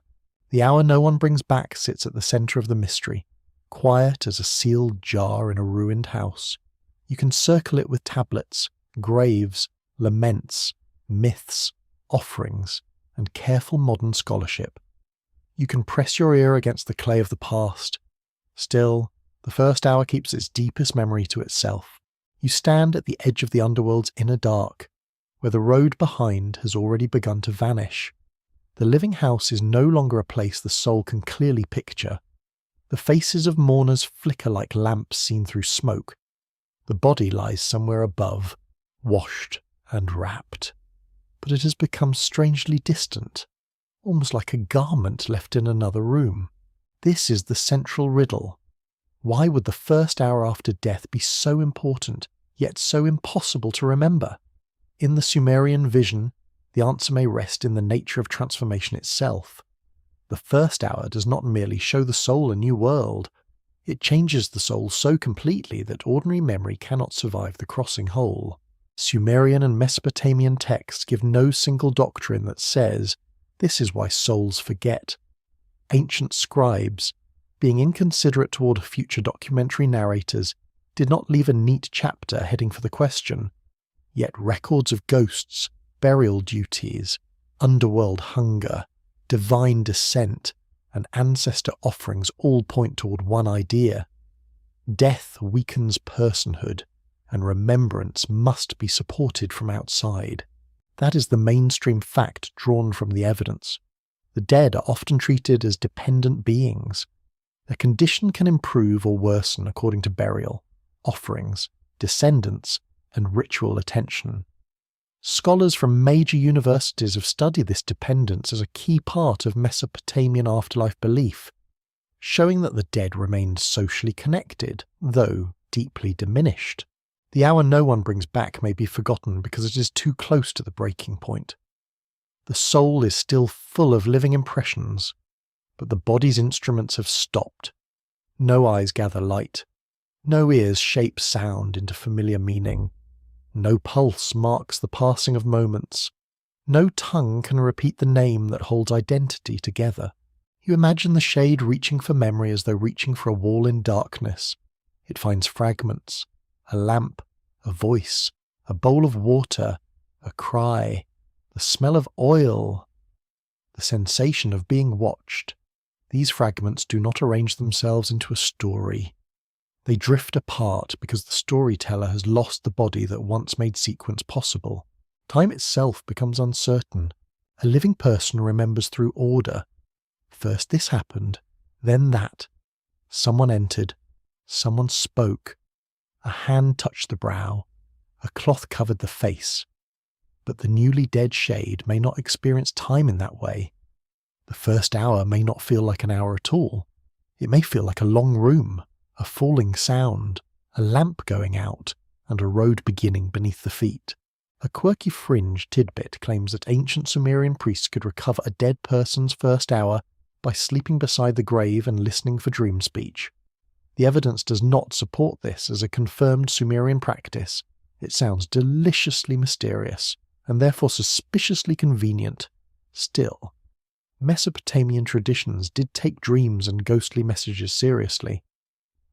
The hour no one brings back sits at the centre of the mystery, quiet as a sealed jar in a ruined house. You can circle it with tablets, graves, laments, myths, offerings, and careful modern scholarship. You can press your ear against the clay of the past. Still, the first hour keeps its deepest memory to itself. You stand at the edge of the underworld's inner dark. where the road behind has already begun to vanish. The living house is no longer a place the soul can clearly picture. The faces of mourners flicker like lamps seen through smoke. The body lies somewhere above, washed and wrapped. But it has become strangely distant, almost like a garment left in another room. This is the central riddle. Why would the first hour after death be so important, yet so impossible to remember? In the Sumerian vision, the answer may rest in the nature of transformation itself. The first hour does not merely show the soul a new world. It changes the soul so completely that ordinary memory cannot survive the crossing hole. Sumerian and Mesopotamian texts give no single doctrine that says, this is why souls forget. Ancient scribes, being inconsiderate toward future documentary narrators, did not leave a neat chapter heading for the question. Yet records of ghosts, burial duties, underworld hunger, divine descent, and ancestor offerings all point toward one idea. Death weakens personhood, and remembrance must be supported from outside. That is the mainstream fact drawn from the evidence. The dead are often treated as dependent beings. Their condition can improve or worsen according to burial, offerings, descendants, and ritual attention. Scholars from major universities have studied this dependence as a key part of Mesopotamian afterlife belief, showing that the dead remained socially connected, though deeply diminished. The hour no one brings back may be forgotten because it is too close to the breaking point. The soul is still full of living impressions, but the body's instruments have stopped. No eyes gather light. No ears shape sound into familiar meaning. No pulse marks the passing of moments. No tongue can repeat the name that holds identity together. You imagine the shade reaching for memory as though reaching for a wall in darkness. It finds fragments, a lamp, a voice, a bowl of water, a cry, the smell of oil, the sensation of being watched. These fragments do not arrange themselves into a story. They drift apart because the storyteller has lost the body that once made sequence possible. Time itself becomes uncertain. A living person remembers through order. First this happened, then that. Someone entered. Someone spoke. A hand touched the brow. A cloth covered the face. But the newly dead shade may not experience time in that way. The first hour may not feel like an hour at all. It may feel like a long room, a falling sound, a lamp going out, and a road beginning beneath the feet. A quirky fringe tidbit claims that ancient Sumerian priests could recover a dead person's first hour by sleeping beside the grave and listening for dream speech. The evidence does not support this as a confirmed Sumerian practice. It sounds deliciously mysterious, and therefore suspiciously convenient. Still, Mesopotamian traditions did take dreams and ghostly messages seriously.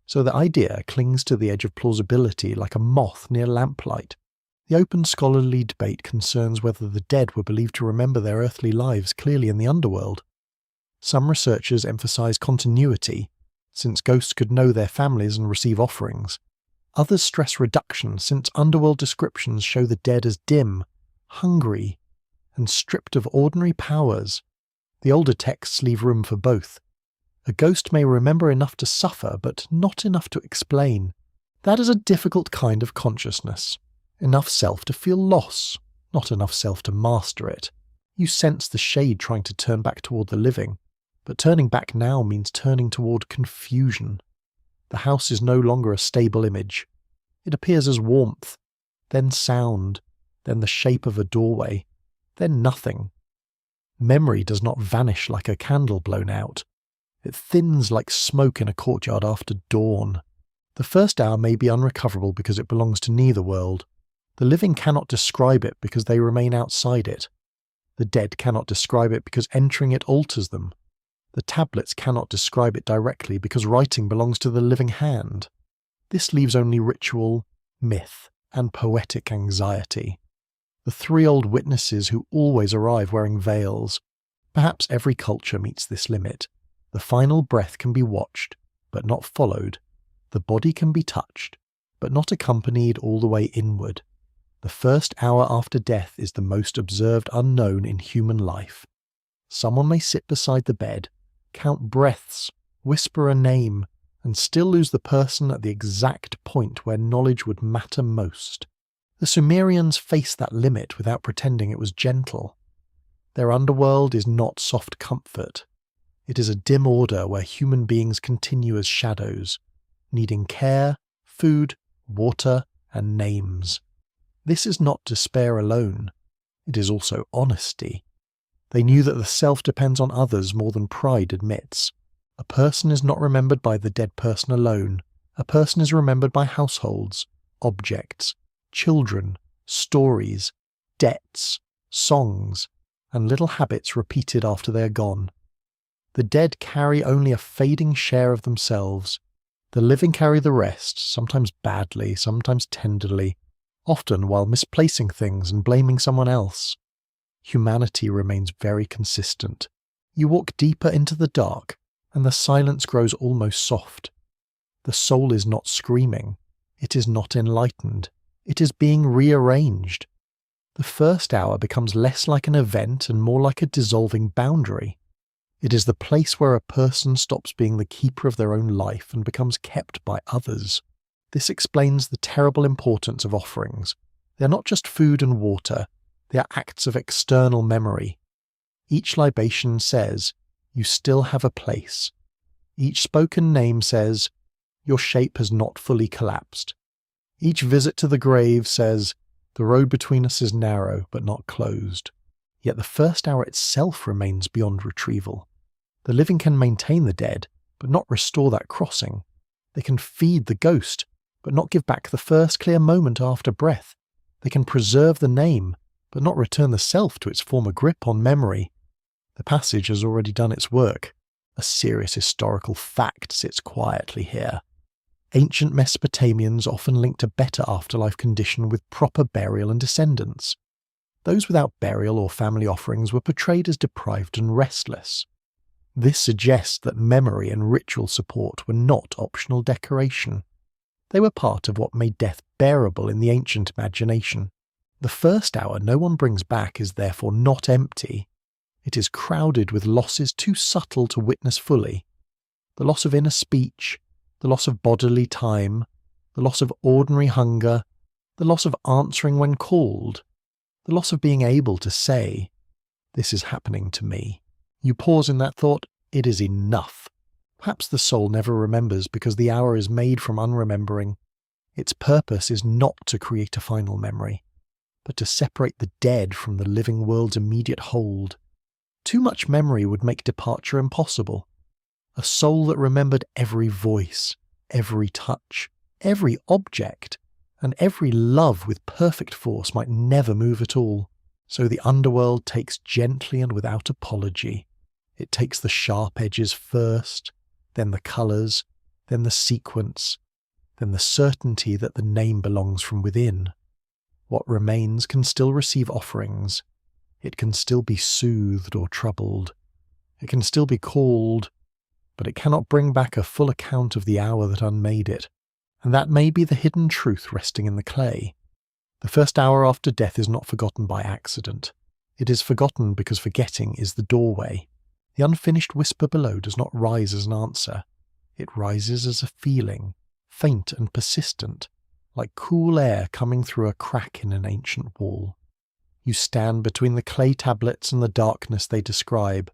So the idea clings to the edge of plausibility like a moth near lamplight. The open scholarly debate concerns whether the dead were believed to remember their earthly lives clearly in the underworld. Some researchers emphasize continuity, since ghosts could know their families and receive offerings. Others stress reduction, since underworld descriptions show the dead as dim, hungry, and stripped of ordinary powers. The older texts leave room for both. A ghost may remember enough to suffer, but not enough to explain. That is a difficult kind of consciousness. Enough self to feel loss, not enough self to master it. You sense the shade trying to turn back toward the living, but turning back now means turning toward confusion. The house is no longer a stable image. It appears as warmth, then sound, then the shape of a doorway, then nothing. Memory does not vanish like a candle blown out. It thins like smoke in a courtyard after dawn. The first hour may be unrecoverable because it belongs to neither world. The living cannot describe it because they remain outside it. The dead cannot describe it because entering it alters them. The tablets cannot describe it directly because writing belongs to the living hand. This leaves only ritual, myth, and poetic anxiety. The 3 old witnesses who always arrive wearing veils. Perhaps every culture meets this limit. The final breath can be watched, but not followed. The body can be touched, but not accompanied all the way inward. The first hour after death is the most observed unknown in human life. Someone may sit beside the bed, count breaths, whisper a name, and still lose the person at the exact point where knowledge would matter most. The Sumerians faced that limit without pretending it was gentle. Their underworld is not soft comfort. It is a dim order where human beings continue as shadows, needing care, food, water, and names. This is not despair alone. It is also honesty. They knew that the self depends on others more than pride admits. A person is not remembered by the dead person alone. A person is remembered by households, objects, children, stories, debts, songs, and little habits repeated after they are gone. The dead carry only a fading share of themselves. The living carry the rest, sometimes badly, sometimes tenderly, often while misplacing things and blaming someone else. Humanity remains very consistent. You walk deeper into the dark, and the silence grows almost soft. The soul is not screaming. It is not enlightened. It is being rearranged. The first hour becomes less like an event and more like a dissolving boundary. It is the place where a person stops being the keeper of their own life and becomes kept by others. This explains the terrible importance of offerings. They are not just food and water, they are acts of external memory. Each libation says, "You still have a place." Each spoken name says, "Your shape has not fully collapsed." Each visit to the grave says, "The road between us is narrow but not closed." Yet the first hour itself remains beyond retrieval. The living can maintain the dead, but not restore that crossing. They can feed the ghost, but not give back the first clear moment after breath. They can preserve the name, but not return the self to its former grip on memory. The passage has already done its work. A serious historical fact sits quietly here. Ancient Mesopotamians often linked a better afterlife condition with proper burial and descendants. Those without burial or family offerings were portrayed as deprived and restless. This suggests that memory and ritual support were not optional decoration. They were part of what made death bearable in the ancient imagination. The first hour no one brings back is therefore not empty. It is crowded with losses too subtle to witness fully. The loss of inner speech, the loss of bodily time, the loss of ordinary hunger, the loss of answering when called, the loss of being able to say, "This is happening to me." You pause in that thought, it is enough. Perhaps the soul never remembers because the hour is made from unremembering. Its purpose is not to create a final memory, but to separate the dead from the living world's immediate hold. Too much memory would make departure impossible. A soul that remembered every voice, every touch, every object, and every love with perfect force might never move at all. So the underworld takes gently and without apology. It takes the sharp edges first, then the colours, then the sequence, then the certainty that the name belongs from within. What remains can still receive offerings. It can still be soothed or troubled. It can still be called, but it cannot bring back a full account of the hour that unmade it. And that may be the hidden truth resting in the clay. The first hour after death is not forgotten by accident. It is forgotten because forgetting is the doorway. The unfinished whisper below does not rise as an answer. It rises as a feeling, faint and persistent, like cool air coming through a crack in an ancient wall. You stand between the clay tablets and the darkness they describe,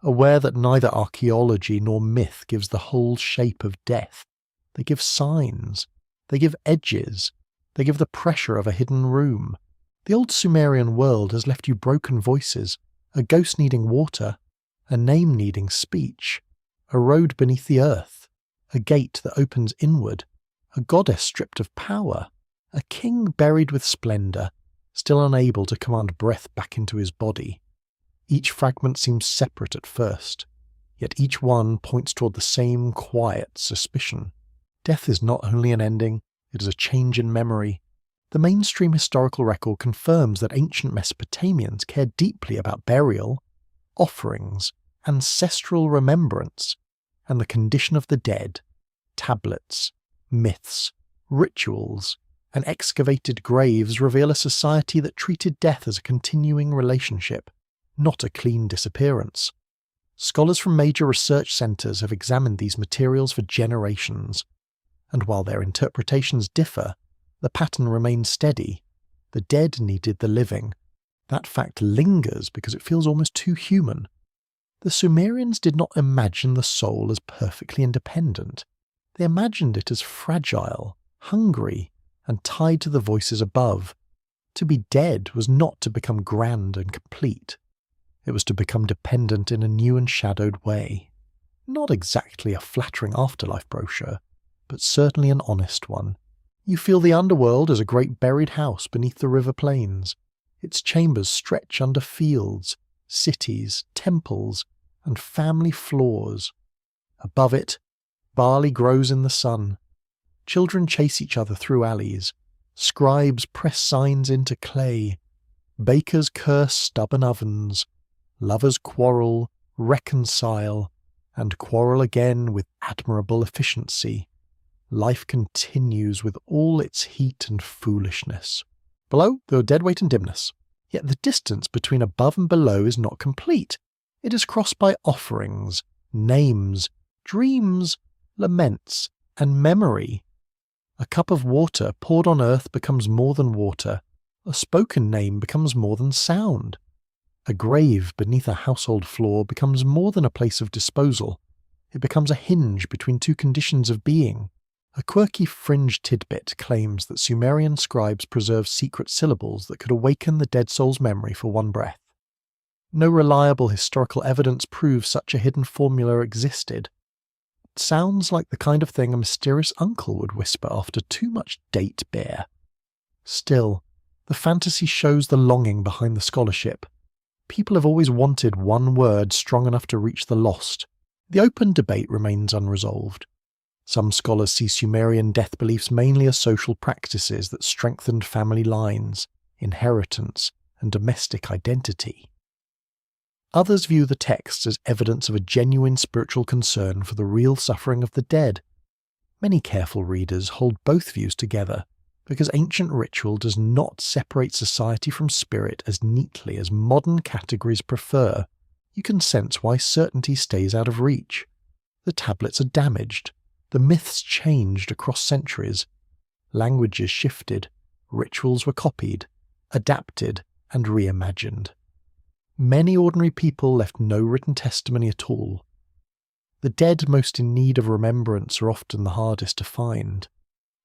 aware that neither archaeology nor myth gives the whole shape of death. They give signs, they give edges, they give the pressure of a hidden room. The old Sumerian world has left you broken voices, a ghost needing water, a name needing speech, a road beneath the earth, a gate that opens inward, a goddess stripped of power, a king buried with splendour, still unable to command breath back into his body. Each fragment seems separate at first, yet each one points toward the same quiet suspicion. Death is not only an ending, it is a change in memory. The mainstream historical record confirms that ancient Mesopotamians cared deeply about burial, offerings, ancestral remembrance, and the condition of the dead, tablets, myths, rituals, and excavated graves reveal a society that treated death as a continuing relationship, not a clean disappearance. Scholars from major research centres have examined these materials for generations, and while their interpretations differ, the pattern remains steady. The dead needed the living. That fact lingers because it feels almost too human. The Sumerians did not imagine the soul as perfectly independent. They imagined it as fragile, hungry, and tied to the voices above. To be dead was not to become grand and complete. It was to become dependent in a new and shadowed way. Not exactly a flattering afterlife brochure, but certainly an honest one. You feel the underworld as a great buried house beneath the river plains. Its chambers stretch under fields, cities, temples, and family floors. Above it, barley grows in the sun. Children chase each other through alleys. Scribes press signs into clay. Bakers curse stubborn ovens. Lovers quarrel, reconcile, and quarrel again with admirable efficiency. Life continues with all its heat and foolishness. Below, there are deadweight and dimness. Yet the distance between above and below is not complete. It is crossed by offerings, names, dreams, laments, and memory. A cup of water poured on earth becomes more than water. A spoken name becomes more than sound. A grave beneath a household floor becomes more than a place of disposal. It becomes a hinge between two conditions of being. A quirky fringe tidbit claims that Sumerian scribes preserved secret syllables that could awaken the dead soul's memory for one breath. No reliable historical evidence proves such a hidden formula existed. It sounds like the kind of thing a mysterious uncle would whisper after too much date beer. Still, the fantasy shows the longing behind the scholarship. People have always wanted one word strong enough to reach the lost. The open debate remains unresolved. Some scholars see Sumerian death beliefs mainly as social practices that strengthened family lines, inheritance, and domestic identity. Others view the texts as evidence of a genuine spiritual concern for the real suffering of the dead. Many careful readers hold both views together, because ancient ritual does not separate society from spirit as neatly as modern categories prefer. You can sense why certainty stays out of reach. The tablets are damaged. The myths changed across centuries. Languages shifted. Rituals were copied, adapted, and reimagined. Many ordinary people left no written testimony at all. The dead most in need of remembrance are often the hardest to find.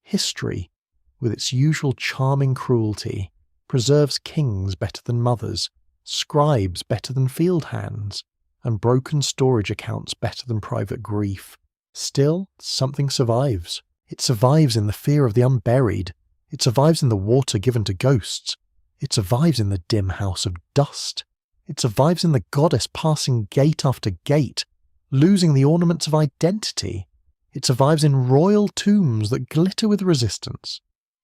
History, with its usual charming cruelty, preserves kings better than mothers, scribes better than field hands, and broken storage accounts better than private grief. Still, something survives. It survives in the fear of the unburied. It survives in the water given to ghosts. It survives in the dim house of dust. It survives in the goddess passing gate after gate, losing the ornaments of identity. It survives in royal tombs that glitter with resistance.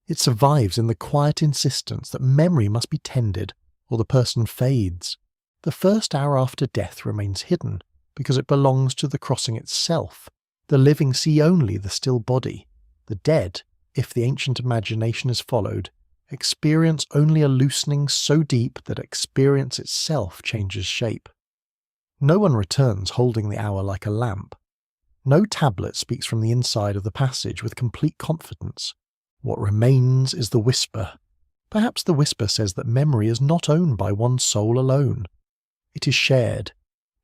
It survives in the quiet insistence that memory must be tended, or the person fades. The first hour after death remains hidden, because it belongs to the crossing itself. The living see only the still body. The dead, if the ancient imagination is followed, experience only a loosening so deep that experience itself changes shape. No one returns holding the hour like a lamp. No tablet speaks from the inside of the passage with complete confidence. What remains is the whisper. Perhaps the whisper says that memory is not owned by one soul alone. It is shared.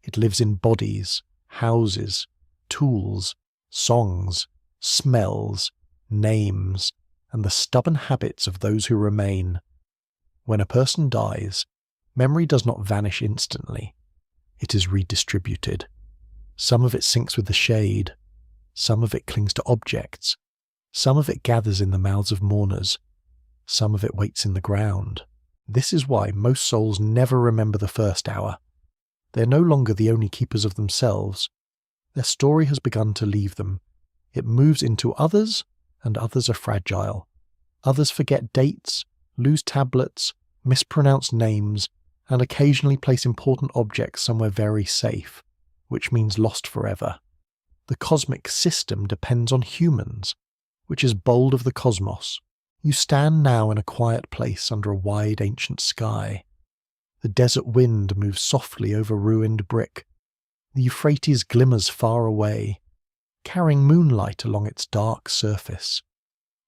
It lives in bodies, houses, tools, songs, smells, names, and the stubborn habits of those who remain. When a person dies, memory does not vanish instantly. It is redistributed. Some of it sinks with the shade. Some of it clings to objects. Some of it gathers in the mouths of mourners. Some of it waits in the ground. This is why most souls never remember the first hour. They are no longer the only keepers of themselves. Their story has begun to leave them. It moves into others, and others are fragile. Others forget dates, lose tablets, mispronounce names, and occasionally place important objects somewhere very safe, which means lost forever. The cosmic system depends on humans, which is bold of the cosmos, You stand now in a quiet place under a wide ancient sky. The desert wind moves softly over ruined brick. The Euphrates glimmers far away, carrying moonlight along its dark surface.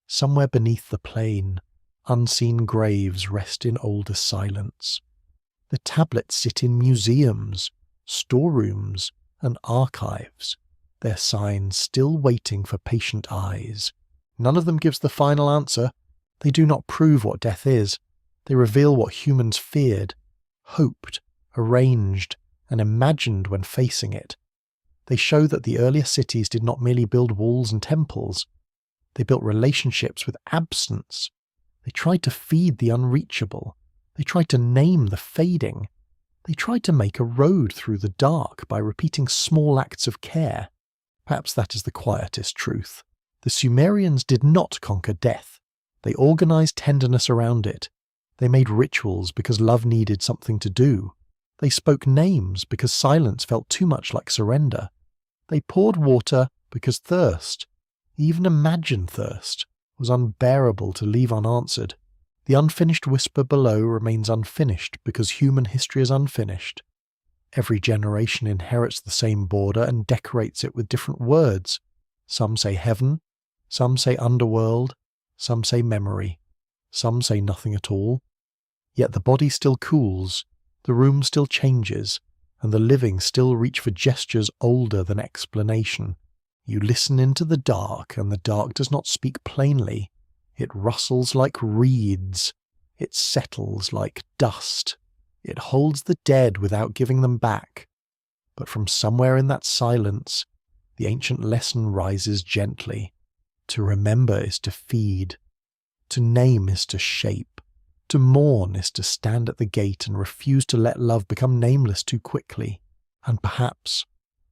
Somewhere beneath the plain, unseen graves rest in older silence. The tablets sit in museums, storerooms, and archives, their signs still waiting for patient eyes. None of them gives the final answer. They do not prove what death is. They reveal what humans feared, hoped, arranged, and imagined when facing it. They show that the earlier cities did not merely build walls and temples. They built relationships with absence. They tried to feed the unreachable. They tried to name the fading. They tried to make a road through the dark by repeating small acts of care. Perhaps that is the quietest truth. The Sumerians did not conquer death. They organized tenderness around it. They made rituals because love needed something to do. They spoke names because silence felt too much like surrender. They poured water because thirst, even imagined thirst, was unbearable to leave unanswered. The unfinished whisper below remains unfinished because human history is unfinished. Every generation inherits the same border and decorates it with different words. Some say heaven, some say underworld, some say memory, some say nothing at all. Yet the body still cools, the room still changes, and the living still reach for gestures older than explanation. You listen into the dark, and the dark does not speak plainly. It rustles like reeds. It settles like dust. It holds the dead without giving them back. But from somewhere in that silence, the ancient lesson rises gently. To remember is to feed. To name is to shape. To mourn is to stand at the gate and refuse to let love become nameless too quickly. And perhaps,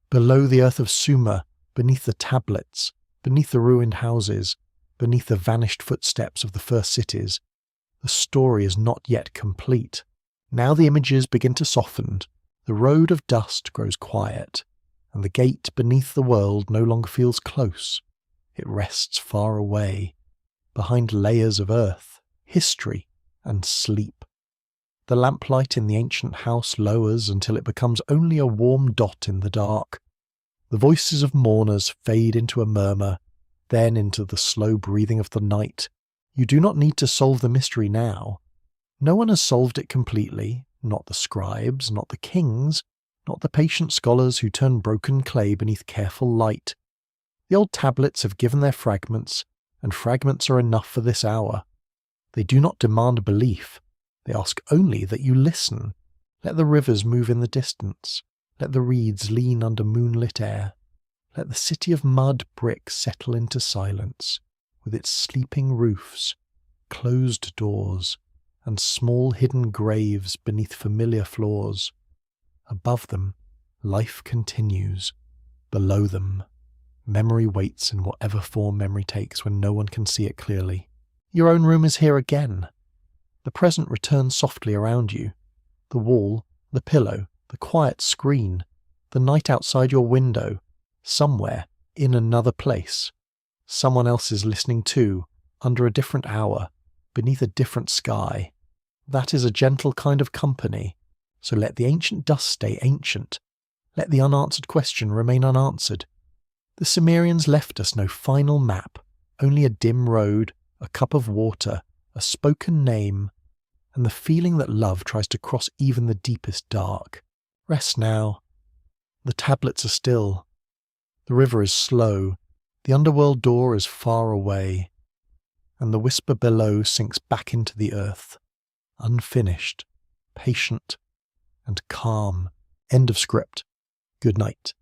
below the earth of Sumer, beneath the tablets, beneath the ruined houses, beneath the vanished footsteps of the first cities, the story is not yet complete. Now the images begin to soften, the road of dust grows quiet, and the gate beneath the world no longer feels close. It rests far away, behind layers of earth, history, and sleep. The lamplight in the ancient house lowers until it becomes only a warm dot in the dark. The voices of mourners fade into a murmur, then into the slow breathing of the night. You do not need to solve the mystery now. No one has solved it completely, not the scribes, not the kings, not the patient scholars who turn broken clay beneath careful light. The old tablets have given their fragments, and fragments are enough for this hour. They do not demand belief. They ask only that you listen. Let the rivers move in the distance. Let the reeds lean under moonlit air. Let the city of mud brick settle into silence, with its sleeping roofs, closed doors, and small hidden graves beneath familiar floors. Above them, life continues. Below them, memory waits in whatever form memory takes when no one can see it clearly. Your own room is here again. The present returns softly around you. The wall, the pillow, the quiet screen, the night outside your window, somewhere, in another place. Someone else is listening too, under a different hour, beneath a different sky. That is a gentle kind of company. So let the ancient dust stay ancient. Let the unanswered question remain unanswered. The Sumerians left us no final map, only a dim road, a cup of water, a spoken name, and the feeling that love tries to cross even the deepest dark. Rest now. The tablets are still. The river is slow. The underworld door is far away. And the whisper below sinks back into the earth, unfinished, patient, and calm. End of script. Good night.